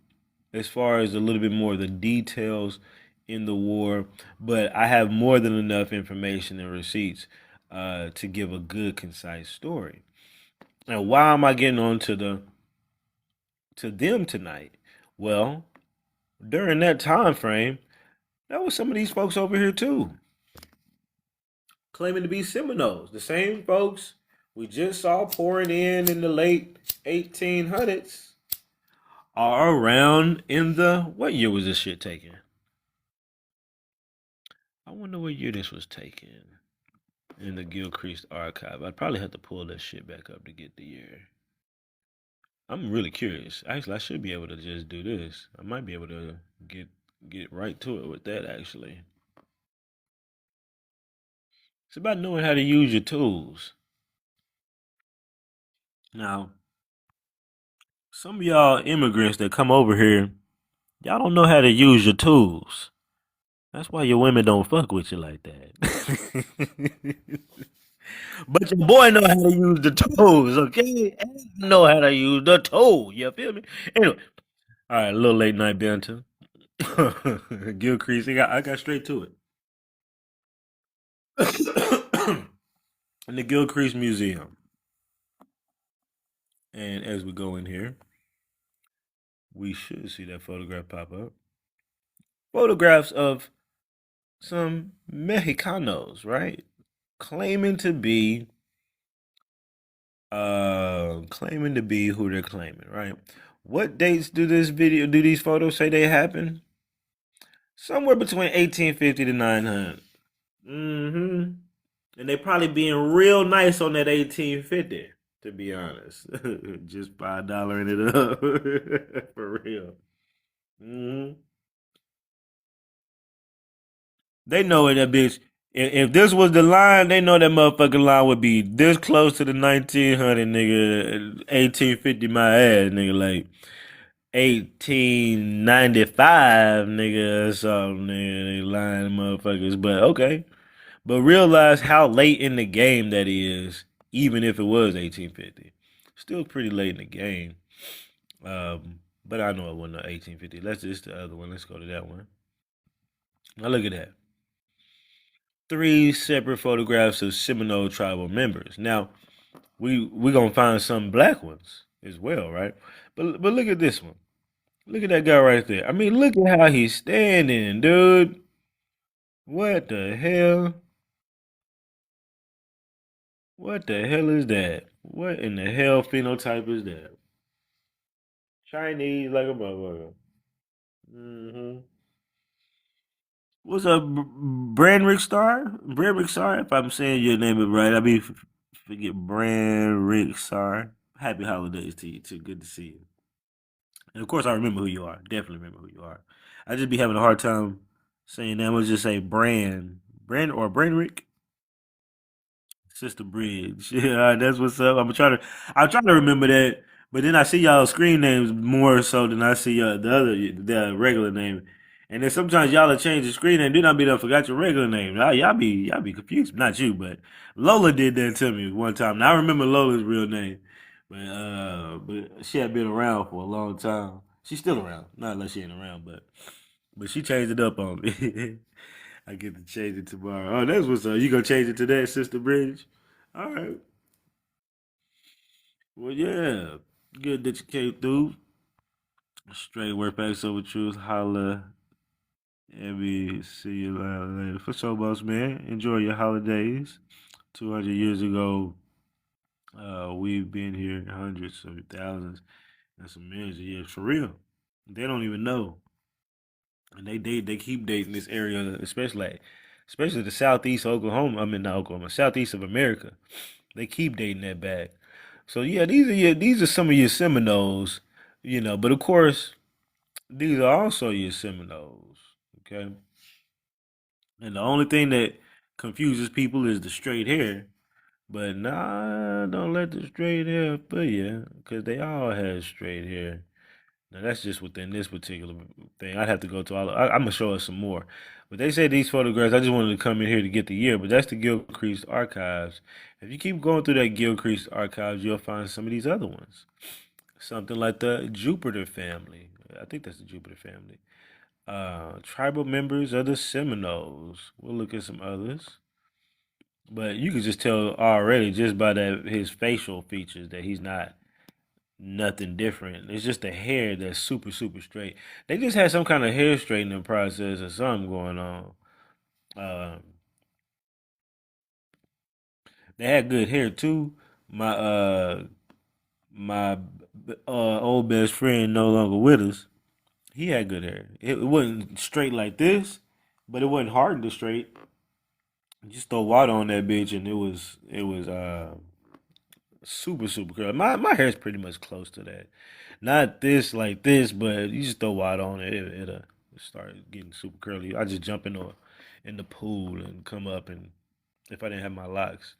as far as a little bit more of the details in the war, but I have more than enough information and receipts to give a good, concise story. And why am I getting on to them tonight? Well, during that time frame, there was some of these folks over here too, claiming to be Seminoles. The same folks we just saw pouring in the late 1800s are around in the what year was this shit taken? I wonder what year this was taken in the Gilchrist archive. I'd probably have to pull that shit back up to get the year. I'm really curious. Actually, I should be able to just do this. I might be able to get get right to it with that actually. It's about knowing how to use your tools. Now, some of y'all immigrants that come over here, y'all don't know how to use your tools. That's why your women don't fuck with you like that. But your boy know how to use the tools, okay? I know how to use the tool. You feel me? Anyway, all right, a little late night banter. Gilcrease, I got straight to it. In the Gilcrease Museum. And as we go in here, we should see that photograph pop up. Photographs of some Mexicanos, right? Claiming to be claiming to be who they're claiming, right? What dates do these photos say they happened? Somewhere between 1850 to 900. Mm-hmm. And they probably being real nice on that 1850, to be honest. Just $5 it up. For real. Hmm. They know it, that bitch. If this was the line, they know that motherfucking line would be this close to the 1900, nigga. 1850, my ass, nigga. Like 1895, nigga, or something, nigga. They lying motherfuckers. But okay. But realize how late in the game that is, even if it was 1850. Still pretty late in the game. But I know it wasn't 1850. Let's just the other one. Let's go to that one. Now look at that. Three separate photographs of Seminole tribal members. Now we gonna find some black ones as well, right? But look at this one. Look at that guy right there. I mean, look at how he's standing, dude. What the hell? What the hell is that? What in the hell phenotype is that? Chinese like a motherfucker. Mm-hmm. What's up, Brandrick Star? Brandrick Star, if I'm saying your name is right. I mean, forget Brandrick Star. Happy holidays to you too. Good to see you. And of course, I remember who you are. Definitely remember who you are. I just be having a hard time saying that. I'm gonna just say Brand or Brandrick. Sister Bridge. Yeah, that's what's up. I'm trying to remember that, but then I see y'all screen names more so than I see the regular name. And then sometimes y'all will change the screen name, then I'll be done forgot your regular name. Y'all be confused. Not you, but Lola did that to me one time. Now I remember Lola's real name. But she had been around for a long time. She's still around. Not unless she ain't around, but she changed it up on me. I get to change it tomorrow. Oh, that's what's up. You gonna change it to that, Sister Bridge? All right. Well, yeah. Good that you came through. Straight work back so with truth. Holla. And we see you later. For so, boss man. Enjoy your holidays. 200 years ago, we've been here hundreds of thousands and some millions of years for real. They don't even know, and they keep dating this area, especially the southeast of Oklahoma. I mean, not Oklahoma, southeast of America. They keep dating that back. So yeah, these are some of your Seminoles, But of course, these are also your Seminoles. Okay, and the only thing that confuses people is the straight hair. But nah, don't let the straight hair fool you, because they all have straight hair. Now that's just within this particular thing. I'd have to go to I'm gonna show us some more. But they say these photographs. I just wanted to come in here to get the year. But that's the Gilchrist archives. If you keep going through that Gilchrist archives, you'll find some of these other ones. Something like the Jupiter family. I think that's the Jupiter family. Tribal members of the Seminoles. We'll look at some others. But you could just tell already just by that his facial features that he's not nothing different. It's just the hair that's super super straight. They just had some kind of hair straightening process or something going on. Uh, they had good hair too. My old best friend no longer with us. He had good hair. It wasn't straight like this, but it wasn't hard to straight. Just throw water on that bitch and it was super super curly. My hair's pretty much close to that. Not this like this, but you just throw water on it, it'll start getting super curly. I just jump in the pool and come up, and if I didn't have my locks,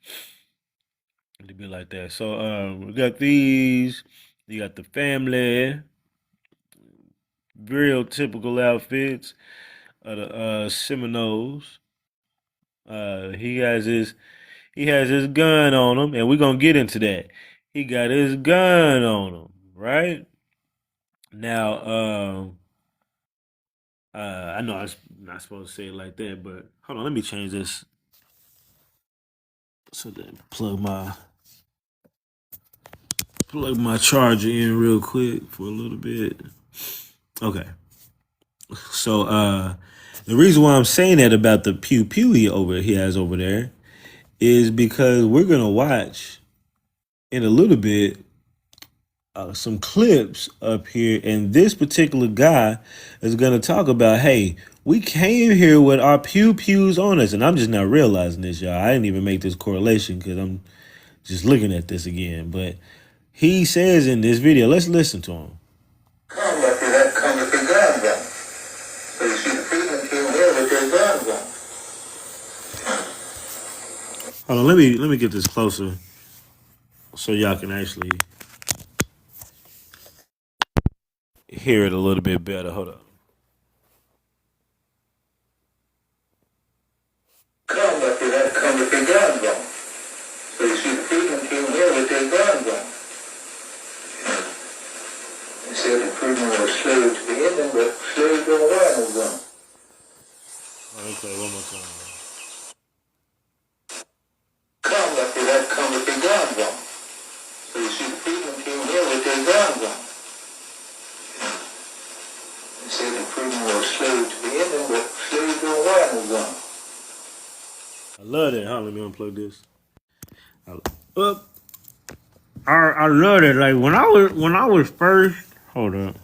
it'd be like that. So we got these. You got the family, real typical outfits of the Seminoles. He has his gun on him, and we're gonna get into that. He got his gun on him, right? Now, I know I was not supposed to say it like that, but hold on, let me change this so that plug my charger in real quick for a little bit. Okay. So the reason why I'm saying that about the pew pew he has over there is because we're gonna watch in a little bit some clips up here, and this particular guy is gonna talk about, hey, we came here with our pew pews on us, and I'm just not realizing this, y'all. I didn't even make this correlation because I'm just looking at this again, but he says in this video, let's listen to him. Come up here, that come with their guns on. So you see the freedom came here with their guns on. Hold on, let me get this closer so y'all can actually hear it a little bit better. Hold up. Come up here, that come with their guns on. So you see the freedom came here with their guns on. They said the freedom was slave to the Indian, but slave to the white was on. Okay, one more time. Come up here, that come with their guns on. So you see the freedom came here with their guns on. They said the freedom was slave to the Indian, but slave to the white was on. I love that. Hold on, let me unplug this. Up. I love it. Like when I was first, hold up.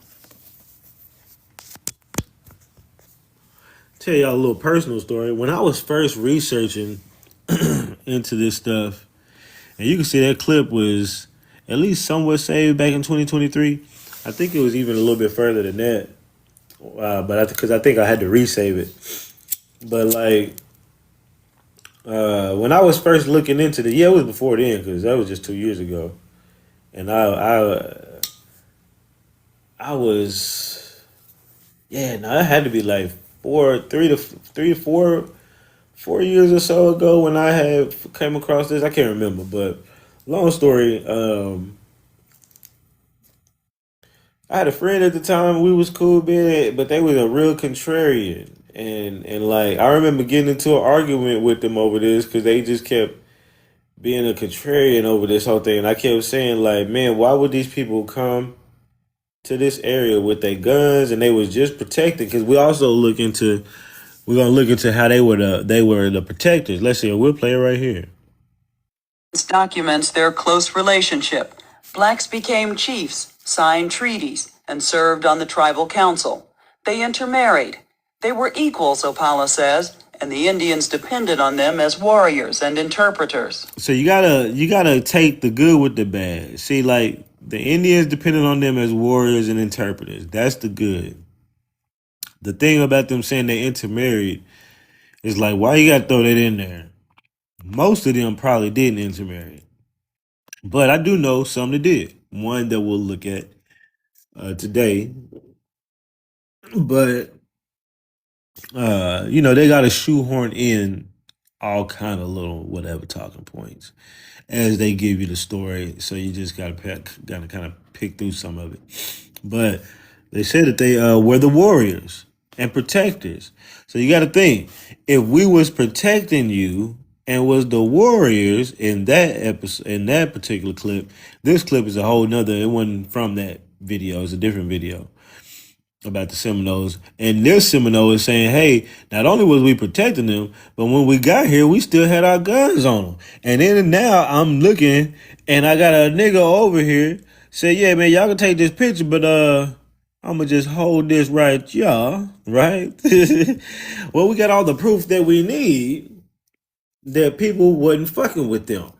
Tell y'all a little personal story. When I was first researching into this stuff, and you can see that clip was at least somewhat saved back in 2023. I think it was even a little bit further than that, but because I think I had to resave it. But like when I was first looking into it was before then because that was just 2 years ago, and I was no, it had to be like 4 years or so ago when I had came across this. I can't remember, but long story. I had a friend at the time. We was cool, man, but they was a real contrarian, and like I remember getting into an argument with them over this because they just kept being a contrarian over this whole thing. And I kept saying like, man, why would these people come to this area with their guns? And they was just protecting because we're gonna look into how they were the protectors. Let's see, we'll play it right here. This documents their close relationship. Blacks became chiefs, signed treaties, and served on the tribal council. They intermarried. They were equals, Opala says, and the Indians depended on them as warriors and interpreters. So you gotta take the good with the bad. See, like the Indians depended on them as warriors and interpreters. That's the good. The thing about them saying they intermarried is like, why you gotta throw that in there? Most of them probably didn't intermarry, but I do know some that did. One that we'll look at today, but they got to shoehorn in all kind of little whatever talking points as they give you the story. So you just gotta kind of pick through some of it. But they said that they were the warriors and protectors. So you got to think, if we was protecting you, and was the Warriors in that episode, in that particular clip. This clip is a whole nother. It wasn't from that video. It's a different video about the Seminoles. And this Seminole is saying, hey, not only was we protecting them, but when we got here, we still had our guns on them. And then now I'm looking and I got a nigga over here say, yeah, man, y'all can take this picture, but I'm gonna just hold this right, y'all, right? Well, we got all the proof that we need that people wasn't fucking with them.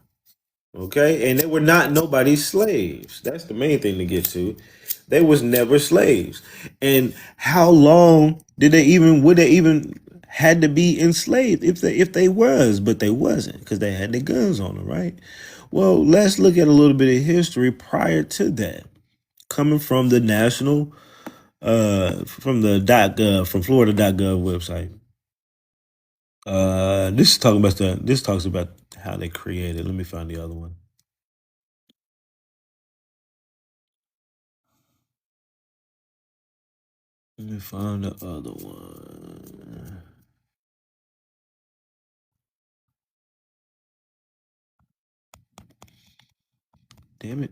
Okay, and they were not nobody's slaves. That's the main thing to get to. They was never slaves. And how long did they even would they even had to be enslaved if they was, but they wasn't because they had their guns on them, right? Well, let's look at a little bit of history prior to that, coming from the national, from the .gov, from Florida.gov website. This talks about how they created. Let me find the other one. Let me find the other one. Damn it.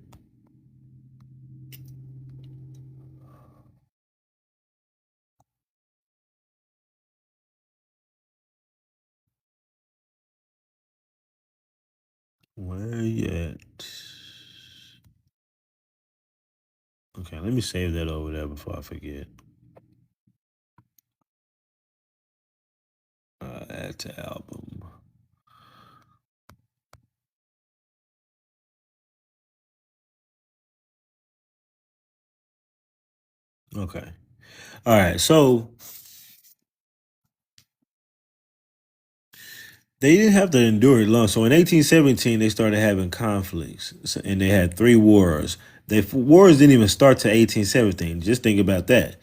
Where you at? Okay, let me save that over there before I forget. Add to album. Okay. All right. So they didn't have to endure it long. So in 1817, they started having conflicts, and they had 3 wars. The wars didn't even start to 1817. Just think about that.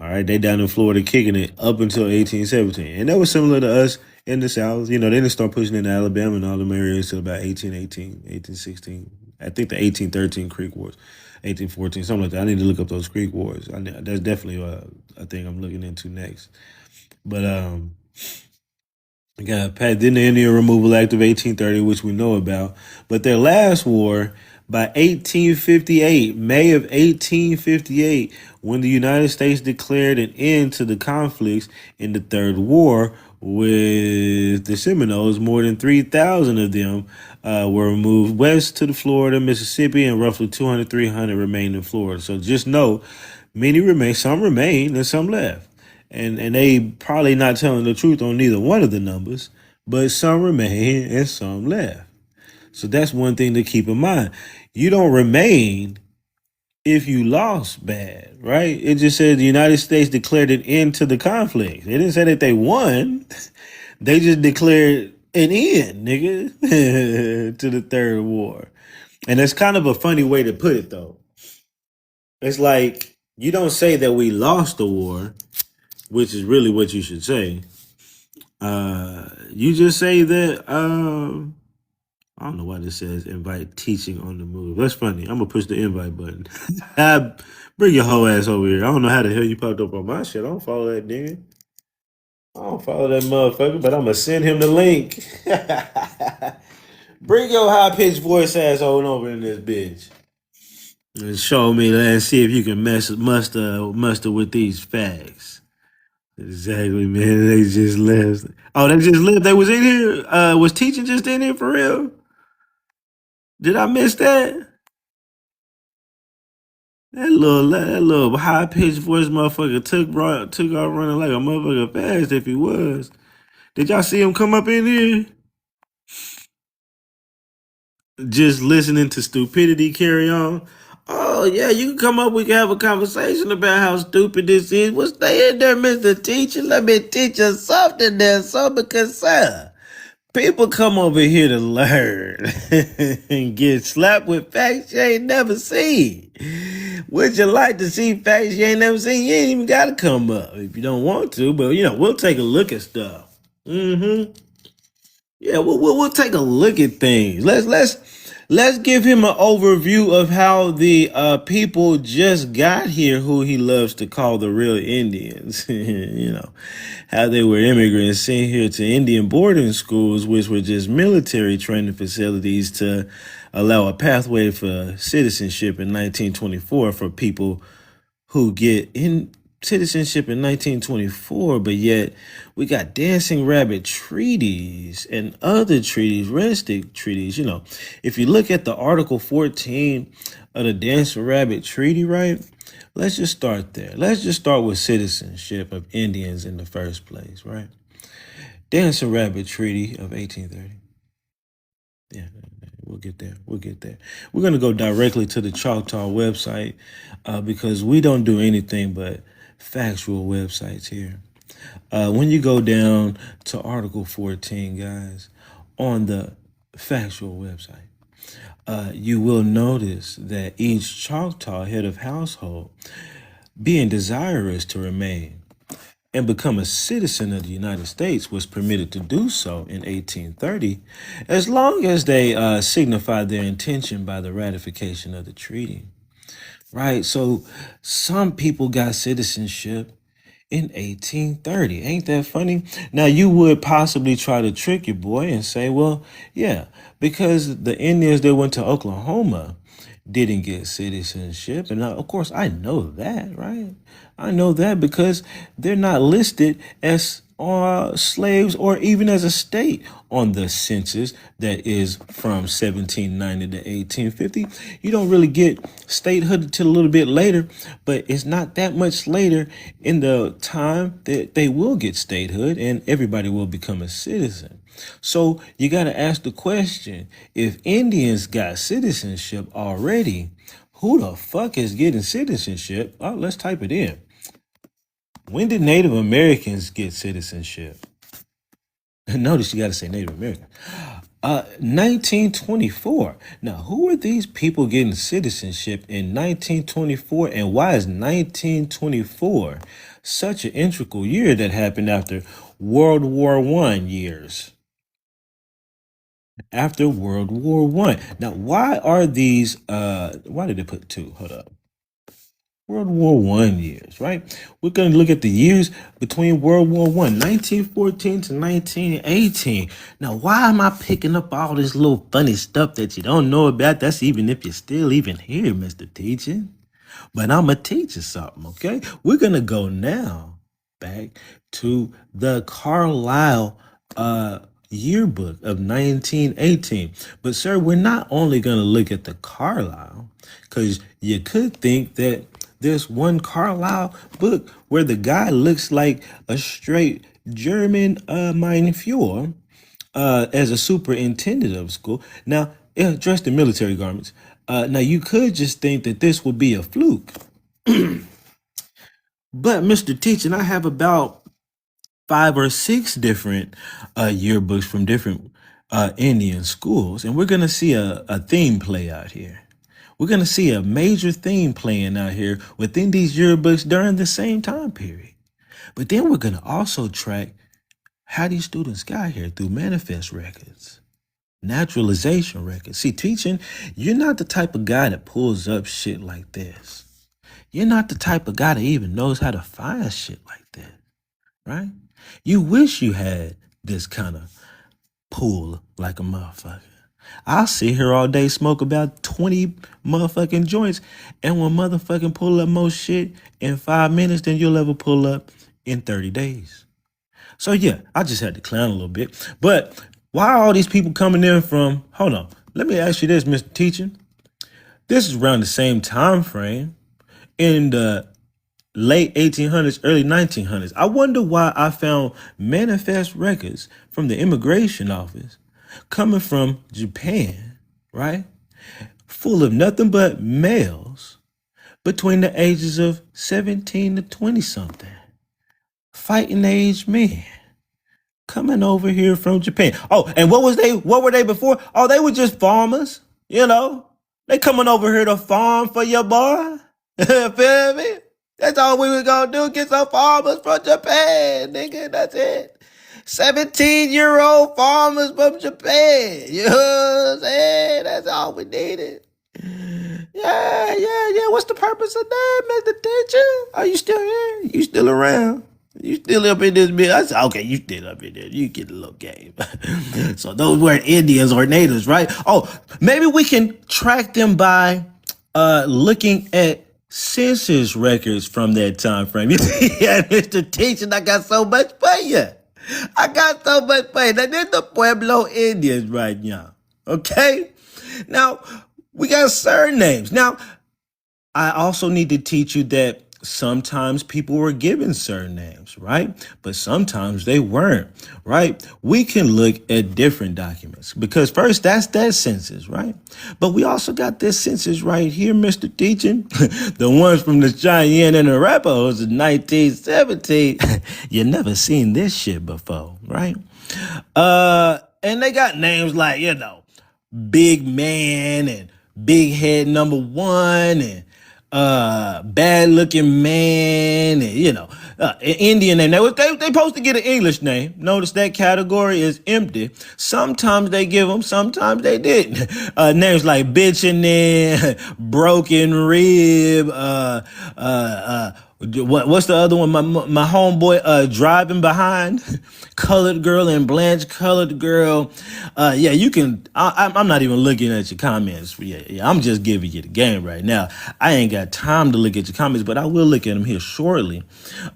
All right, they down in Florida kicking it up until 1817. And that was similar to us in the South. You know, they didn't start pushing into Alabama and all the areas till about 1818, 1816. I think the 1813 Creek Wars, 1814, something like that. I need to look up those Creek Wars. That's definitely a thing I'm looking into next. But got Pat did the Indian Removal Act of 1830, which we know about. But their last war by 1858, May of 1858, when the United States declared an end to the conflicts in the Third War with the Seminoles, more than 3,000 of them were moved west to the Florida, Mississippi, and roughly 200, 300 remained in Florida. So just know, many remain, some remain, and some left. And they probably not telling the truth on neither one of the numbers, but some remain and some left. So that's one thing to keep in mind. You don't remain if you lost bad, right? It just said the United States declared an end to the conflict. They didn't say that they won. They just declared an end, nigga, to the Third War. And it's kind of a funny way to put it, though. It's like you don't say that we lost the war, which is really what you should say. You just say that I don't know why this says invite teaching on the move. That's funny. I'm gonna push the invite button. Bring your whole ass over here. I don't know how the hell you popped up on my shit. I don't follow that nigga. I don't follow that motherfucker, but I'm gonna send him the link. Bring your high pitched voice ass on over in this bitch. And show me and see if you can muster with these facts. Exactly, man. They just left. Oh, they just left. They was in here. Was teaching just in here for real? Did I miss that? That little high pitched voice motherfucker took off running like a motherfucker fast if he was. Did y'all see him come up in here? Just listening to stupidity carry on. Oh yeah, you can come up. We can have a conversation about how stupid this is. Well, stay in there, Mr. Teacher. Let me teach you something there, so because sir, people come over here to learn and get slapped with facts you ain't never seen. Would you like to see facts you ain't never seen? You ain't even got to come up if you don't want to, but you know, we'll take a look at stuff. Yeah, we'll take a look at things. Let's give him an overview of how the people just got here, who he loves to call the real Indians. You know, how they were immigrants sent here to Indian boarding schools, which were just military training facilities to allow a pathway for citizenship in 1924 for people who get in citizenship in 1924, but yet we got dancing rabbit treaties and other treaties, restic treaties. You know, if you look at the Article 14 of the Dancing Rabbit Treaty, right? Let's just start there. Let's just start with citizenship of Indians in the first place, right? Dancing Rabbit Treaty of 1830. Yeah, we'll get there. We'll get there. We're going to go directly to the Choctaw website because we don't do anything but factual websites here. When you go down to Article 14, guys, on the factual website, you will notice that each Choctaw head of household, being desirous to remain and become a citizen of the United States, was permitted to do so in 1830, as long as they signified their intention by the ratification of the treaty. Right? So some people got citizenship in 1830. Ain't that funny? Now, you would possibly try to trick your boy and say, well, yeah, because the Indians that went to Oklahoma didn't get citizenship. And of course, I know that, right? I know that because they're not listed as slaves or even as a state on the census that is from 1790 to 1850. You don't really get statehood until a little bit later, but it's not that much later in the time that they will get statehood and everybody will become a citizen. So you got to ask the question, if Indians got citizenship already, who the fuck is getting citizenship? Oh, let's type it in. When did Native Americans get citizenship? Notice you got to say Native American. 1924. Now, who are these people getting citizenship in 1924, and why is 1924 such an integral year that happened after World War I years? After World War I. Now, why are these, why did they put two? Hold up. World War I years, right? We're going to look at the years between World War I, 1914 to 1918. Now, why am I picking up all this little funny stuff that you don't know about? That's even if you're still even here, Mr. Teacher. But I'm going to teach you something, okay? We're going to go now back to the Carlisle yearbook of 1918. But, sir, we're not only going to look at the Carlisle, because you could think that there's one Carlisle book where the guy looks like a straight German Mein Führer as a superintendent of school. Now, dressed in military garments. Now, you could just think that this would be a fluke. But, Mr. Teacher, I have about 5 or 6 different yearbooks from different Indian schools, and we're going to see a theme play out here. We're going to see a major theme playing out here within these yearbooks during the same time period. But then we're going to also track how these students got here through manifest records, naturalization records. See, teaching, you're not the type of guy that pulls up shit like this. You're not the type of guy that even knows how to find shit like this, right? You wish you had this kind of pull like a motherfucker. I'll sit here all day, smoke about 20 motherfucking joints, and when motherfucking pull up most shit in 5 minutes than you'll ever pull up in 30 days. So yeah, I just had to clown a little bit. But why are all these people coming in from, hold on, let me ask you this, Mr. Teacher. This is around the same time frame in the late 1800s, early 1900s. I wonder why I found manifest records from the immigration office coming from Japan, right? Full of nothing but males between the ages of 17 to 20 something. Fighting age men coming over here from Japan. Oh, and what were they before? Oh, they were just farmers, you know. They coming over here to farm for your boy. Feel me? That's all we was gonna do, get some farmers from Japan, nigga. That's it. 17-year-old farmers from Japan. You know what I'm saying? That's all we needed. Yeah. What's the purpose of that, Mr. Teacher? Are you still here? You still around? You still up in this bit? I said, okay, you still up in there. You get a little game. So those weren't Indians or natives, right? Oh, maybe we can track them by looking at census records from that time frame. Yeah, Mr. Teacher, I got so much for you. I got so much for you. Now, there's the Pueblo Indians right now. Okay? Now, we got surnames. Now, I also need to teach you that sometimes people were given surnames, right? But sometimes they weren't, right? We can look at different documents because first, that's that census, right? But we also got this census right here, Mr. Teaching. The ones from the Cheyenne and the Arapahoes in 1917. You never seen this shit before, right? And they got names like, Big Man and Big Head Number One and Bad Looking Man and Indian name. They supposed to get an English name. Notice that category is empty. Sometimes they give them, sometimes they didn't. Names like Bitchin' Broken Rib, what's the other one? My homeboy Driving Behind, Colored Girl and Blanche Colored Girl. You can. I'm not even looking at your comments. Yeah. I'm just giving you the game right now. I ain't got time to look at your comments, but I will look at them here shortly.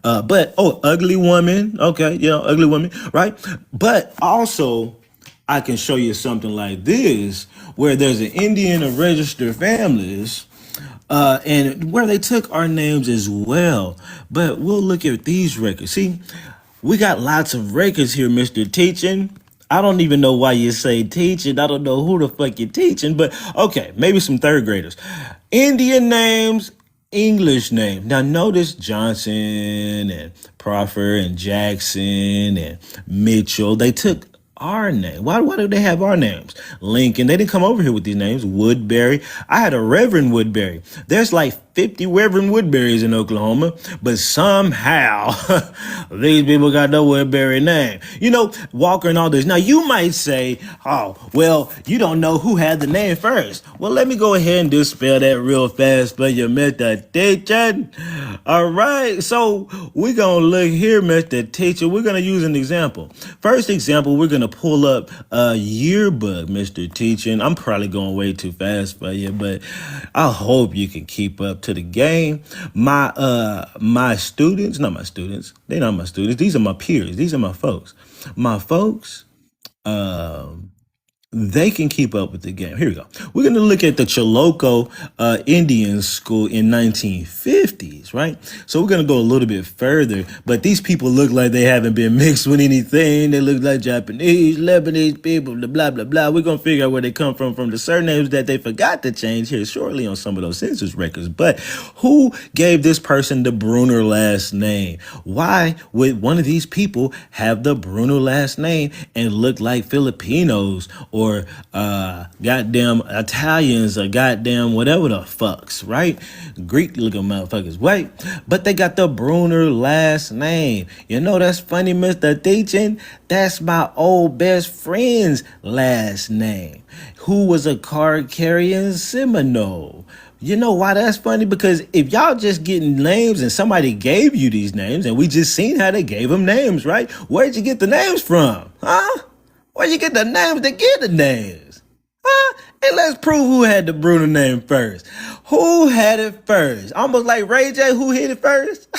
Ugly Woman. Okay, Ugly Woman, right? But also, I can show you something like this, where there's an Indian of registered families. And where they took our names as well. But we'll look at these records. See, we got lots of records here, Mr. Teaching. I don't even know why you say teaching. I don't know who the fuck you're teaching, but okay, maybe some third graders. Indian names, English names. Now notice Johnson and Proffer and Jackson and Mitchell. They took our name. Why do they have our names? Lincoln. They didn't come over here with these names. Woodbury. I had a Reverend Woodbury. There's like 50 Reverend Woodburys in Oklahoma, but somehow these people got no Woodbury name. Walker and all this. Now you might say, oh, well, you don't know who had the name first. Well, let me go ahead and dispel that real fast for you, Mr. Teacher. All right. So we're going to look here, Mr. Teacher. We're going to use an example. First example, we're going to pull up a yearbook, Mr. Teacher. I'm probably going way too fast for you, but I hope you can keep up to the game. My students, not my students, they're not my students. These are my peers. These are my folks. My folks, they can keep up with the game. Here we go. We're going to look at the Chilocco Indian School in 1950s, right? So we're going to go a little bit further, but these people look like they haven't been mixed with anything. They look like Japanese, Lebanese people, blah, blah, blah. We're going to figure out where they come from the surnames that they forgot to change here shortly on some of those census records. But who gave this person the Bruner last name? Why would one of these people have the Bruner last name and look like Filipinos or goddamn Italians or goddamn whatever the fucks, right? Greek looking motherfuckers, right? But they got the Bruner last name. That's funny, Mr. Teaching. That's my old best friend's last name, who was a card carrying Seminole. You know why that's funny? Because if y'all just getting names and somebody gave you these names and we just seen how they gave them names, right? Where'd you get the names from? Huh? Where'd you get the names to get the names? Huh? And let's prove who had the Bruno name first. Who had it first? Almost like Ray J, who hit it first?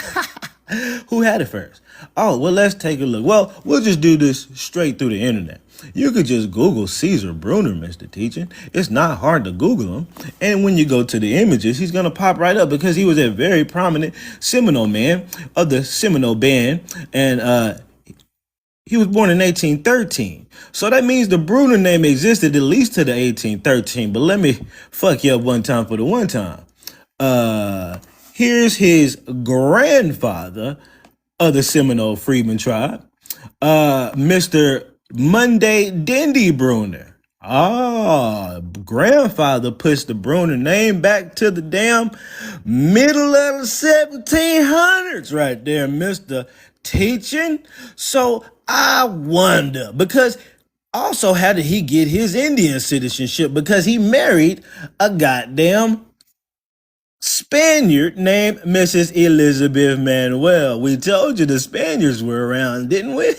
Who had it first? Oh, well, let's take a look. Well, we'll just do this straight through the internet. You could just Google Caesar Bruner, Mr. Teaching. It's not hard to Google him. And when you go to the images, he's going to pop right up because he was a very prominent Seminole man of the Seminole Band. And he was born in 1813. So that means the Bruner name existed at least to the 1813. But let me fuck you up one time for the one time. Here's his grandfather of the Seminole Freedman tribe, Mr. Monday Dendy Bruner. Grandfather puts the Bruner name back to the damn middle of the 1700s right there, Mr. Teaching. So I wonder, because also how did he get his Indian citizenship? Because he married a goddamn Spaniard named Mrs. Elizabeth Manuel. We told you the Spaniards were around, didn't we?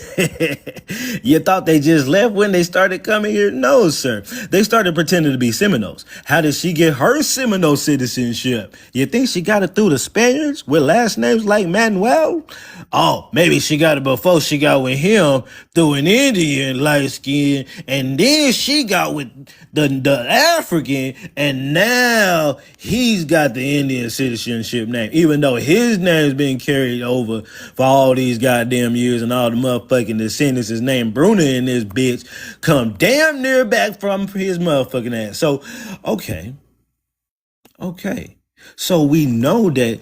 You thought they just left when they started coming here? No, sir. They started pretending to be Seminoles. How did she get her Seminole citizenship? You think she got it through the Spaniards with last names like Manuel? Oh, maybe she got it before she got with him through an Indian light skin, and then she got with the African, and now he's got the Indian citizenship name, even though his name's been carried over for all these goddamn years, and all the motherfucking descendants is named Bruno in this bitch come damn near back from his motherfucking ass. So, okay. So we know that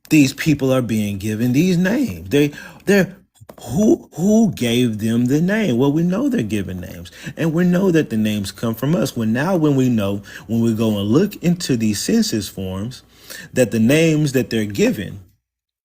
these people are being given these names. They're who gave them the name? Well, we know they're given names, and we know that the names come from us. When we know, when we go and look into these census forms, that the names that they're given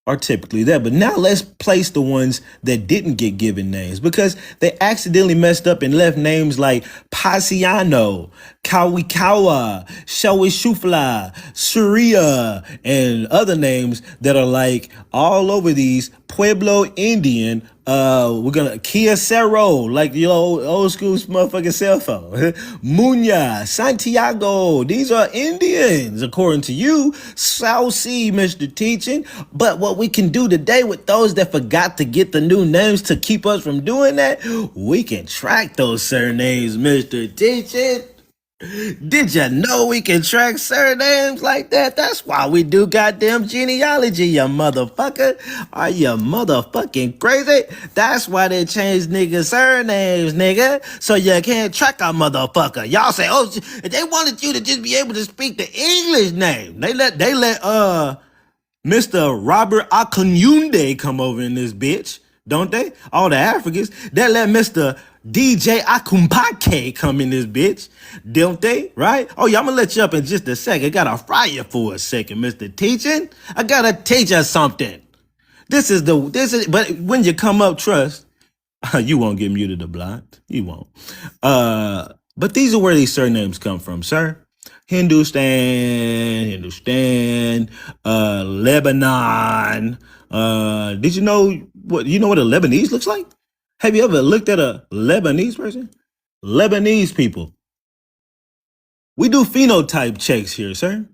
are typically there. But now let's place the ones that didn't get given names, because they accidentally messed up and left names like Pasiano, Kawikawa, Shawishufla, Surya, and other names that are like all over these Pueblo Indian. We're gonna Kia Cerro, like the old school motherfucking cell phone. Munya, Santiago, these are Indians, according to you. South Sea, Mr. Teaching. But what we can do today with those that forgot to get the new names to keep us from doing that, we can track those surnames, Mr. Teaching. Did you know we can track surnames like that? That's why we do goddamn genealogy, you motherfucker. Are you motherfucking crazy? That's why they changed niggas' surnames, nigga. So you can't track a motherfucker. Y'all say, oh, they wanted you to just be able to speak the English name. They let Mr. Robert Akunyunde come over in this bitch, don't they? All the Africans. They let Mr. DJ Akumpake come in this bitch, don't they? Right? Oh yeah, I'm gonna let you up in just a second. I gotta fry you for a second, Mr. Teaching. I gotta teach you something. But when you come up, trust, you won't get muted or blocked. You won't. But these are where these surnames come from, sir. Hindustan, Lebanon. Did you know what a Lebanese looks like? Have you ever looked at a Lebanese person? Lebanese people. We do phenotype checks here, sir.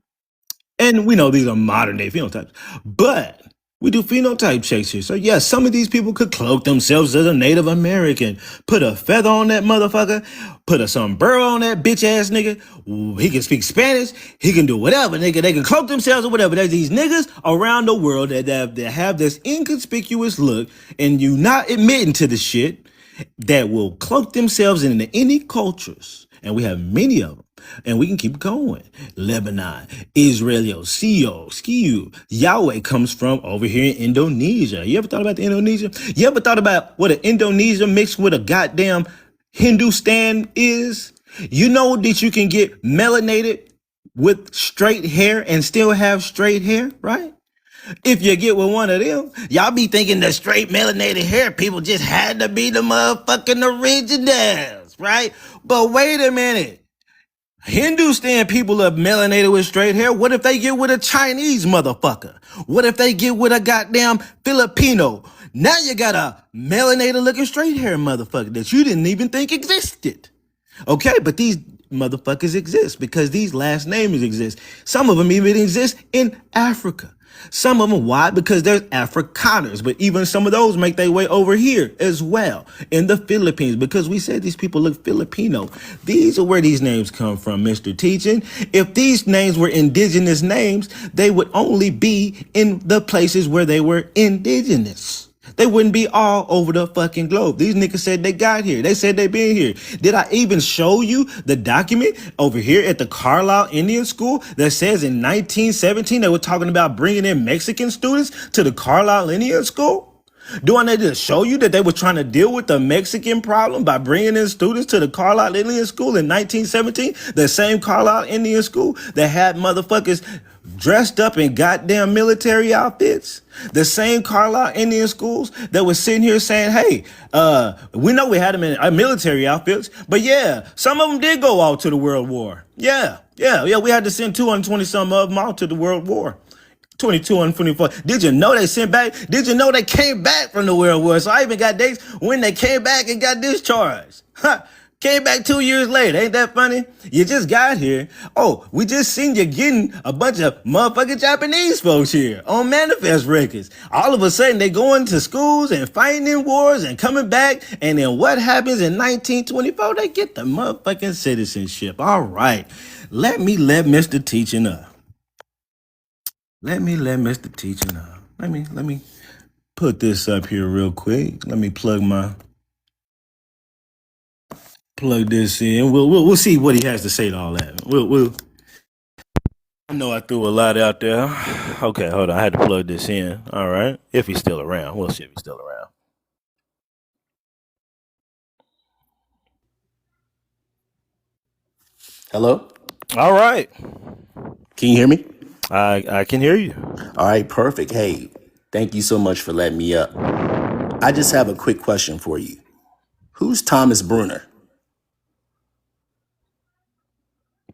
And we know these are modern day phenotypes, but we do phenotype checks here. So yes, some of these people could cloak themselves as a Native American, put a feather on that motherfucker, put a sombrero on that bitch ass nigga. He can speak Spanish. He can do whatever, nigga. They can cloak themselves or whatever. There's these niggas around the world that have this inconspicuous look, and you not admitting to the shit, that will cloak themselves into any cultures. And we have many of them. And we can keep going. Lebanon, Israel, Skiu, Yahweh comes from over here in Indonesia. You ever thought about the Indonesia? You ever thought about what an Indonesia mixed with a goddamn Hindustan is? You know that you can get melanated with straight hair and still have straight hair, right? If you get with one of them, y'all be thinking the straight melanated hair people just had to be the motherfucking originals, right? But wait a minute. Hindustan people are melanated with straight hair. What if they get with a Chinese motherfucker? What if they get with a goddamn Filipino? Now you got a melanated looking straight hair motherfucker that you didn't even think existed. Okay, but these motherfuckers exist because these last names exist. Some of them even exist in Africa. Some of them, why? Because there's Afrikaners, but even some of those make their way over here as well in the Philippines, because we said these people look Filipino. These are where these names come from, Mr. Teaching. If these names were indigenous names, they would only be in the places where they were indigenous. They wouldn't be all over the fucking globe. These niggas said they got here. They said they been here. Did I even show you the document over here at the Carlisle Indian School that says in 1917 they were talking about bringing in Mexican students to the Carlisle Indian School? Do I need to show you that they were trying to deal with the Mexican problem by bringing in students to the Carlisle Indian School in 1917? The same Carlisle Indian School that had motherfuckers dressed up in goddamn military outfits. The same Carlisle Indian schools that was sitting here saying, hey, we know we had them in military outfits, but yeah, some of them did go out to the World War. Yeah. We had to send 220 some of them out to the World War. 22 and 24. Did you know they sent back? Did you know they came back from the World War? So I even got dates when they came back and got discharged. Came back 2 years later. Ain't that funny? You just got here. Oh, we just seen you getting a bunch of motherfucking Japanese folks here on manifest records. All of a sudden they going to schools and fighting in wars and coming back. And then what happens in 1924? They get the motherfucking citizenship. All right. Let me let Mr. Teaching up. Let me Mr. Teaching up. Let me put this up here real quick. Let me plug this in. We'll see what he has to say to all that. We'll. I know I threw a lot out there. Okay, hold on. I had to plug this in. All right. If he's still around. We'll see if he's still around. Hello? All right. Can you hear me? I can hear you. All right, perfect. Hey, thank you so much for letting me up. I just have a quick question for you. Who's Thomas Bruner?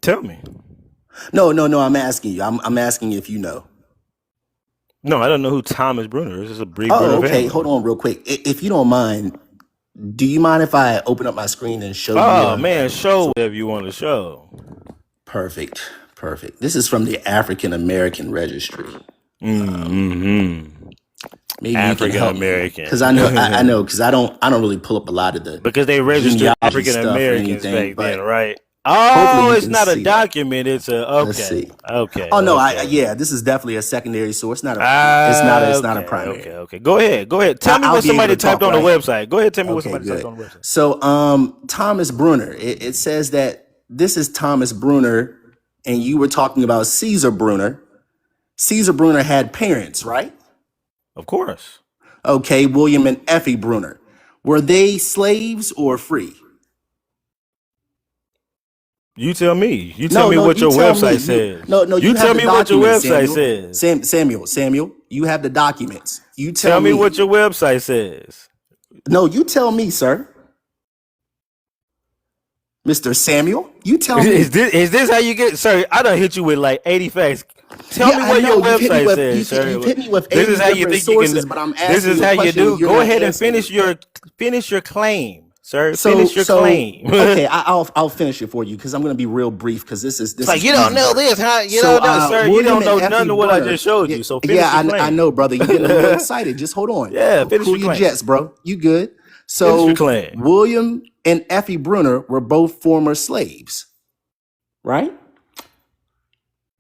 Tell me. No, I'm asking you. I'm asking if you know. No, I don't know who Thomas Bruner is. It's a brief. Oh, okay. Hold on real quick. If you don't mind, do you mind if I open up my screen and show you? Oh, man, show whatever you want to show. Perfect. This is from the African American Registry. Mm-hmm. Maybe African American. Because I know, because I don't really pull up a lot of the because they registered African Americans back then, right? Oh, it's not a document. It's a okay. Let's see. Okay. Oh no, okay. this is definitely a secondary source. Not a it's not a primary. Okay. Go ahead. Tell me what somebody typed on the website. Go ahead. Tell me what somebody typed on the website. So, Thomas Bruner. It says that this is Thomas Bruner, and you were talking about Caesar Bruner. Caesar Bruner had parents, right? Of course. Okay, William and Effie Bruner. Were they slaves or free? You tell me. You tell me what your website says. No. You tell me what your website says. Samuel, you have the documents. You tell me what your website says. No, you tell me, sir. Mr. Samuel, you tell me. Is this how you get, sir? I done hit you with like 80 facts. Tell me what your website says, sir. You hit me with 80 different sources, but I'm asking this is how you do. Go ahead and finish your claim. Sir, finish your claim. Okay, I'll finish it for you because I'm going to be real brief because this is like you don't know this, huh? You don't know, sir. You don't know none of what I just showed you. So finish your claim. I know, brother. You're getting a little excited. Just hold on. Yeah, finish your claim. claim. Jets, bro. You good? So William and Effie Bruner were both former slaves, right?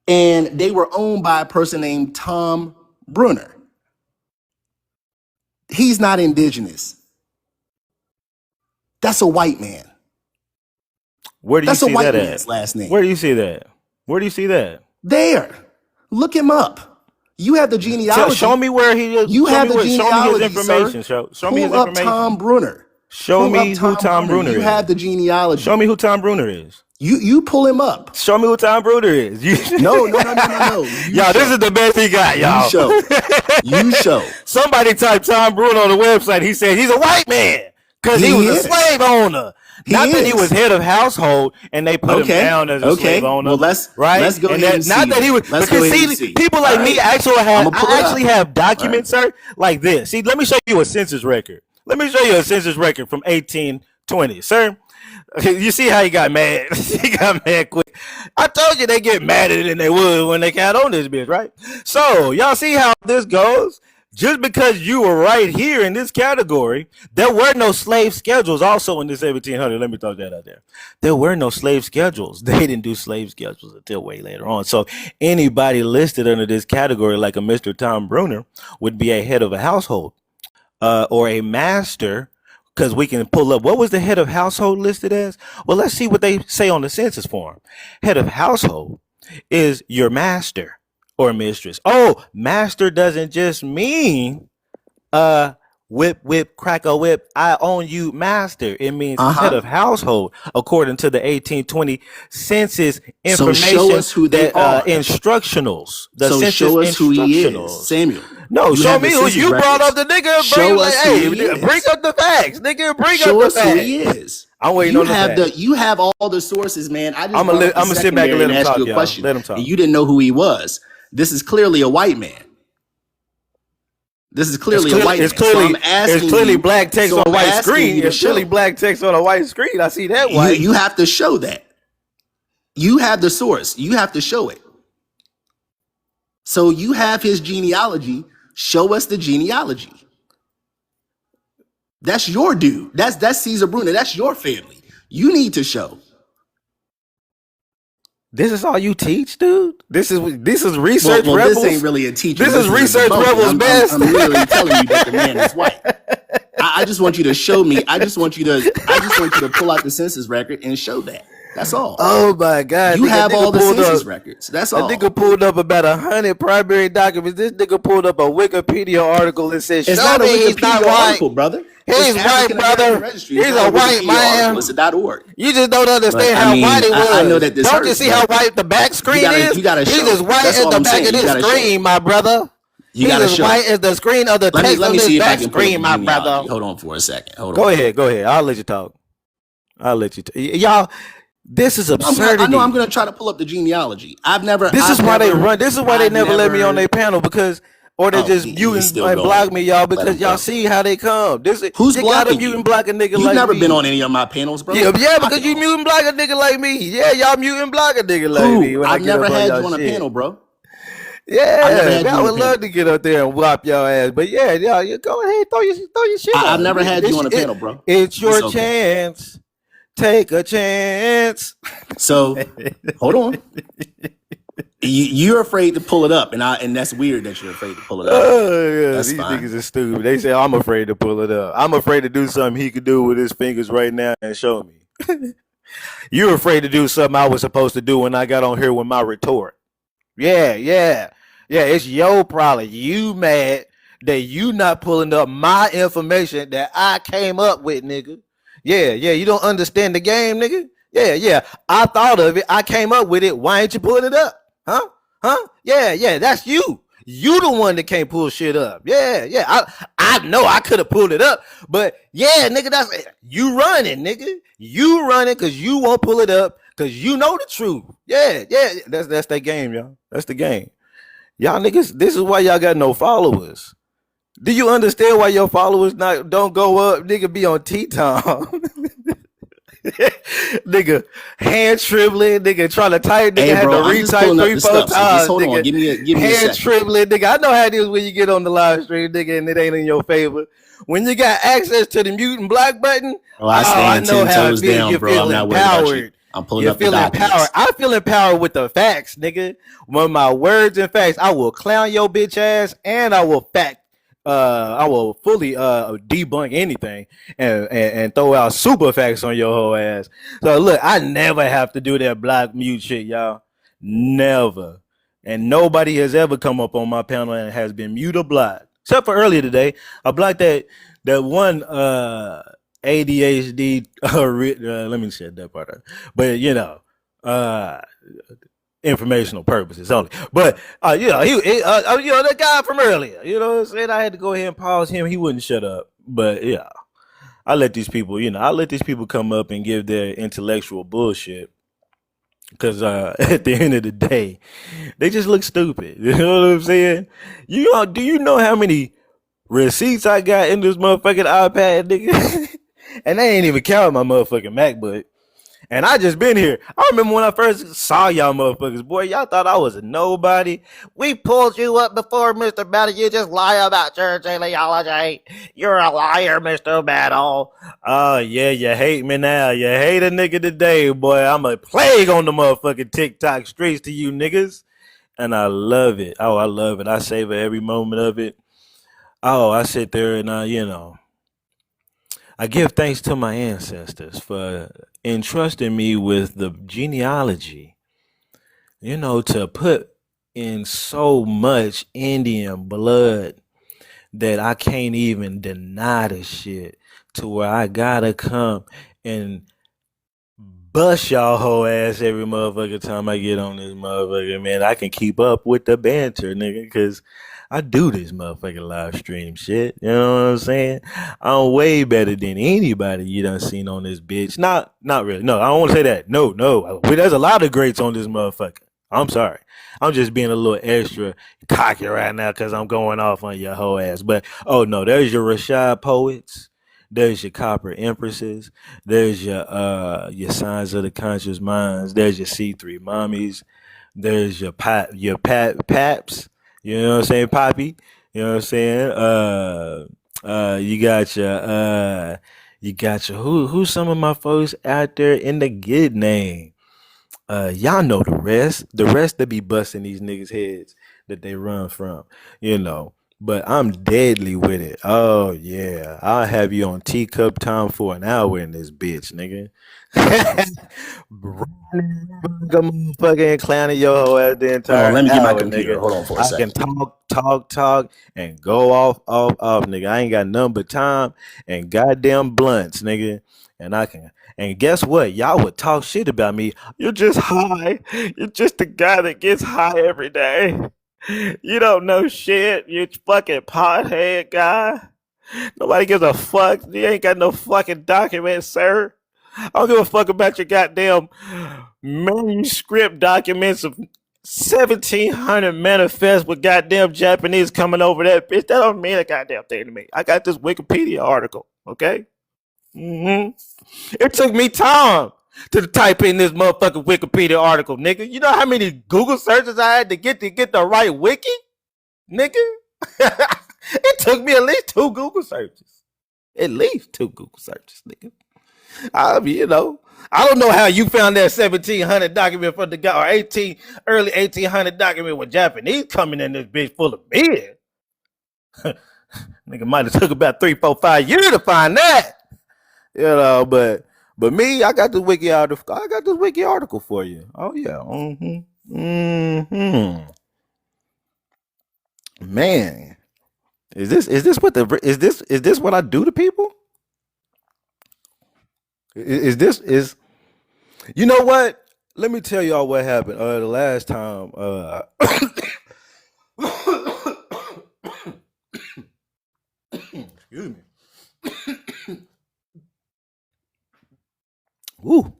And they were owned by a person named Tom Bruner. He's not indigenous. That's a white man. Where do you see that at? Last name. Where do you see that? Where do you see that? There. Look him up. You have the genealogy. Show me where he is. You have the genealogy. Show me his information. Show me his information. Pull up Tom Bruner. Show me who Tom Bruner is. You have the genealogy. Show me who Tom Bruner is. You pull him up. Show me who Tom Bruner is. No. Y'all, this is the best he got, y'all. You show. Somebody typed Tom Bruner on the website. He said he's a white man because he was a slave owner. Not that he was head of household and they put him down as a slave owner. Well, let's go ahead and see. Not that he was, because see, people like me actually have documents, sir, like this. See, let me show you a census record. Let me show you a census record from 1820, sir. You see how he got mad? He got mad quick. I told you they get madder than they would when they got on this bitch, right? So, y'all see how this goes? Just because you were right here in this category, there were no slave schedules also in this 1700. Let me throw that out there. There were no slave schedules. They didn't do slave schedules until way later on. So anybody listed under this category, like a Mr. Tom Bruner, would be a head of a household or a master, because we can pull up. What was the head of household listed as? Well, let's see what they say on the census form. Head of household is your master or mistress. Oh, master doesn't just mean whip, whip, crack a whip, I own you, master. It means head Uh-huh. of household, according to the 1820 census So show information us who they that are. instructionals, the So census show us who he is, instructionals. Samuel. No, You show have the me who census you brought up records. the nigga. Show Like, us who hey, he bring is. up the facts, nigga. Bring Show up the us who he facts. is. I'm waiting You on the have facts. you have all the sources, man. I just I'm brought up the gonna sit back and secondary let and him asked talk, you a y'all. question, Let him talk. and you didn't know who he was. This is clearly a white man. This is clearly a white man. So I'm asking it's clearly you. black text So on a I'm white asking screen. you to It's clearly show. black text on a white screen. I see that You white. you have to show that. You have the source. You have to show it. So you have his genealogy. Show us the genealogy. That's your dude. That's Caesar Bruner. That's your family. You need to show. This is all you teach, dude. This is Well, research rebels. this ain't really a teacher. This is a research debunking. rebels best. I'm literally telling you that the man is white. I just want you to show me. I just want you to pull out the census record and show that. That's all. Oh my God! You have all the pulled census up. records. That's That all. nigga pulled up about 100 primary documents. This nigga pulled up a Wikipedia article and said, It's "Show not a me he's not Wikipedia white. article, brother. He's It's white, African American brother. Registry. It's He's not a white Wikipedia man. article. It's a .org. You just don't But understand I how mean, white it was. I know that this Don't you hurts, see how but white the back screen is? you gotta He's show as it. white That's as all the I'm back saying. of You this gotta show screen, it. my brother. You He's gotta as show white it. as the screen of the text Let on me this see if I back can pull up screen, the my genealogy. brother. Hold on for a second. Hold on. Go ahead. I'll let you talk. I'll let you y'all. This is absurdity. I know I'm gonna try to pull up the genealogy. This is why they run. This is why they never let me on their panel because, or they just mute he's and still and going. block me, y'all, Let because him y'all go. see how they come. This is Who's you gotta blocking mute you? and block a nigga You've like never me. been on any of my panels, bro. Yeah, because you mute and block a nigga like me. Yeah, y'all mute and block a nigga like me Who? when I I've get never up on had y'all you on a shit. panel, bro. Yeah, I never had man, you I on would a panel. love to get up there and whop your ass. But yeah, y'all, you go ahead, throw your shit I've up. never had you on a panel, bro. It's your It's okay. chance. Take a chance. So hold on. You're afraid to pull it up, and that's weird that you're afraid to pull it up. Oh, yeah, That's these fine. niggas are stupid. They say I'm afraid to pull it up. I'm afraid to do something he could do with his fingers right now and show me. You're afraid to do something I was supposed to do when I got on here with my retort. Yeah. It's your problem. You mad that you not pulling up my information that I came up with, nigga. Yeah. You don't understand the game, nigga. Yeah. I thought of it. I came up with it. Why ain't you pulling it up? Huh? Yeah. That's you. You the one that can't pull shit up. Yeah. I know I could have pulled it up, but yeah, nigga, that's you running, nigga. You running because you won't pull it up because you know the truth. Yeah. That's that game, y'all. That's the game. Y'all niggas, this is why y'all got no followers. Do you understand why your followers don't go up? Nigga be on T-Tom. Nigga, hand shriveling, nigga trying to type, nigga Hey, had bro, to I'm just retype pulling up 3-4 the stuff. So times. just hold nigga. on. Give me a Hand second. shriveling, nigga. I know how it is when you get on the live stream, nigga, and it ain't in your favor. When you got access to the mute and block button, I stand know 10 how it toes feels. down, You bro. feel I'm not worried about you. empowered. I'm pulling You up the feel documents. empowered. I feel empowered with the facts, nigga. When my words and facts, I will clown your bitch ass and I will I will fully debunk anything and throw out super facts on your whole ass. So look, I never have to do that block mute shit, y'all. Never. And nobody has ever come up on my panel and has been mute or blocked. Except for earlier today. I blocked that one ADHD let me shut that part out. But informational purposes only. But that guy from earlier, said I had to go ahead and pause him. He wouldn't shut up. But yeah, I let these people come up and give their intellectual bullshit. Because at the end of the day, they just look stupid. You know what I'm saying? Do you know how many receipts I got in this motherfucking iPad, nigga? And they ain't even count my motherfucking MacBook. And I just been here. I remember when I first saw y'all motherfuckers, boy, y'all thought I was a nobody. We pulled you up before, Mr. Battle. You just lie about church ideology. You're a liar, Mr. Battle. Oh, yeah, you hate me now. You hate a nigga today, boy. I'm a plague on the motherfucking TikTok streets to you niggas. And I love it. Oh, I love it. I savor every moment of it. Oh, I sit there and I give thanks to my ancestors for entrusting me with the genealogy, to put in so much Indian blood that I can't even deny the shit to where I gotta come and bust y'all whole ass every motherfucking time I get on this motherfucker, man. I can keep up with the banter, nigga, because I do this motherfucking live stream shit. You know what I'm saying? I'm way better than anybody you done seen on this bitch. Not really. No, I don't want to say that. No. There's a lot of greats on this motherfucker. I'm sorry. I'm just being a little extra cocky right now because I'm going off on your whole ass. But oh no, there's your Rashad Poets. There's your Copper Empresses. There's your Signs of the Conscious Minds. There's your C3 Mommies. There's your Paps. You know what I'm saying, Poppy? You know what I'm saying? You got your who's some of my folks out there in the good name? Y'all know the rest. The rest that be busting these niggas' heads that they run from, you know. But I'm deadly with it. Oh yeah, I'll have you on teacup time for an hour in this bitch, nigga. Motherfucking clowning your whole ass the Hold on, entire let me get my hour, computer. nigga. Hold on for a I can second. talk, and go off, nigga. I ain't got nothing but time and goddamn blunts, nigga. And I can. And guess what? Y'all would talk shit about me. You're just high. You're just a guy that gets high every day. You don't know shit. You fucking pothead guy. Nobody gives a fuck. You ain't got no fucking documents, sir. I don't give a fuck about your goddamn manuscript documents of 1,700 manifests with goddamn Japanese coming over that bitch. That don't mean a goddamn thing to me. I got this Wikipedia article, okay? It took me time to type in this motherfucking Wikipedia article, nigga. You know how many Google searches I had to get the right wiki, nigga? It took me at least 2 Google searches. At least 2 Google searches, nigga. You know, I don't know how you found that 1,700 document from the guy or early 1800 document with Japanese coming in this bitch full of beer. Nigga might have took about 3, 4, 5 years to find that. You know, but me, I got this wiki article. I got this wiki article for you. Oh yeah. Man, is this what I do to people? Is you know what? Let me tell y'all what happened. The last time. Excuse me. Woo.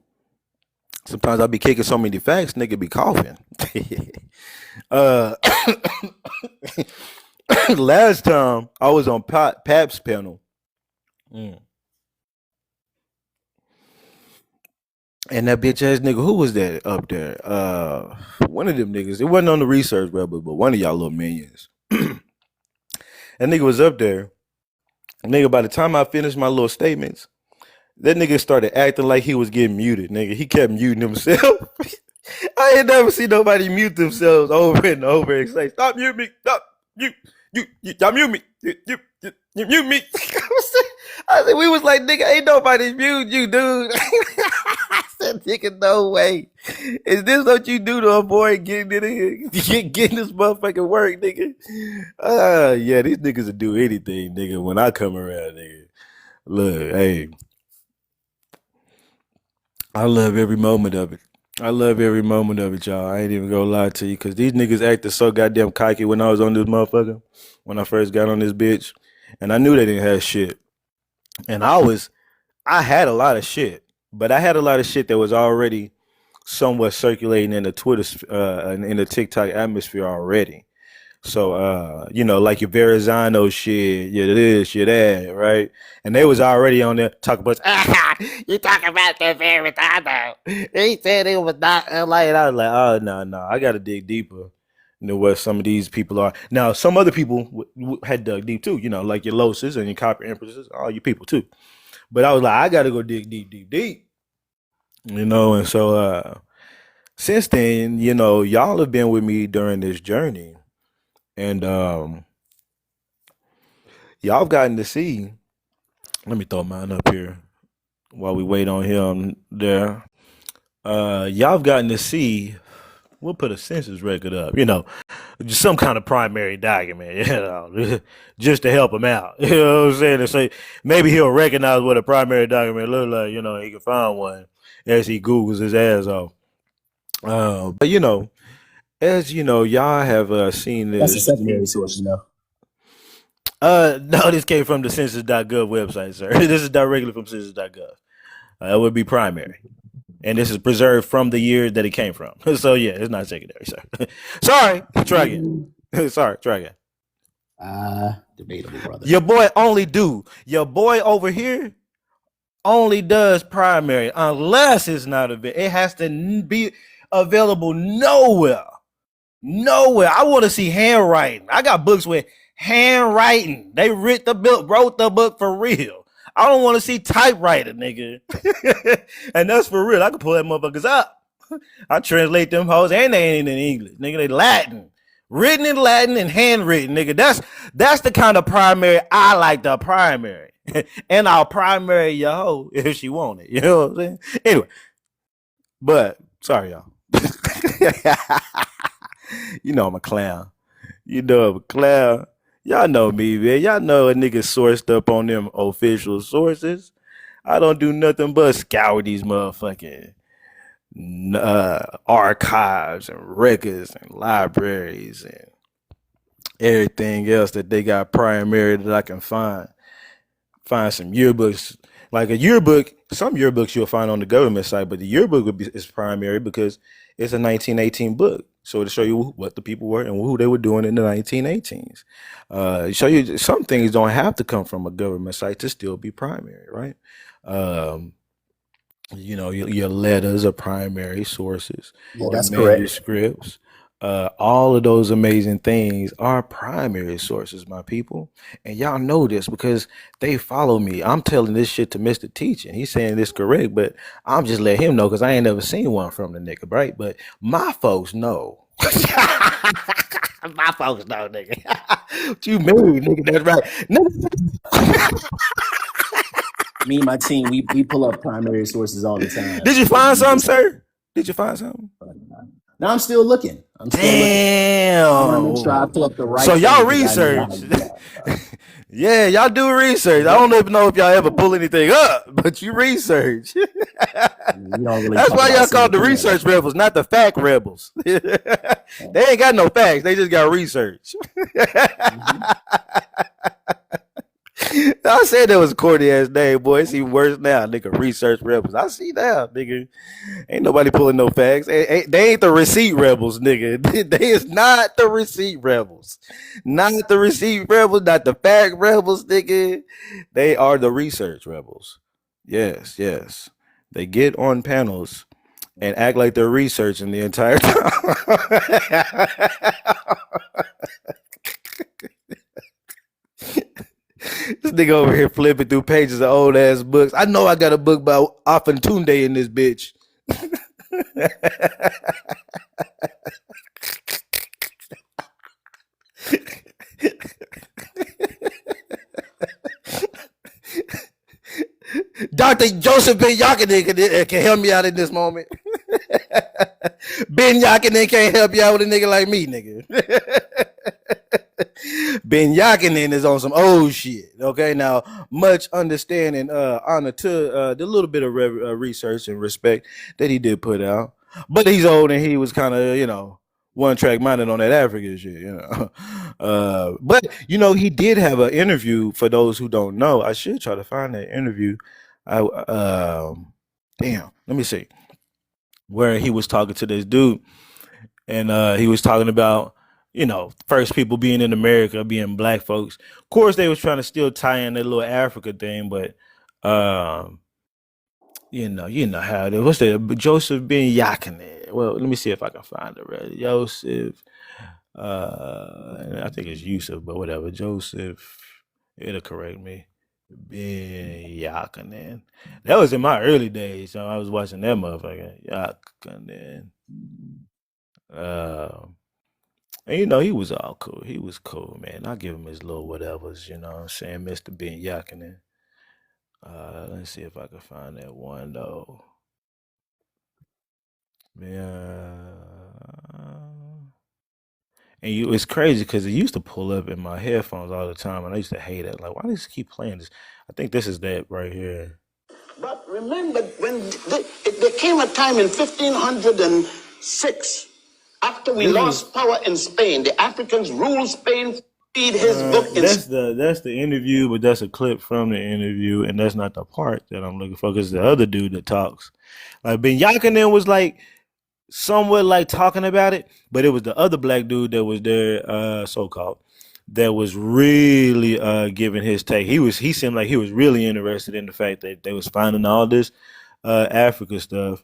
Sometimes I be kicking so many facts, nigga be coughing. Last time I was on Pap's panel. And that bitch ass nigga, who was that up there? One of them niggas. It wasn't on the research rebel, but one of y'all little minions. That nigga was up there. Nigga, by the time I finished my little statements, that nigga started acting like he was getting muted, nigga. He kept muting himself. I ain't never seen nobody mute themselves over and over and say, "Stop mute me, stop y'all mute me, you mute me." I said, we was like, nigga, ain't nobody mute you, dude. I said, nigga, no way. Is this what you do to a boy getting this motherfucking work, nigga? Yeah, these niggas will do anything, nigga, when I come around, nigga. Look, hey, I love every moment of it. I love every moment of it, y'all. I ain't even gonna lie to you, because these niggas acted so goddamn cocky when I was on this motherfucker, when I first got on this bitch. And I knew they didn't have shit. And I had a lot of shit, but I had a lot of shit that was already somewhat circulating in the Twitter, in the TikTok atmosphere already. So, you know, like your Verrazano shit, your this, your that, right? And they was already on there talking about, you talking about that Verrazano. He said it was not like, I was like, oh, no, I got to dig deeper into what some of these people are. Now, some other people had dug deep too, you know, like your Loses and your Copper Empresses, all you people too. But I was like, I got to go dig deep, you know? And so, since then, you know, y'all have been with me during this journey. And y'all have gotten to see. Let me throw mine up here while we wait on him there. Y'all have gotten to see We'll put a census record up, you know, just some kind of primary document, you know, just to help him out. You know what I'm saying? To say maybe he'll recognize what a primary document looks like. You know, he can find one as he Googles his ass off. But you know, as you know, y'all have seen That's a this. secondary source, you know. No, this came from the census.gov website, sir. This is directly from census.gov. It would be primary. And this is preserved from the year that it came from. So yeah, it's not secondary, sir. Sorry, try again. Sorry, try again. Debatable, brother. Your boy only do. Your boy over here only does primary unless it's not available. It has to be available nowhere. Nowhere. I want to see handwriting. I got books with handwriting. They wrote the book for real. I don't want to see typewriter, nigga. And that's for real. I can pull that motherfuckers up. I translate them hoes, and they ain't in English, nigga. They Latin, written in Latin and handwritten, nigga. That's the kind of primary I like. The primary, and I'll primary your hoe if she want it. You know what I'm saying? Anyway, but sorry, y'all. You know I'm a clown. You know I'm a clown. Y'all know me, man. Y'all know a nigga sourced up on them official sources. I don't do nothing but scour these motherfucking archives and records and libraries and everything else that they got primary that I can find. Find some yearbooks, like a yearbook. Some yearbooks you'll find on the government site, but the yearbook is primary because it's a 1918 book. So to show you what the people were and who they were doing in the 1918s. Show you some things don't have to come from a government site to still be primary, right? You know, your letters are primary sources, Yeah, your that's correct. manuscripts, all of those amazing things are primary sources, my people. And y'all know this because they follow me. I'm telling this shit to Mr. Teaching. He's saying this correct, but I'm just letting him know because I ain't never seen one from the nigga, right? But my folks know. My folks know, nigga. What you mean, nigga? That's right. Me and my team, we pull up primary sources all the time. Did you find something, sir? Did you find something? Now I'm still looking. Damn. I want to make sure I pull up the right So y'all thing, 'cause I know how research. to do that. Yeah, y'all do research. I don't even know if y'all ever pull anything up, but you research. We don't really That's talk why about y'all called the single research rebels, not the fact rebels. They ain't got no facts. They just got research. I said that was a corny ass name, boy. It's even worse now, nigga. Research rebels. I see now, nigga. Ain't nobody pulling no facts. They ain't the receipt rebels, nigga. They is not the receipt rebels. Not the receipt rebels, not the fact rebels, nigga. They are the research rebels. Yes, yes. They get on panels and act like they're researching the entire time. This nigga over here flipping through pages of old ass books. I know I got a book by Afantunde in this bitch. Dr. Joseph Ben Yakinen can help me out in this moment. Ben Yakinen can't help you out with a nigga like me, nigga. Ben Yakinen is on some old shit. Okay, now much understanding, honor to the little bit of research and respect that he did put out, but he's old and he was kind of, you know, one track minded on that African shit, you know. But you know, he did have an interview. For those who don't know, I should try to find that interview. I damn, let me see, where he was talking to this dude, and he was talking about, you know, first people being in America, being black folks. Of course, they was trying to still tie in that little Africa thing, but you know how it is. What's that? Joseph Ben Yakinen. Well, let me see if I can find it. Right, Joseph. I think it's Yusuf, but whatever. Joseph. It'll correct me. Ben Yakinen. That was in my early days, so I was watching that motherfucker. Yakinen. Um. And you know, he was all cool. He was cool, man. I give him his little whatevers, you know what I'm saying? Mr. Ben Yakinen. Let's see if I can find that one though. Yeah. And it's crazy because it used to pull up in my headphones all the time, and I used to hate it. Like, why does it keep playing this? I think this is that right here. But remember, when there came a time in 1506, after we lost power in Spain, the Africans ruled Spain. Read his book in That's the interview, but that's a clip from the interview, and that's not the part that I'm looking for because the other dude that talks, like Ben Yakinen was like somewhat like talking about it, but it was the other black dude that was there, so called, that was really giving his take. He seemed like he was really interested in the fact that they was finding all this Africa stuff.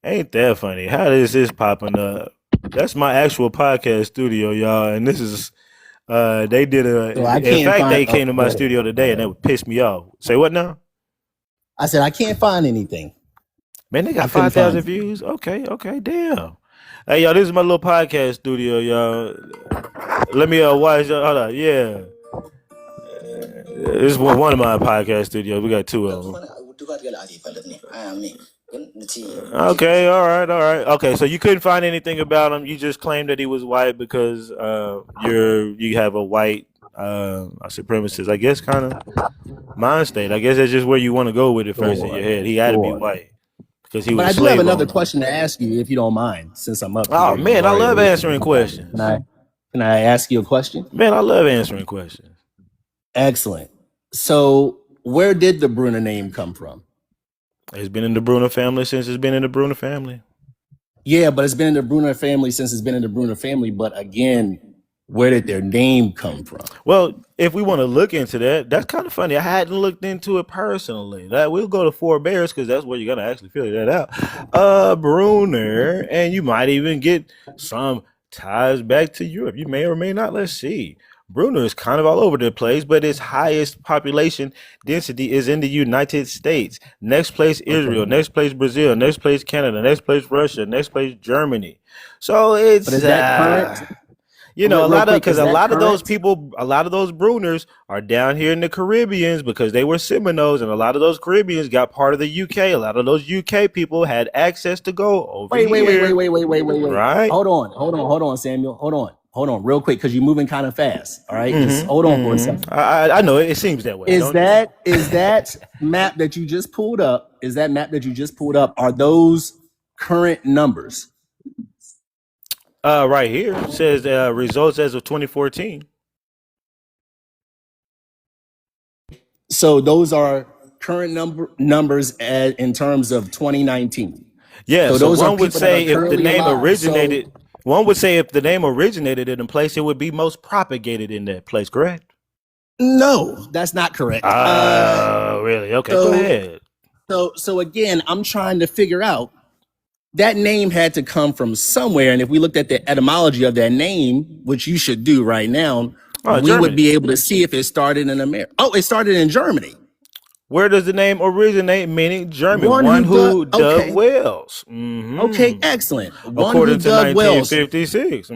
Ain't that funny? How is this popping up? That's my actual podcast studio, y'all, and this is they did a. So I In can't fact, they find. came to my studio today, and that would piss me off. Say what now? I said I can't find anything. Man, they I got couldn't find 5,000 it. views. Okay, damn. Hey, y'all, this is my little podcast studio, y'all. Let me watch. Hold on, yeah. This is one of my podcast studios. We got two of them. Okay, all right. Okay, so you couldn't find anything about him. You just claimed that he was white because you have a white supremacist, I guess, kind of mind state. I guess that's just where you want to go with it first in your head. He had to be white because he was. But I a do slave have another owner. question to ask you, if you don't mind, since I'm up here. Oh man, I You've love already- answering questions. Can I ask you a question? Man, I love answering questions. Excellent. So, where did the Bruner name come from? It's been in the Bruner family since it's been in the Bruner family. Yeah, but it's been in the Bruner family since it's been in the Bruner family. But again, where did their name come from? Well, if we want to look into that, that's kind of funny. I hadn't looked into it personally. That we'll go to Four Bears because that's where you're gonna actually figure that out. Bruner, and you might even get some ties back to Europe. You may or may not. Let's see. Bruner is kind of all over the place, but its highest population density is in the United States. Next place, Israel. Next place, Brazil. Next place, Canada. Next place, Russia. Next place, Germany. So it's But is that current? you know, Real a lot of quick, is because a that lot of those current? people, a lot of those Bruners are down here in the Caribbeans because they were Seminoles, and a lot of those Caribbeans got part of the UK. A lot of those UK people had access to go over Wait. here. Right? Right? Hold on, Samuel. Hold on, real quick, because you're moving kind of fast. All right, just hold on for a second. I know it seems that way. Is don't it? that map that you just pulled up? Is that map that you just pulled up? Are those current numbers? Right here it says results as of 2014. So those are current numbers in terms of 2019. Yeah, So so those are one would people that say are if the currently name alive. originated, one would say if the name originated in a place, it would be most propagated in that place. Correct? No, that's not correct. Really? Okay, so- go ahead. So again, I'm trying to figure out that name had to come from somewhere. And if we looked at the etymology of that name, which you should do right now, we Germany. would be able to see if it started in America. Oh, it started in Germany. Where does the name originate? Meaning German. One One who who dug- dug okay. wells. Mhm. Okay, excellent. One According who to dug wells. 1956.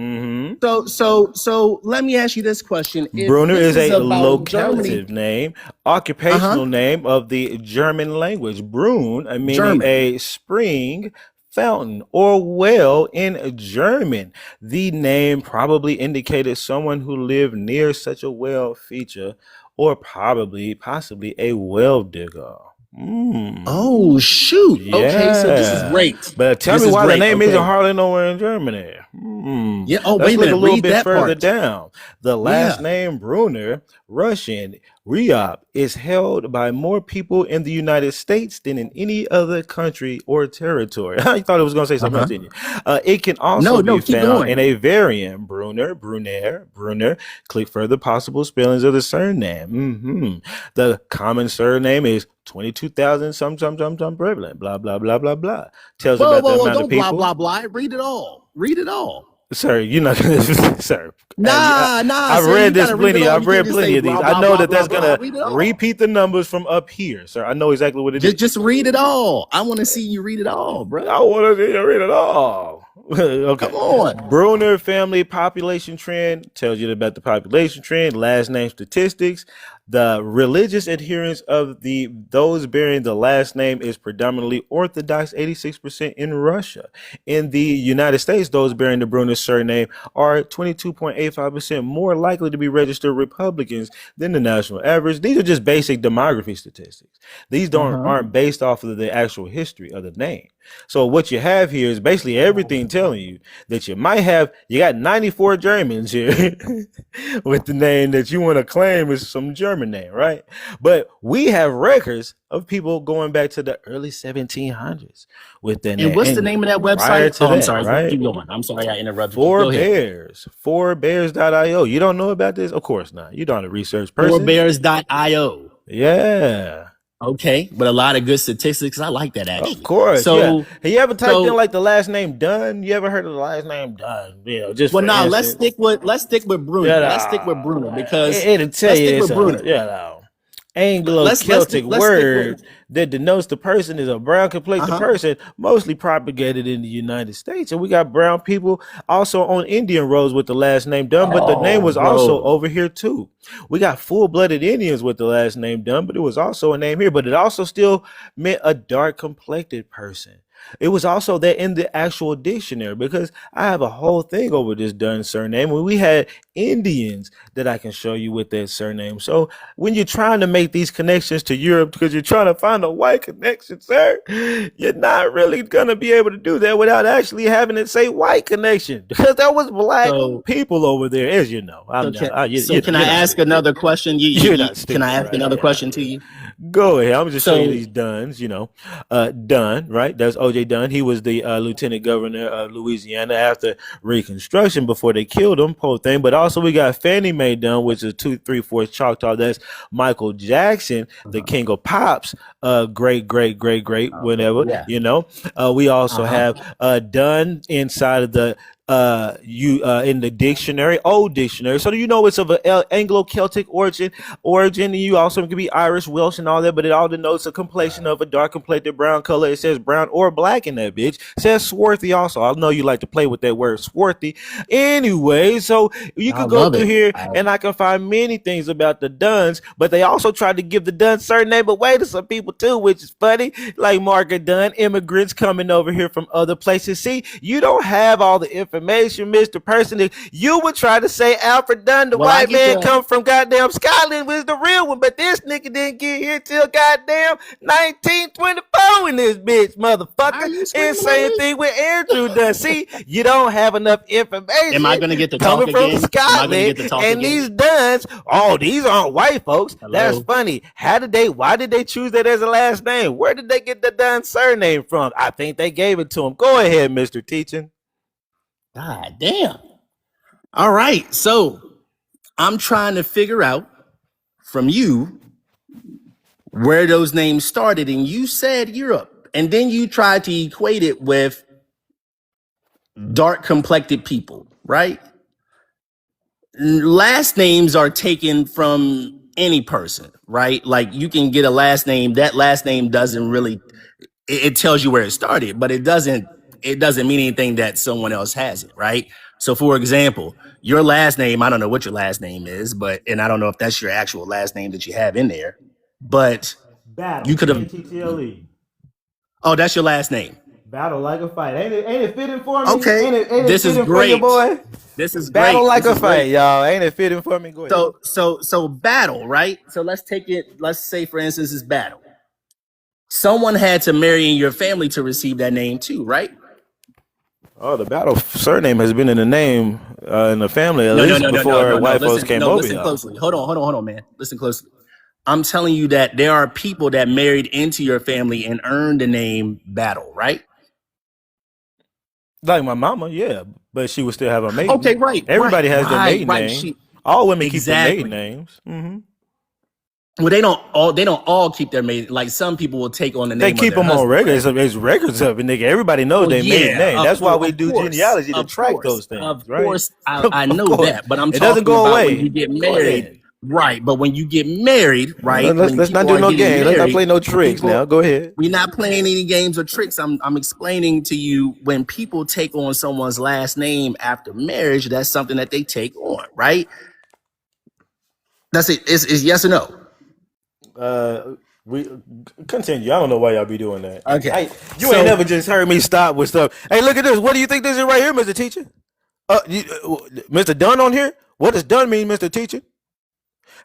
So let me ask you this question. If Bruner this is a about Germany- locative name, occupational name of the German language. Brunn, meaning German. a spring, fountain, or well in German. The name probably indicated someone who lived near such a well feature, or possibly a well digger. Oh shoot! Okay, so this is Yeah. great. But tell This me is why great. the name Okay. isn't hardly nowhere in Germany. Yeah. Oh, Let's wait a look minute. a little Read bit that further part. down. The last Yeah. name Bruner, Russian, Ryab, is held by more people in the United States than in any other country or territory. I thought it was going to say something else, didn't you? It can also No, be keep found going. in a variant, Brunner. Click further possible spellings of the surname. The common surname is 22,000 some prevalent. Blah blah blah blah blah. Tells Whoa, about the whoa, whoa! amount Don't of people. blah blah blah. Read it all. Read it all. Sir, you're not gonna, sir. Nah, I've sir, you read this gotta read it plenty. all. I've You read can't just plenty say of these. blah, I blah, know blah, that that's blah, gonna blah. Read it all. repeat the numbers from up here, sir. I know exactly what it is. Just read it all. I want to see you read it all, bro. I want to see you read it all. Okay. Come on. Bruner family population trend tells you about the population trend. Last name statistics. The religious adherence of those bearing the last name is predominantly Orthodox, 86% in Russia. In the United States, those bearing the Brunner surname are 22.85% more likely to be registered Republicans than the national average. These are just basic demography statistics. These aren't based off of the actual history of the name. So what you have here is basically everything telling you that you got 94 Germans here with the name that you want to claim is some German name, right? But we have records of people going back to the early 1700s with that name. And what's the name of that website? Prior to I'm that, sorry. right? Keep going. I'm sorry I interrupted you. Four Go ahead. Bears, fourbears.io. You don't know about this? Of course not. You're not a research person. Fourbears.io. Yeah. Okay, but a lot of good statistics. I like that actually. Of course. So, yeah. Have you ever typed in like the last name Dunn? You ever heard of the last name Dunn? You know, just well, now let's stick with Bruner. Yeah, let's stick with Bruner because it'll tell let's you stick it's with Bruner. Anglo-Celtic word that denotes the person is a brown complected person, mostly propagated in the United States. And we got brown people also on Indian roads with the last name Dunn, but the name was also over here too. We got full-blooded Indians with the last name Dunn, but it was also a name here, but it also still meant a dark complected person. It was also there in the actual dictionary because I have a whole thing over this Dunn surname when we had Indians that I can show you with that surname. So when you're trying to make these connections to Europe because you're trying to find a white connection, sir, you're not really going to be able to do that without actually having it say white connection because there was black people over there, as you know. Can I ask another question? Can I ask another question to you? Go ahead. I'm just showing you these Dunns, Dunn, right? That's O.J. Dunn. He was the lieutenant governor of Louisiana after Reconstruction before they killed him, whole thing. But also we got Fannie Mae Dunn, which is 2 3/4 Choctaw. That's Michael Jackson, the king of pops, great, whatever, we also have Dunn inside of the in the dictionary, old dictionary. So it's of an Anglo-Celtic origin. And you also can be Irish, Welsh, and all that, but it all denotes a complexion of a dark complected brown color. It says brown or black in that bitch. It says swarthy also. I know you like to play with that word swarthy. Anyway, so you can go through here and I can find many things about the Dunns, but they also tried to give the Dunn surname away to some people too, which is funny, like Margaret Dunn, immigrants coming over here from other places. See, you don't have all the information, Mr. Person. You would try to say Alfred Dunn, the white man, come from goddamn Scotland, was the real one, but this nigga didn't get here till goddamn 1924 in this bitch, motherfucker. And same thing with Andrew Dunn. See, you don't have enough information. Am I gonna get to talk coming again? from Scotland? And these Dunns, these aren't white folks. Hello? That's funny. Why did they choose that as a last name? Where did they get the Dunn surname from? I think they gave it to him. Go ahead, Mr. Teaching. God damn. All right. So I'm trying to figure out from you where those names started. And you said Europe. And then you tried to equate it with dark complected people, right? Last names are taken from any person, right? Like you can get a last name. That last name doesn't really, it tells you where it started, but it doesn't mean anything that someone else has it, right? So for example, your last name, I don't know what your last name is, and I don't know if that's your actual last name that you have in there, but Battle. You could have. TTLE. Oh, that's your last name. Battle like a fight. Ain't it fitting for me? Okay. Ain't This is fitting for you, great. boy? This is Battle great. like This a is fight, great. y'all. Ain't it fitting for me? Go ahead. So battle, right? So let's say for instance, it's battle. Someone had to marry in your family to receive that name too, right? Oh, the Battle surname has been in the name in the family at least before white folks came over Listen here. closely. Hold on, man. Listen closely. I'm telling you that there are people that married into your family and earned the name Battle, right? Like my mama, yeah, but she would still have a maiden. Okay, right. Everybody has their maiden right. name. All women keep their Exactly. maiden names. Mm-hmm. Well, they don't all keep their maiden. Like some people will take on the They name. keep of their them on husband, records. right? There's records of it, nigga. Everybody knows their maiden name. That's why we do genealogy to track those things. Of right? course, I know that, but I'm it talking doesn't go about away. when you get married. Right, but when you get married, right? Let's not do no game. Let's not play no tricks now. Go ahead. We're not playing any games or tricks. I'm explaining to you when people take on someone's last name after marriage, that's something that they take on, right? That's it. It's yes or no. We continue. I don't know why y'all be doing that. Okay. You ain't never just heard me stop with stuff. Hey, look at this. What do you think this is right here, Mr. Teacher? Mr. Dunn on here? What does Dunn mean, Mr. Teacher?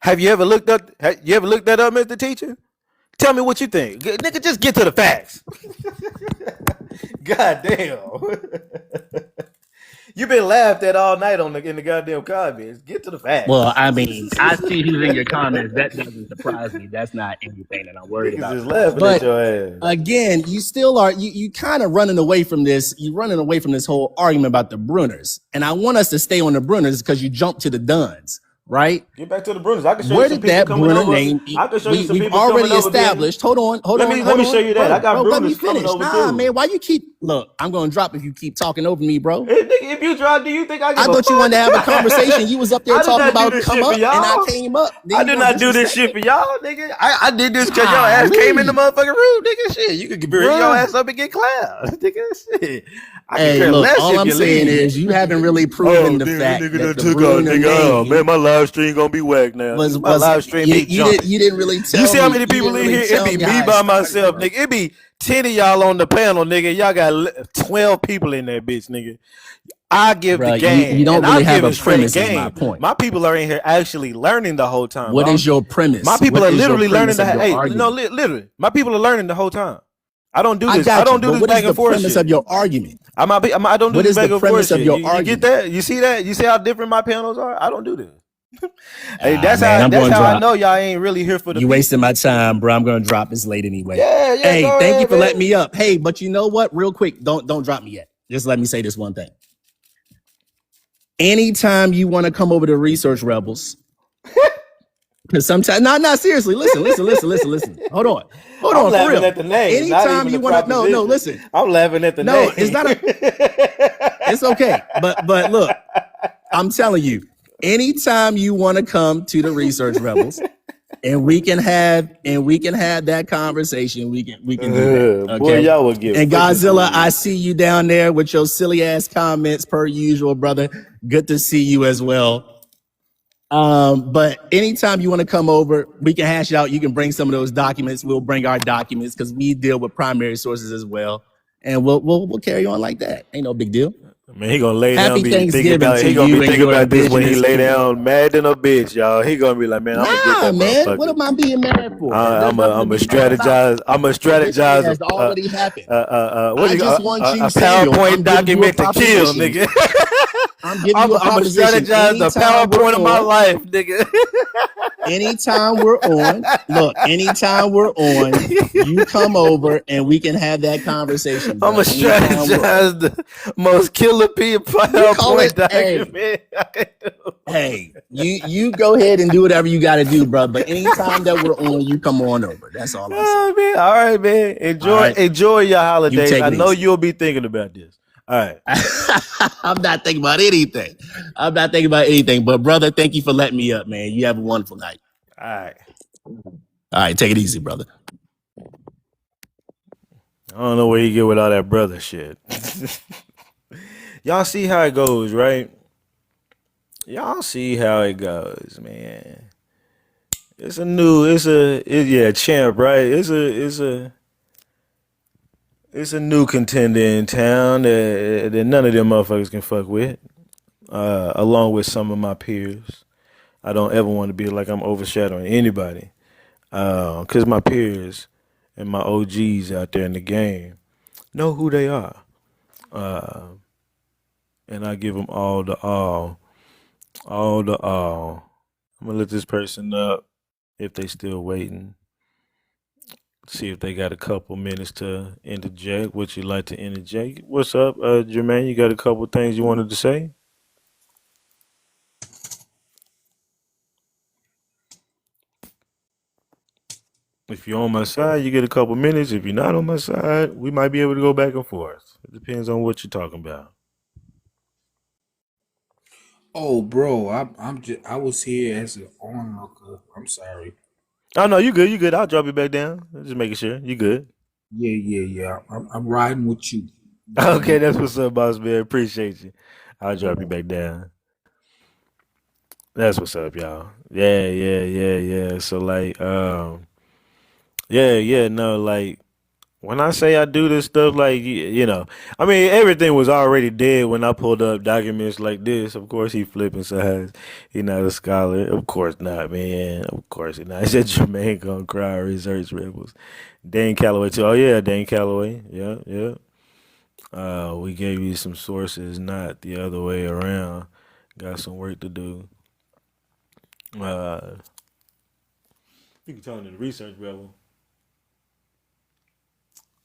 Have you ever looked up? You ever looked that up, Mr. Teacher? Tell me what you think, nigga. Just get to the facts. God damn. You've been laughed at all night in the goddamn comments. Get to the facts. Well, I mean, I see who's in your comments. That doesn't surprise me. That's not anything that I'm worried about. Just laughing But at your ass. again, you still are you kind of running away from this. You're running away from this whole argument about the Bruners. And I want us to stay on the Bruners because you jumped to the Duns, right? Get back to the Bruners. I can show Where you some did people that coming Brunner over. name? I can show you some We've people already coming over, established. Hold on. Let me show you that. I got bro, let me Bruners coming finish. over Nah, too. man, why you keep look? I'm gonna drop if you keep talking over me, bro. If you try, do you think I give I a thought fuck? you wanted to have a conversation. You was up there I did talking not do about this come shit up, for y'all. and I came up. Then I you did gonna not do this disrespect shit me? for y'all, nigga. I did this because your ass came in the motherfucking room, nigga. Shit, you could bring your ass up and get clapped, nigga. Shit. I can care look, less all if I'm you saying leave. is you haven't really proven the fact nigga that the took Bruner nigga. Oh name man, my live stream gonna be whack now. was My live stream be jumping. you didn't really tell You see how me. many You people didn't in really here? It tell be me me how it by started, myself, bro. nigga. It be 10 of y'all on the panel, nigga. Y'all got 12 people in that bitch, nigga. I give Bro, the you game, don't and really I'm have giving a straight premise is my game. point. My people are in here actually learning the whole time. What dog. is your premise? My people What are is your literally learning premise of your Hey, argument? no, literally, my people are learning the whole time. I don't do I this. got I don't you, do but this what back is the and forth premise shit. of your argument? I don't do What this is the back and forth premise of shit. your You get argument? that? You see that? You see how different my panels are? I don't do this. Hey, Man, I'm that's going to how I drop. know y'all ain't really here for the You people. wasting my time, bro. I'm going to drop this late anyway. Yeah, Hey, go thank ahead, you for man. letting me up. Hey, but you know what? Real quick, don't drop me yet. Just let me say this one thing. Anytime you want to come over to Research Rebels, because sometimes, seriously, listen. Hold on, I'm for laughing real. at the name, not Anytime even you the want to, no, proposition. listen. I'm laughing at the No, name. it's not it's okay. But look, I'm telling you, anytime you want to come to the Research Rebels, and we can have that conversation, we can do that. Okay? Boy, y'all would get And freaking Godzilla, fooled. I see you down there with your silly ass comments per usual, brother. Good to see you as well. But anytime you want to come over, we can hash it out. You can bring some of those documents. We'll bring our documents because we deal with primary sources as well. And we'll carry on like that. Ain't no big deal. Man, he gonna lay down, Happy be thinking Thanksgiving about. to He gonna you be and thinking your about this when he indigenous lay people. down, mad than a bitch, y'all. He gonna be like, man, I'm gonna get that Man, motherfucker. what am I being mad for? I'm a There's nothing to be mad about. strategize. I'm a The history strategize. has already happened. What I you just want you, a Samuel. PowerPoint I'm giving you a document to kill, proposition. nigga. I'm giving you a I'm a proposition. strategize the Anytime we're PowerPoint of my on, life, nigga. anytime we're on, you come over and we can have that conversation, bro. I'm a strategize the most killer PowerPoint document. Hey, you go ahead and do whatever you got to do, bro. But anytime that we're on, you come on over. That's all I'm saying. Oh, man. All right, man. Enjoy your holidays. take I it know easy. you'll be thinking about this. All right. I'm not thinking about anything. But brother, thank you for letting me up, man. You have a wonderful night. All right. All right, take it easy, brother. I don't know where you get with all that brother shit. Y'all see how it goes, right? Y'all see how it goes, man. Champ, right? It's a new contender in town that none of them motherfuckers can fuck with. Along with some of my peers. I don't ever want to be like I'm overshadowing anybody. Cause my peers and my OGs out there in the game know who they are. And I give them all the all. I'm gonna let this person up if they still waiting. See if they got a couple minutes to interject. What you like to interject? What's up, Jermaine? You got a couple things you wanted to say? If you're on my side, you get a couple minutes. If you're not on my side, we might be able to go back and forth. It depends on what you're talking about. Oh, bro, I was here as an onlooker. I'm sorry. Oh no, you good. You good. I'll drop you back down. Just making sure you good. Yeah. I'm riding with you. Okay, that's what's up, boss man. Appreciate you. I'll drop you back down. That's what's up, y'all. Yeah. So like, yeah, no, like when I say I do this stuff, like I mean everything was already dead when I pulled up documents like this. Of course, he flipping sides. He not a scholar. Of course not, man. Of course he not. He said Jermaine gonna cry. Research rebels. Dane Calloway too. Oh yeah, Dane Calloway. Yeah. We gave you some sources, not the other way around. Got some work to do. Uh, you can tell him the research rebel.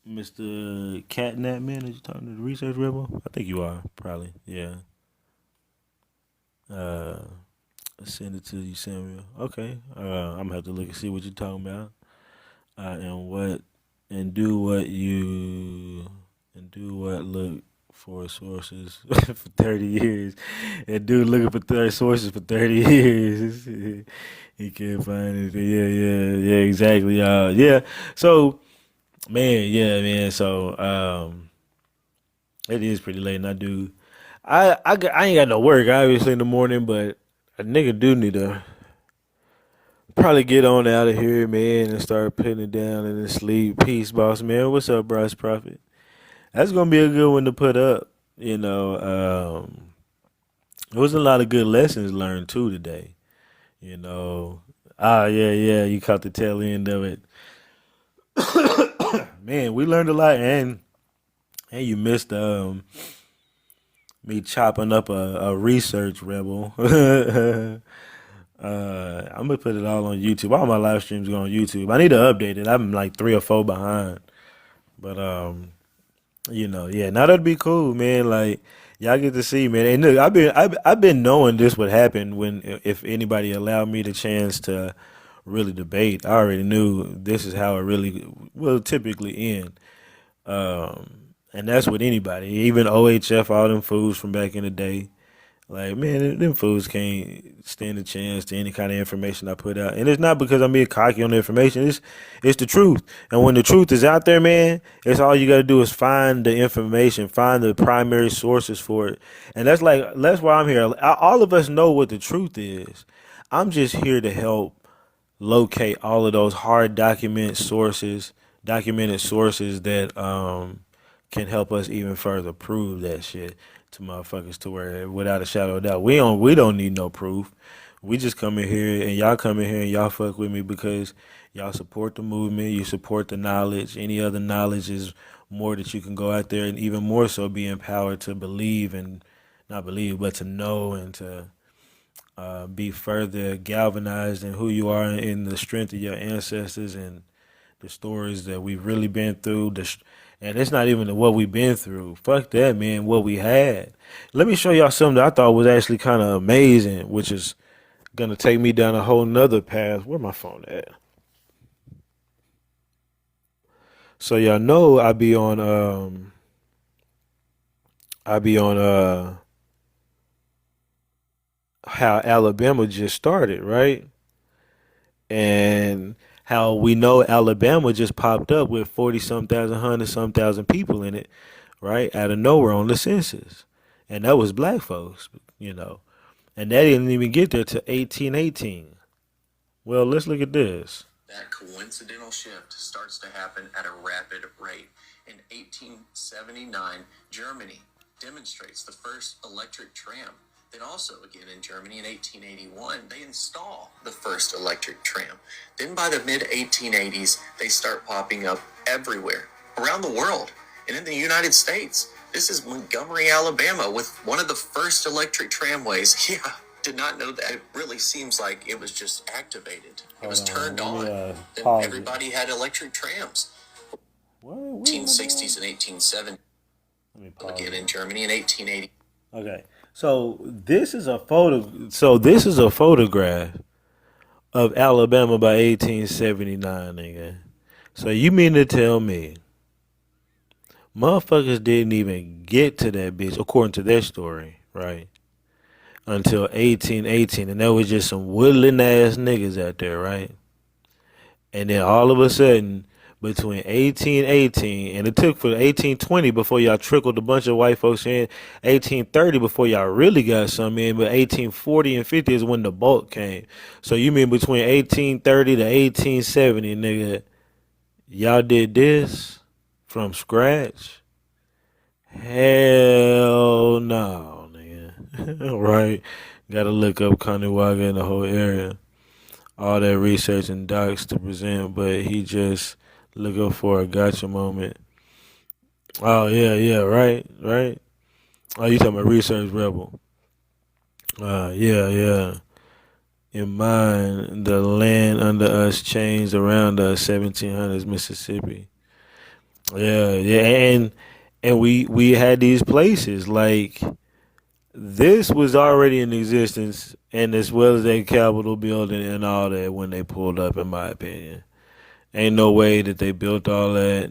Mr. Catnap Man, are you talking to the research rebel? I think you are, probably. Yeah. Uh, send it to you, Samuel. Okay. I'm gonna have to look and see what you're talking about. And what and do what you and do what look for sources for 30 years. And dude looking for 30 sources for 30 years. He can't find anything. Yeah, exactly. Yeah. So man, yeah, man. So it is pretty late, and I ain't got no work obviously in the morning, but a nigga do need to probably get on out of here, man, and start putting it down and then sleep. Peace, boss man. What's up, Bryce Prophet? That's gonna be a good one to put up. There was a lot of good lessons learned too today. You know, yeah, you caught the tail end of it, man. We learned a lot, and you missed me chopping up a research rebel. I'm gonna put it all on YouTube. All my live streams go on YouTube. I need to update it. I'm like 3 or 4 behind, but yeah. Now that'd be cool, man. Like y'all get to see, man. And look, I've been knowing this would happen if anybody allowed me the chance to really debate. I already knew this is how it really will typically end. And that's with anybody, even OHF, all them fools from back in the day. Like, man, them fools can't stand a chance to any kind of information I put out. And it's not because I'm being cocky on the information. It's the truth. And when the truth is out there, man, it's all you got to do is find the information, find the primary sources for it. And that's why I'm here. All of us know what the truth is. I'm just here to help locate all of those hard documented sources that can help us even further prove that shit to motherfuckers to where without a shadow of doubt we don't need no proof. We just come in here and y'all come in here and y'all fuck with me because y'all support the movement, you support the knowledge. Any other knowledge is more that you can go out there and even more so be empowered to believe and not believe but to know and to be further galvanized in who you are in the strength of your ancestors and the stories that we've really been through. And it's not even what we've been through. Fuck that, man. What we had. Let me show y'all something that I thought was actually kind of amazing, which is gonna take me down a whole nother path. Where my phone at? So y'all know I be on how Alabama just started, right? And how we know Alabama just popped up with 40 some thousand, 100 some thousand people in it, right? Out of nowhere on the census. And that was black folks. And that didn't even get there to 1818. Well, let's look at this. That coincidental shift starts to happen at a rapid rate. In 1879, Germany demonstrates the first electric tram. Then also again in Germany in 1881, they install the first electric tram. Then by the mid-1880s, they start popping up everywhere around the world. And in the United States, this is Montgomery, Alabama, with one of the first electric tramways. Yeah, did not know that. It really seems like it was just activated. It was turned on. Then everybody had electric trams. 1860s and 1870s. Again in Germany in 1880. Okay. So this is a photograph of Alabama by 1879, nigga. So you mean to tell me motherfuckers didn't even get to that bitch, according to their story, right? Until 1818, and there was just some woodland ass niggas out there, right? And then all of a sudden, between 1818 and it took for 1820 before y'all trickled a bunch of white folks in. 1830 before y'all really got some in, but 1840 and 50 is when the bulk came. So you mean between 1830 to 1870, nigga, y'all did this from scratch? Hell no, nigga. Right? Gotta look up Kaniwaga in the whole area. All that research and docs to present, but he just looking for a gotcha moment. Oh yeah, right. Oh, you talking about Research Rebel? Yeah. In mind, the land under us changed around us, 1700s Mississippi. Yeah, and we had these places like this was already in existence, and as well as that Capitol building and all that when they pulled up, in my opinion. Ain't no way that they built all that.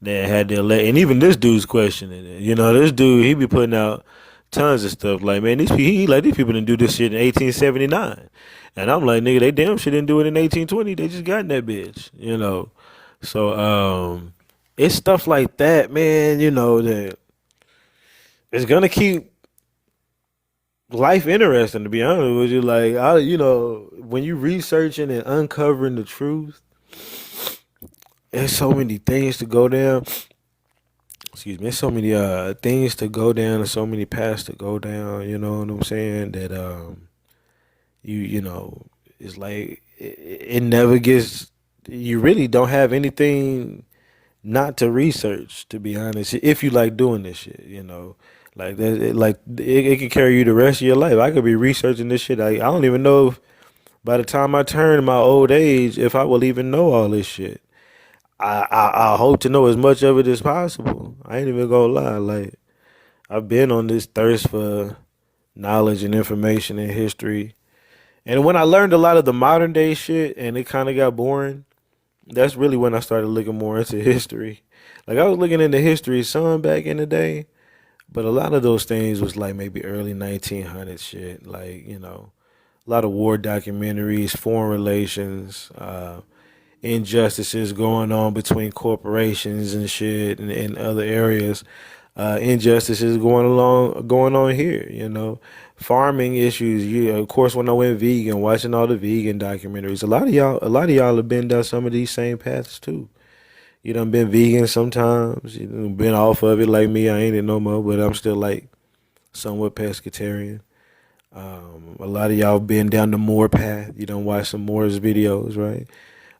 They had their and even this dude's questioning it. You know, this dude he be putting out tons of stuff like, man, these people didn't do this shit in 1879, and I'm like, nigga, they damn sure didn't do it in 1820. They just got in that bitch. You know, so it's stuff like that, man. You know that it's gonna keep life interesting. To be honest with you, like when you researching and uncovering the truth. There's so many things to go down. Excuse me. There's so many things to go down and so many paths to go down. You know what I'm saying? That it's like it never gets. You really don't have anything not to research. To be honest, if you like doing this shit, like that, it can carry you the rest of your life. I could be researching this shit. I don't even know if by the time I turn my old age, if I will even know all this shit. I hope to know as much of it as possible. I ain't even gonna lie. Like I've been on this thirst for knowledge and information and history. And when I learned a lot of the modern day shit and it kind of got boring, that's really when I started looking more into history. Like I was looking into history some back in the day, but a lot of those things was like maybe early 1900s shit. Like, a lot of war documentaries, foreign relations, injustices going on between corporations and shit and other areas. Injustices going on here. Farming issues. Of course, when I went vegan, watching all the vegan documentaries, a lot of y'all have been down some of these same paths too. You done been vegan sometimes. You done been off of it like me. I ain't it no more, but I'm still like somewhat pescatarian. A lot of y'all been down the Moore path. You done watch some Moore's videos, right?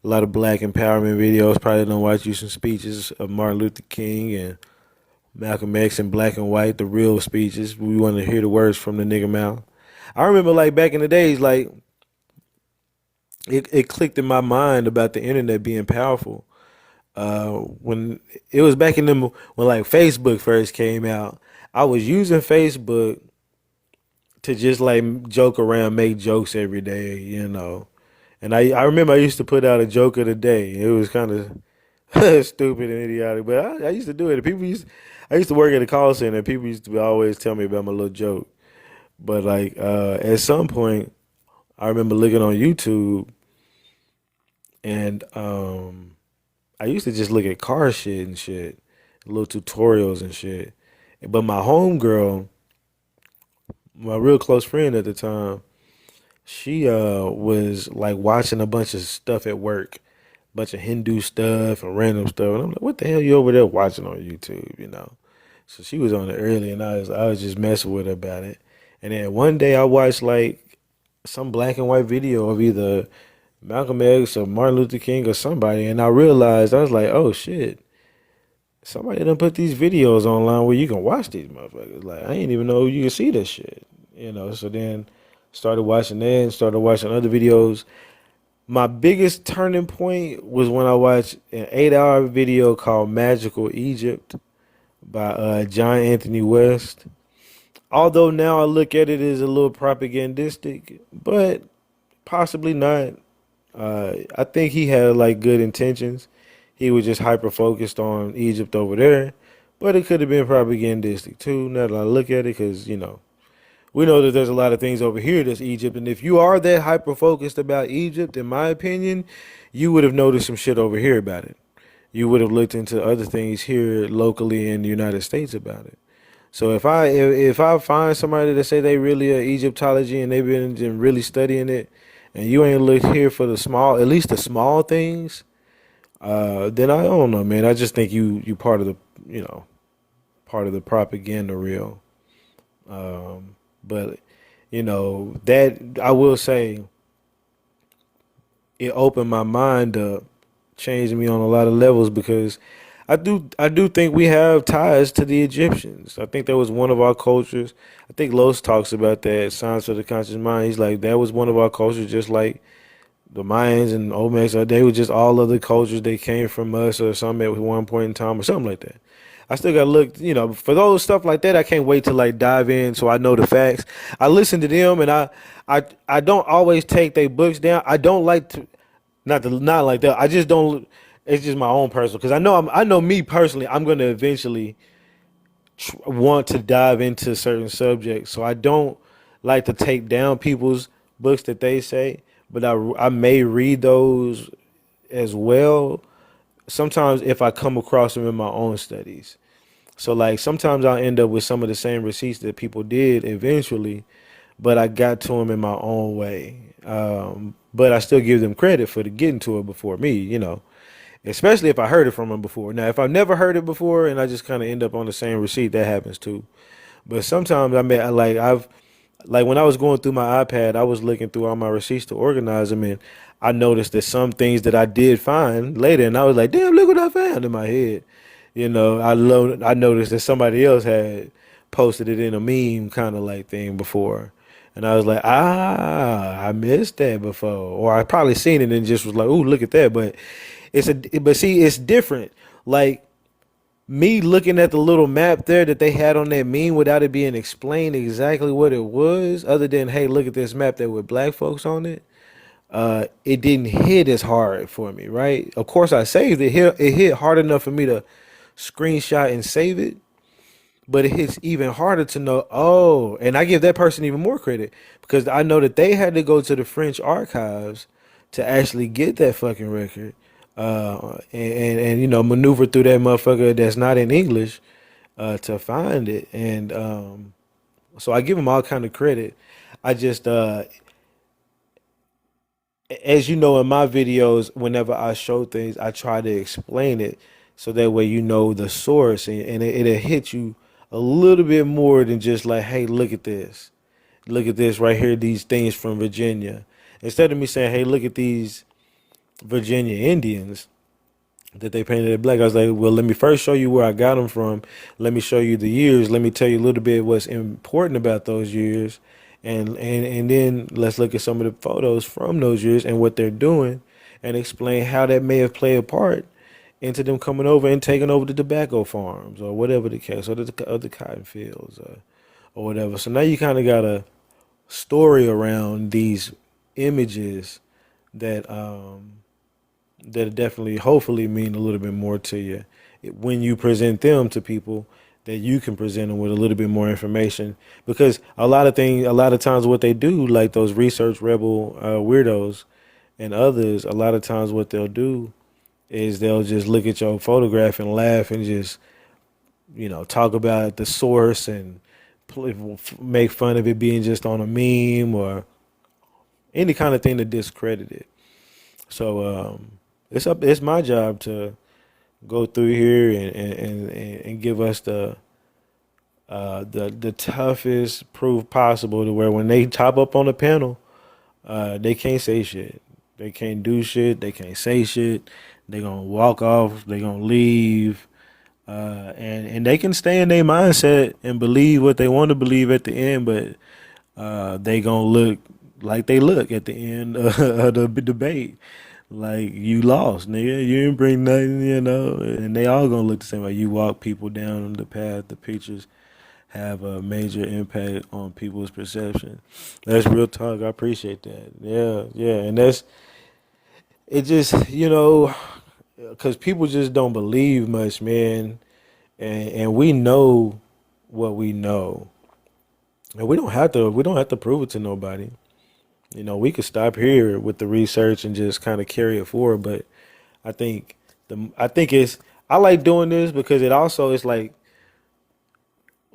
A lot of black empowerment videos. Probably done watch you some speeches of Martin Luther King and Malcolm X in black and white, the real speeches. We want to hear the words from the nigga mouth. I remember like back in the days, like it clicked in my mind about the internet being powerful. When it was back in them when like Facebook first came out, I was using Facebook to just like joke around, make jokes every day. And I remember I used to put out a joke of the day. It was kind of stupid and idiotic, but I used to do it. I used to work at a call center. People used to always tell me about my little joke. But like at some point, I remember looking on YouTube, and I used to just look at car shit and shit, little tutorials and shit. But my homegirl, my real close friend at the time, she was like watching a bunch of stuff at work, bunch of Hindu stuff and random stuff, and I'm like, "What the hell you over there watching on YouTube?" So she was on it early, and I was just messing with her about it. And then one day I watched like some black and white video of either Malcolm X or Martin Luther King or somebody, and I realized I was like, "Oh shit." Somebody done put these videos online where you can watch these motherfuckers. Like I didn't even know you could see this shit. So then started watching that and started watching other videos. My biggest turning point was when I watched an 8-hour video called Magical Egypt by John Anthony West. Although now I look at it as a little propagandistic, but possibly not. I think he had like good intentions. He was just hyper focused on Egypt over there, but it could have been propagandistic too. Now that I look at it, because we know that there's a lot of things over here that's Egypt, and if you are that hyper focused about Egypt, in my opinion, you would have noticed some shit over here about it. you would have looked into other things here locally in the United States about it. So if I find somebody that say they really are Egyptology and they've been really studying it, and you ain't looked here for the small, at least the small things, then I don't know, man. I just think you part of the part of the propaganda reel. But that I will say it opened my mind up, changed me on a lot of levels because I do think we have ties to the Egyptians. I think that was one of our cultures. I think Los talks about that, Science of the Conscious Mind. He's like that was one of our cultures, just like the Mayans and Olmecs. They were just all other cultures. They came from us or something at one point in time or something like that. I still gotta look, for those stuff like that. I can't wait to like dive in so I know the facts. I listen to them and I don't always take their books down. I don't like to not like that. I just don't. It's just my own personal because I know me personally. I'm gonna eventually want to dive into certain subjects, so I don't like to take down people's books that they say, but I may read those as well. Sometimes if I come across them in my own studies. So like sometimes I'll end up with some of the same receipts that people did eventually, but I got to them in my own way. But I still give them credit for the getting to it before me, especially if I heard it from them before. Now, if I've never heard it before and I just kind of end up on the same receipt, that happens too. But sometimes like when I was going through my iPad, I was looking through all my receipts to organize them, and I noticed that some things that I did find later, and I was like, "Damn, look what I found in my head." I noticed that somebody else had posted it in a meme kind of like thing before, and I was like, I missed that before, or I probably seen it and just was like, "Ooh, look at that." But see, it's different. Like me looking at the little map there that they had on that meme without it being explained exactly what it was, other than hey, look at this map that with black folks on it. It didn't hit as hard for me, right? Of course, I saved it. It hit hard enough for me to screenshot and save it, but it hits even harder to know. Oh, and I give that person even more credit because I know that they had to go to the French archives to actually get that fucking record, and maneuver through that motherfucker that's not in English to find it, and so I give them all kind of credit. I just as you know in my videos, whenever I show things, I try to explain it so that way you know the source and it'll hit you a little bit more than just like, hey, look at this. Look at this right here, these things from Virginia. Instead of me saying, hey, look at these Virginia Indians that they painted it black. I was like, well, let me first show you where I got them from. Let me show you the years. Let me tell you a little bit what's important about those years. And then let's look at some of the photos from those years and what they're doing and explain how that may have played a part into them coming over and taking over the tobacco farms or whatever the case, or the cotton fields or whatever. So now you kind of got a story around these images that that definitely, hopefully, mean a little bit more to you when you present them to people. That you can present them with a little bit more information because a lot of times, what they do, like those research rebel weirdos and others, a lot of times what they'll do is they'll just look at your photograph and laugh and just talk about the source and make fun of it being just on a meme or any kind of thing to discredit it. So it's my job to go through here and give us the toughest proof possible to where when they top up on the panel, they can't say shit. They can't do shit. They can't say shit. They gonna walk off. They gonna leave. And they can stay in their mindset and believe what they want to believe at the end, but they gonna look like they look at the end of the debate. Like you lost, nigga. You didn't bring nothing. And they all gonna look the same way. You walk people down the path. The pictures have a major impact on people's perception. That's real talk. I appreciate that. Yeah, yeah. And that's it. Just because people just don't believe much, man. And we know what we know, and we don't have to prove it to nobody. We could stop here with the research and just kind of carry it forward. But I think I think I like doing this because it also is like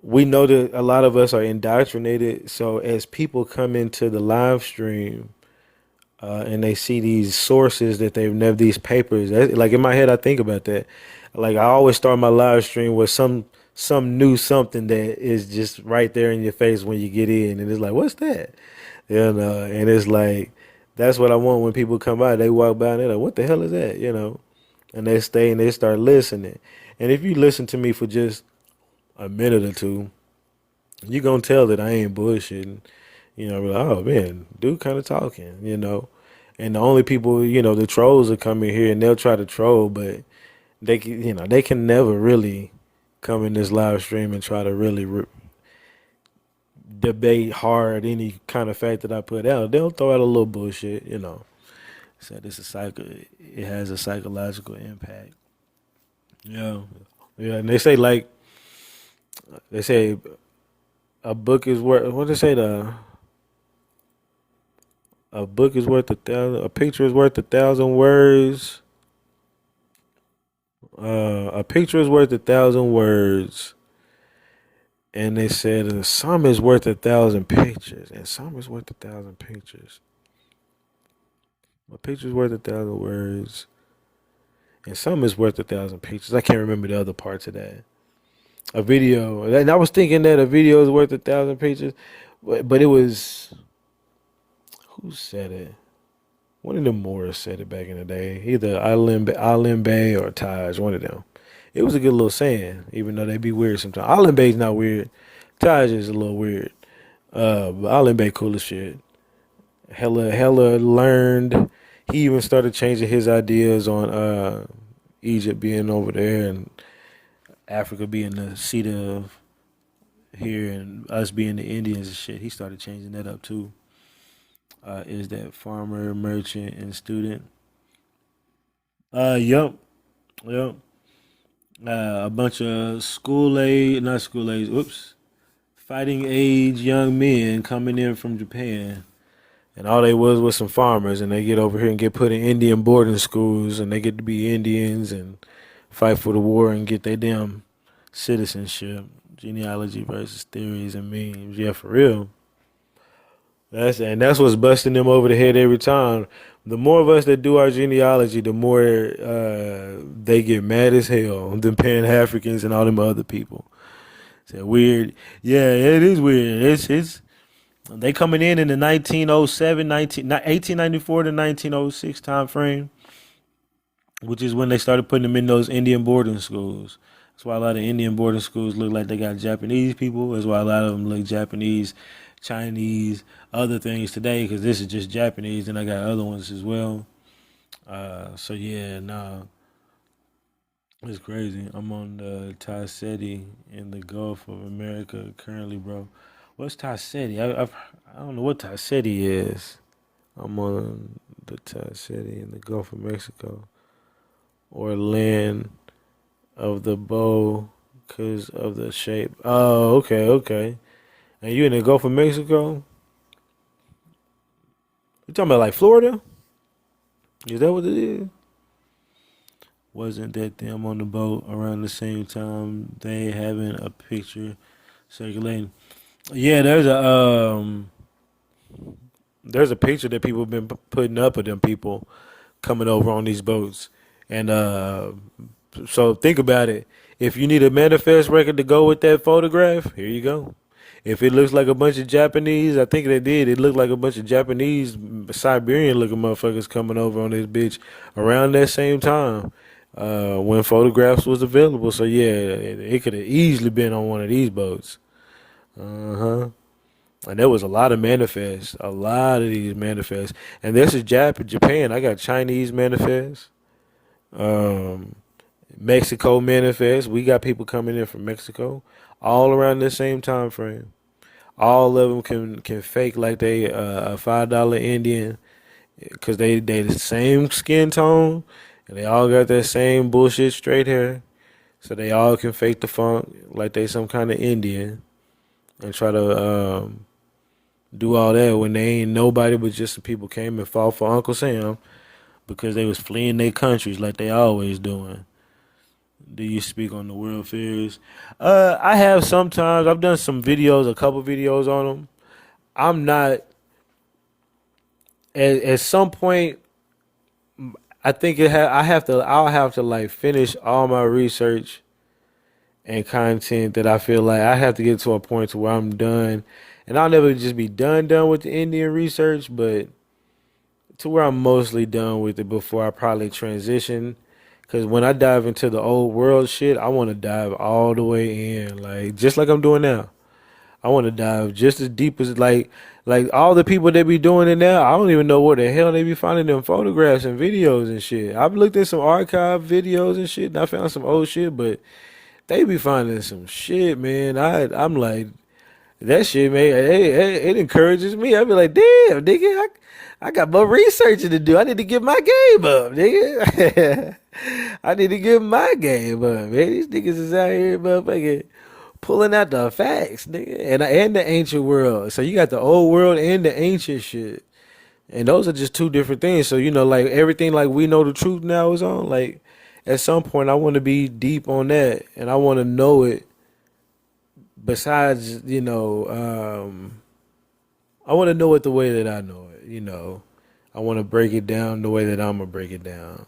we know that a lot of us are indoctrinated. So as people come into the live stream and they see these sources that they've never these papers, like in my head, I think about that. Like I always start my live stream with some new something that is just right there in your face when you get in, and it's like, what's that? And it's like that's what I want when people come by. They walk by and they're like, what the hell is that? And they stay and they start listening. And if you listen to me for just a minute or two, you gonna tell that I ain't bullshitting. Be like, oh man, dude kind of talking. And the only people, the trolls will come in here and they'll try to troll, but they can never really come in this live stream and try to really debate hard any kind of fact that I put out. They'll throw out a little bullshit. So it has a psychological impact. Yeah. Yeah, and they say a book is worth what they say a book is worth a picture is worth 1,000 words. A picture is worth 1,000 words, and they said some is worth 1,000 pictures, and some is worth 1,000 pictures. A picture is worth 1,000 words, and some is worth 1,000 pictures. I can't remember the other parts of that. A video, and I was thinking that a video is worth 1,000 pictures, but it was who said it? One of them Moors said it back in the day. Either Alim Bay or Taj, one of them. It was a good little saying, even though they be weird sometimes. Alim Bay's not weird. Taj is a little weird. But Alim Bay cool as shit. Hella learned. He even started changing his ideas on Egypt being over there and Africa being the seat of here and us being the Indians and shit. He started changing that up too. Is that farmer, merchant, and student? Yup, yup. A bunch of not school age, whoops, fighting age young men coming in from Japan. And all they was some farmers, and they get over here and get put in Indian boarding schools, and they get to be Indians and fight for the war and get their damn citizenship. Genealogy versus theories and memes. Yeah, for real. That's what's busting them over the head every time. The more of us that do our genealogy, the more they get mad as hell. Them Pan Africans and all them other people. It's weird. Yeah, it is weird. It's they coming in the 1907, 1894 to 1906 time frame, which is when they started putting them in those Indian boarding schools. That's why a lot of Indian boarding schools look like they got Japanese people. That's why a lot of them look Japanese, Chinese, other things today, because this is just Japanese, and I got other ones as well. So yeah, nah, it's crazy. I'm on the Taseti in the Gulf of America currently, bro. What's Taseti? I don't know what Taseti is. I'm on the Taseti in the Gulf of Mexico, or land of the bow because of the shape. Oh, okay, okay. And you in the Gulf of Mexico? You talking about like Florida? Is that what it is? Wasn't that them on the boat around the same time they having a picture circulating? Yeah, there's a picture that people have been putting up of them people coming over on these boats, and so think about it. If you need a manifest record to go with that photograph, here you go. If it looks like a bunch of Japanese, I think they did. It looked like a bunch of Japanese, Siberian looking motherfuckers coming over on this bitch around that same time when photographs was available. So yeah, it could have easily been on one of these boats. Uh huh. And there was a lot of these manifests. And this is Japan. I got Chinese manifests, um, Mexico manifests. We got people coming in from Mexico, all around the same time frame. All of them can fake like they a $5 Indian because they the same skin tone and they all got that same bullshit straight hair. So they all can fake the funk like they some kind of Indian and try to do all that when they ain't nobody but just some people came and fought for Uncle Sam. because they was fleeing their countries like they always doing. Do you speak on the world fairs? I have sometimes. I've done some videos, a couple videos on them. I'm not at some point. I think I have to. I'll have to like finish all my research and content that I feel like I have to get to a point to where I'm done, and I'll never just be done with the Indian research, but to where I'm mostly done with it before I probably transition. Because when I dive into the old world shit, I want to dive all the way in, like just like I'm doing now. I want to dive just as deep as like all the people that be doing it now. I don't even know where the hell they be finding them photographs and videos and shit. I've looked at some archive videos and shit, and I found some old shit, but they be finding some shit, man. I'm like, that shit, man, it encourages me. I be like, damn, nigga, I got more researching to do. I need to get my game up, nigga. I need to get my game up, man. These niggas is out here, motherfucking pulling out the facts, nigga, and the ancient world. So you got the old world and the ancient shit, and those are just two different things. So like everything, like we know the truth now is on. Like at some point, I want to be deep on that, and I want to know it. Besides, I want to know it the way that I know it. I want to break it down the way that I'm gonna break it down,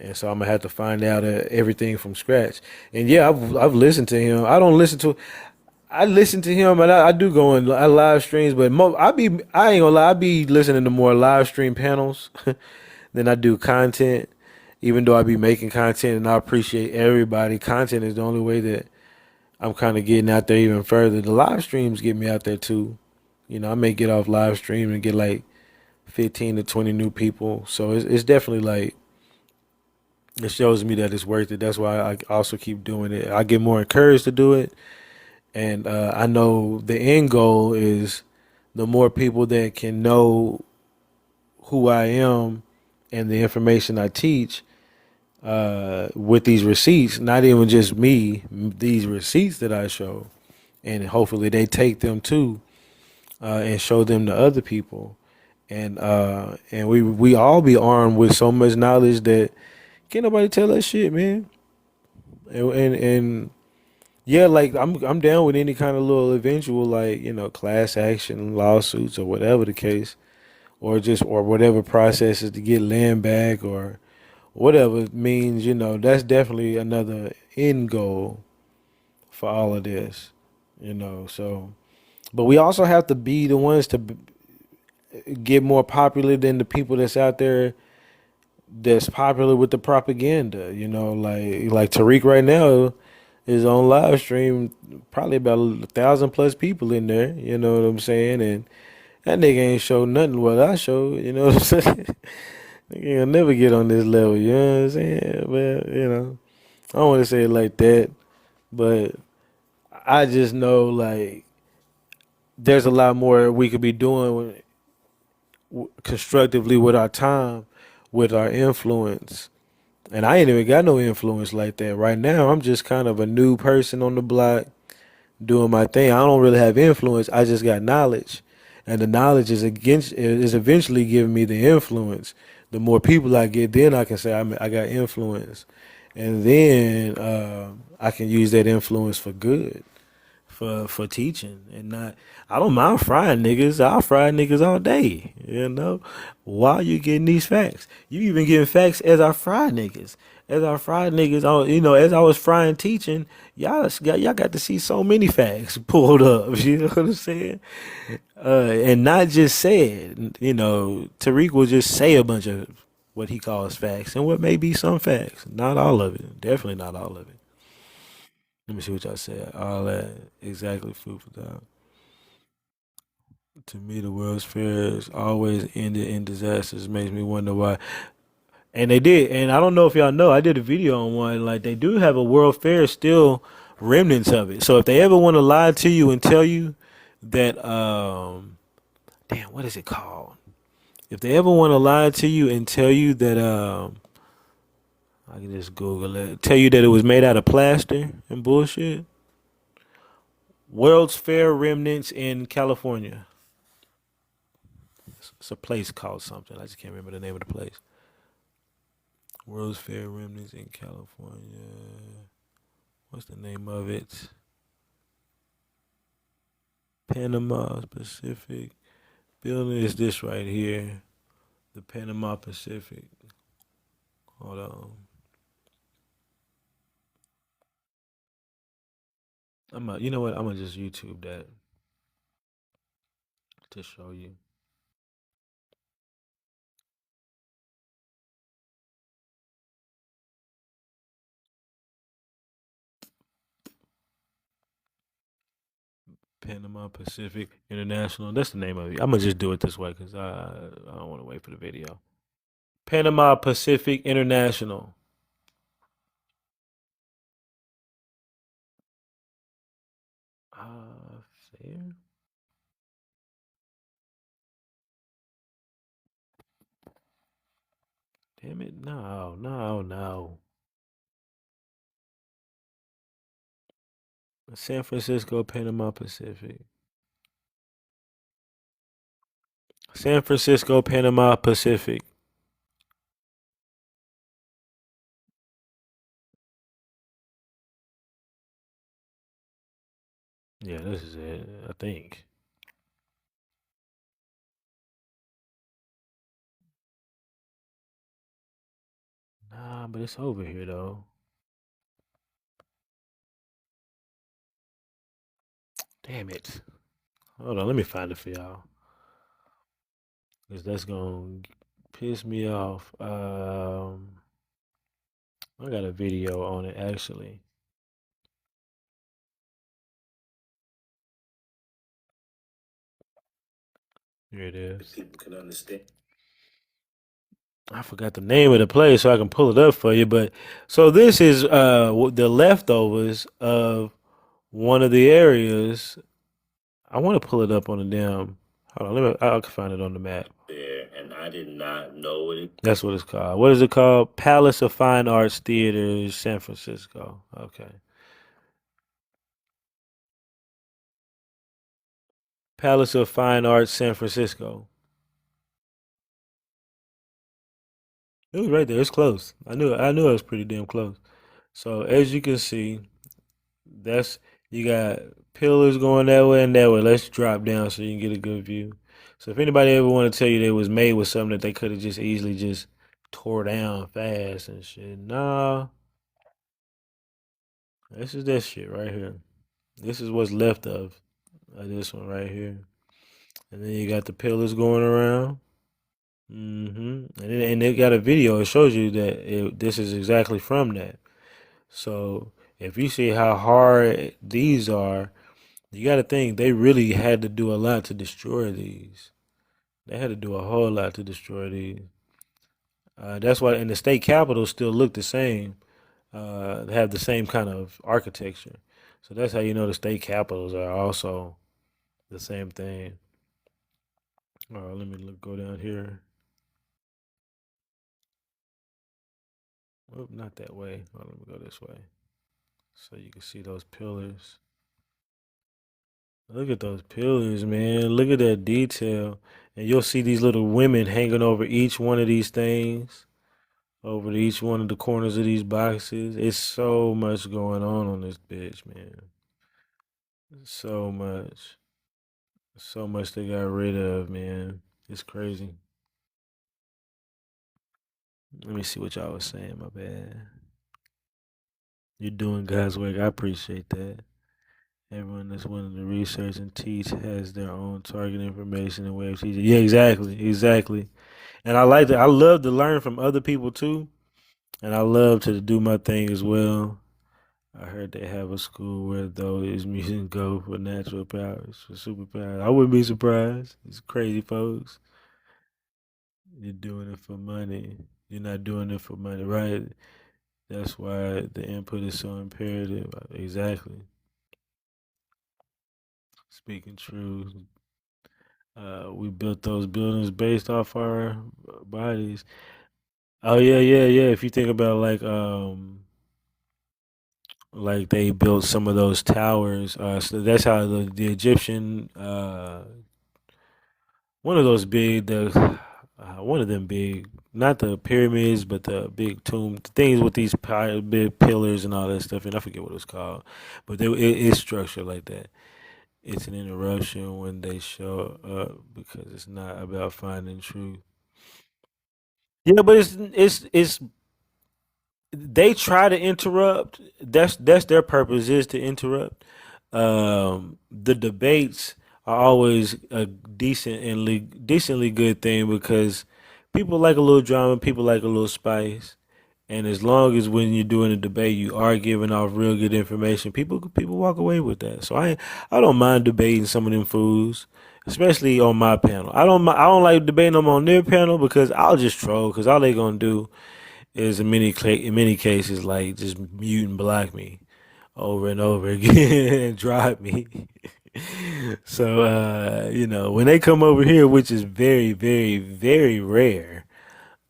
and so I'm gonna have to find out everything from scratch. And yeah, I've listened to him. I listen to him, and I do go in live streams, but I ain't gonna lie, I be listening to more live stream panels than I do content. Even though I be making content, and I appreciate everybody, content is the only way that I'm kind of getting out there even further. The live streams get me out there too. I may get off live stream and get like 15 to 20 new people. So it's definitely like, it shows me that it's worth it. That's why I also keep doing it. I get more encouraged to do it. And I know the end goal is the more people that can know who I am and the information I teach with these receipts, not even just me, these receipts that I show, and hopefully they take them too and show them to other people, and we all be armed with so much knowledge that can't nobody tell us shit, man. And yeah, like I'm down with any kind of little eventual like class action lawsuits or whatever the case, or whatever processes to get land back or whatever it means. That's definitely another end goal for all of this. So, but we also have to be the ones to get more popular than the people that's out there that's popular with the propaganda. Like Tariq right now is on live stream, probably about 1,000 plus people in there. You know what I'm saying? And that nigga ain't show nothing what I show. You know what I'm saying? Nigga will never get on this level. You know what I'm saying? But I don't want to say it like that, but I just know like there's a lot more we could be doing constructively with our time, with our influence. And I ain't even got no influence like that. Right now, I'm just kind of a new person on the block doing my thing. I don't really have influence. I just got knowledge. And the knowledge is eventually giving me the influence. The more people I get, then I can say I got influence. And then I can use that influence for good. For teaching and not, I don't mind frying niggas. I'll fry niggas all day, while you getting these facts. You even getting facts as I fry niggas. As I fry niggas on, as I was frying teaching, y'all got to see so many facts pulled up. You know what I'm saying? And not just said, Tariq will just say a bunch of what he calls facts and what may be some facts. Not all of it. Definitely not all of it. Let me see what y'all said. All that exactly food for thought. To me, the World's Fairs always ended in disasters. Makes me wonder why. And they did. And I don't know if y'all know, I did a video on one. Like they do have a World Fair still, remnants of it. So if they ever want to lie to you and tell you that, damn, what is it called? If they ever want to lie to you and tell you that, I can just Google it. Tell you that it was made out of plaster and bullshit. World's Fair remnants in California. It's a place called something. I just can't remember the name of the place. World's Fair remnants in California. What's the name of it? Panama Pacific building is this right here. The Panama Pacific. Hold on. You know what? I'm gonna just YouTube that to show you. Panama Pacific International. That's the name of it. I'm gonna just do it this way because I don't want to wait for the video. Panama Pacific International. Fair. Damn it! No, no, no. San Francisco, Panama Pacific. San Francisco, Panama Pacific. Yeah, this is it. I think. Nah, but it's over here though. Damn it. Hold on, let me find it for y'all. Cause that's gonna piss me off. I got a video on it actually. Here it is. People can understand. I forgot the name of the place, so I can pull it up for you. But so this is the leftovers of one of the areas. I want to pull it up on the damn. Hold on, I can find it on the map. There, and I did not know it. That's what it's called. What is it called? Palace of Fine Arts Theaters, San Francisco. Okay. Palace of Fine Arts, San Francisco. It was right there. It's close. I knew it was pretty damn close. So as you can see, that's you got pillars going that way and that way. Let's drop down so you can get a good view. So if anybody ever want to tell you they was made with something that they could have just easily just tore down fast and shit, nah, this is that shit right here. This is what's left of this one right here. And then you got the pillars going around. And they got a video. It shows you that this is exactly from that. So if you see how hard these are, you got to think they really had to do a lot to destroy these. They had to do a whole lot to destroy these. That's why, and the state capitals still look the same. They have the same kind of architecture. So that's how you know the state capitals are also the same thing. All right, let me go down here. Oh, not that way. Oh, let me go this way. So you can see those pillars. Look at those pillars, man. Look at that detail. And you'll see these little women hanging over each one of these things, over each one of the corners of these boxes. It's so much going on this bitch, man. So much. So much they got rid of, man. It's crazy. Let me see what y'all was saying, my bad. You're doing God's work. I appreciate that. Everyone that's willing to research and teach has their own target information and way of teaching. Yeah, exactly, exactly. And I like that. I love to learn from other people too, and I love to do my thing as well. I heard they have a school where those musicians go for natural powers, for superpowers. I wouldn't be surprised. It's crazy, folks. You're doing it for money. You're not doing it for money, right? That's why the input is so imperative. Exactly. Speaking truth. We built those buildings based off our bodies. Oh yeah, yeah, yeah. If you think about like they built some of those towers. So that's how the Egyptian one of those big the one of them big, not the pyramids, but the big tomb things with these big pillars and all that stuff. And I forget what it's called, but it's structured like that. It's an interruption when they show up because it's not about finding truth. Yeah, but it's they try to interrupt. That's their purpose is to interrupt. The debates are always a decently good thing because people like a little drama, people like a little spice, and as long as when you're doing a debate you are giving off real good information, people walk away with that. So I don't mind debating some of them fools, especially on my panel. I don't like debating them on their panel because I'll just troll because all they gonna do is in many cases like just mute and block me over and over again and drop me. So when they come over here, which is very, very, very rare,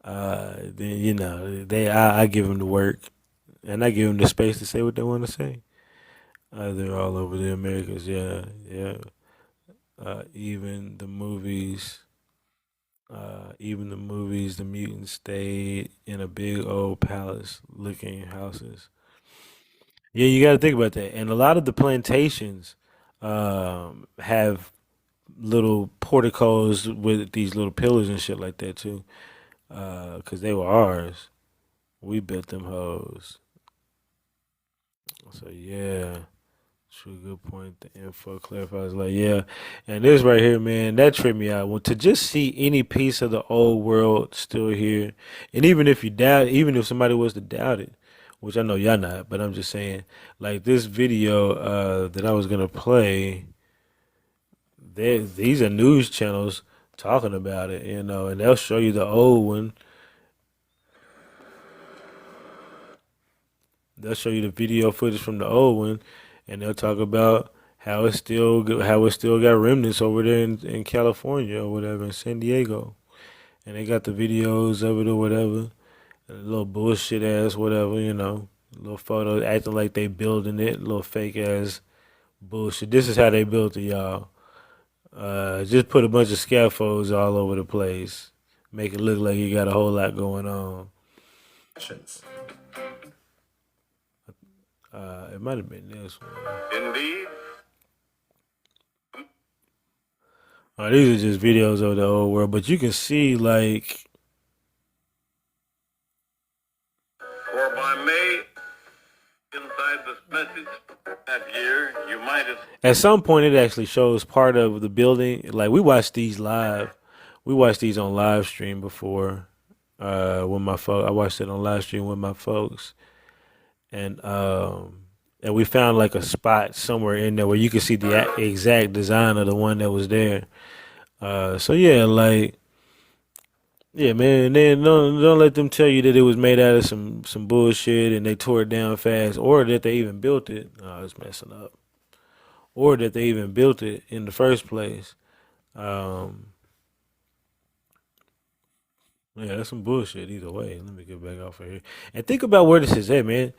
then I give them the work and I give them the space to say what they want to say. They're all over the Americas, yeah, yeah. Even the movies. Even the movies, the mutants stayed in a big old palace looking houses. Yeah, you got to think about that. And a lot of the plantations have little porticos with these little pillars and shit like that too. Because they were ours. We built them hoes. So yeah. True, good point. The info clarifies, like, yeah, and this right here, man, that tripped me out. Well, to just see any piece of the old world still here, and even if you doubt, even if somebody was to doubt it, which I know y'all not, but I'm just saying, like this video that I was gonna play, these are news channels talking about it, and they'll show you the old one. They'll show you the video footage from the old one, and they'll talk about how it still got remnants over there in California or whatever in San Diego, and they got the videos of it or whatever, a little bullshit ass whatever, little photos acting like they building it, little fake ass bullshit. This is how they built it, y'all. Just put a bunch of scaffolds all over the place, make it look like you got a whole lot going on. It might have been this one. Indeed. These are just videos of the old world, but you can see like For by May, inside this message that year, you might have. at some point it actually shows part of the building. Like we watched these live, we watched these on live stream before. With my folks, I watched it on live stream with my folks, and we found like a spot somewhere in there where you could see the exact design of the one that was there. So yeah, like yeah, man. Then don't let them tell you that it was made out of some bullshit and they tore it down fast, or that they even built it. Oh, it's messing up. Or that they even built it in the first place. Um, yeah, that's some bullshit either way. Let me get back off of here and think about where this is at, man.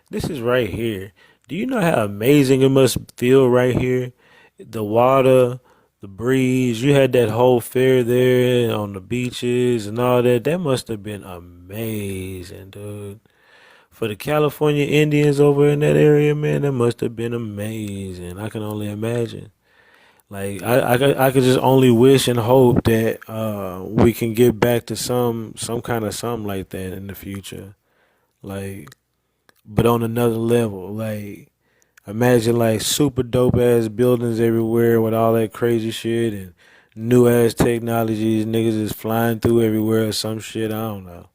This is right here. Do you know how amazing it must feel right here? The water, the breeze. You had that whole fair there on the beaches and all that. That must have been amazing, dude. For the California Indians over in that area, man, that must have been amazing. I can only imagine. Like I could just only wish and hope that we can get back to some kind of something like that in the future. Like, but on another level. Like, imagine like super dope ass buildings everywhere with all that crazy shit and new ass technologies. Niggas is flying through everywhere or some shit. I don't know.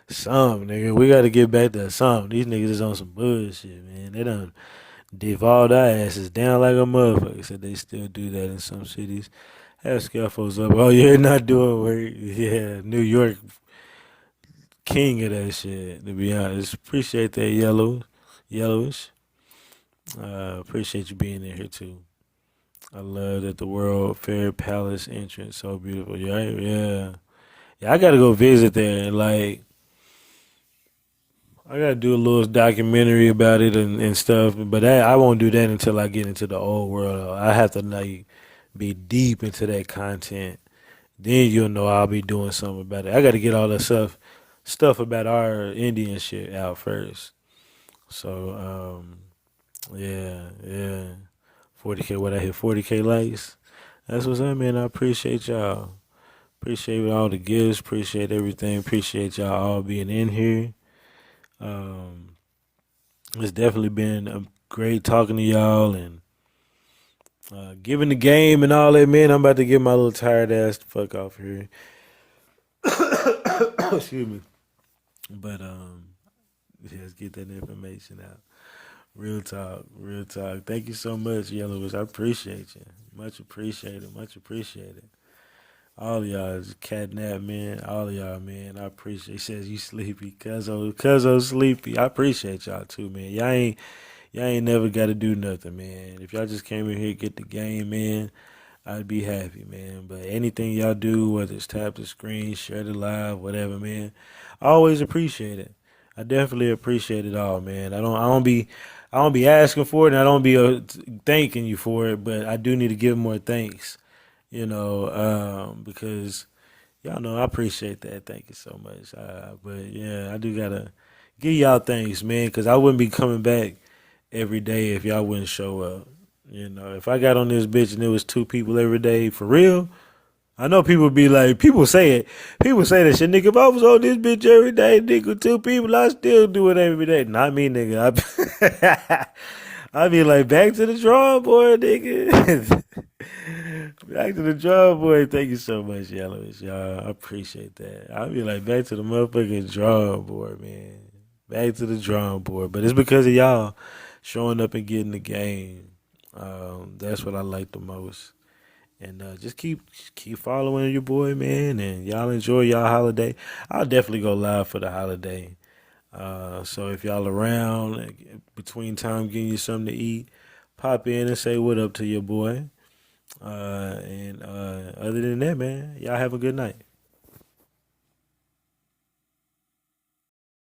Some nigga, we got to get back to some. These niggas is on some bullshit, man. They done devolved our asses down like a motherfucker. Said they still do that in some cities. Have scaffolds up. Oh, you're not doing work. Yeah, New York king of that shit. To be honest, appreciate that yellowish. Appreciate you being in here too. I love that the World Fair Palace entrance so beautiful. Yeah, yeah, yeah. I gotta go visit there and like. I gotta do a little documentary about it and stuff, but I won't do that until I get into the old world. I have to like be deep into that content, then you'll know I'll be doing something about it. I got to get all that stuff about our Indian shit out first. So yeah. 40K, what I hit 40K likes. That's what's up, man. I appreciate y'all. Appreciate all the gifts. Appreciate everything. Appreciate y'all all being in here. Um, it's definitely been a great talking to y'all and giving the game and all that, man. I'm about to get my little tired ass the fuck off here. Excuse me. But just get that information out. Real talk, real talk. Thank you so much, Yellowish. I appreciate you. Much appreciated, much appreciated. All of y'all is catnap, man. All of y'all, man. I appreciate. He says you sleepy, cuzzo sleepy. I appreciate y'all too, man. Y'all ain't never got to do nothing, man. If y'all just came in here get the game, man, I'd be happy, man. But anything y'all do, whether it's tap the screen, share the live, whatever, man, I always appreciate it. I definitely appreciate it all, man. I don't be asking for it, and I don't be thanking you for it, but I do need to give more thanks, because y'all know I appreciate that. Thank you so much. But yeah, I do gotta give y'all thanks, man, because I wouldn't be coming back every day if y'all wouldn't show up. If I got on this bitch and there was two people every day for real, I know people be like, people say it. People say that shit, nigga. If I was on this bitch every day, nigga, two people, I still do it every day. Not me, nigga. I be like, back to the drawing board, nigga. Back to the drawing board. Thank you so much, Yellowish, y'all. I appreciate that. I be like, back to the motherfucking drawing board, man. Back to the drawing board. But it's because of y'all showing up and getting the game. That's what I like the most. And just keep following your boy, man. And y'all enjoy y'all holiday. I'll definitely go live for the holiday. So if y'all around between time getting you something to eat, pop in and say what up to your boy. And other than that, man, y'all have a good night.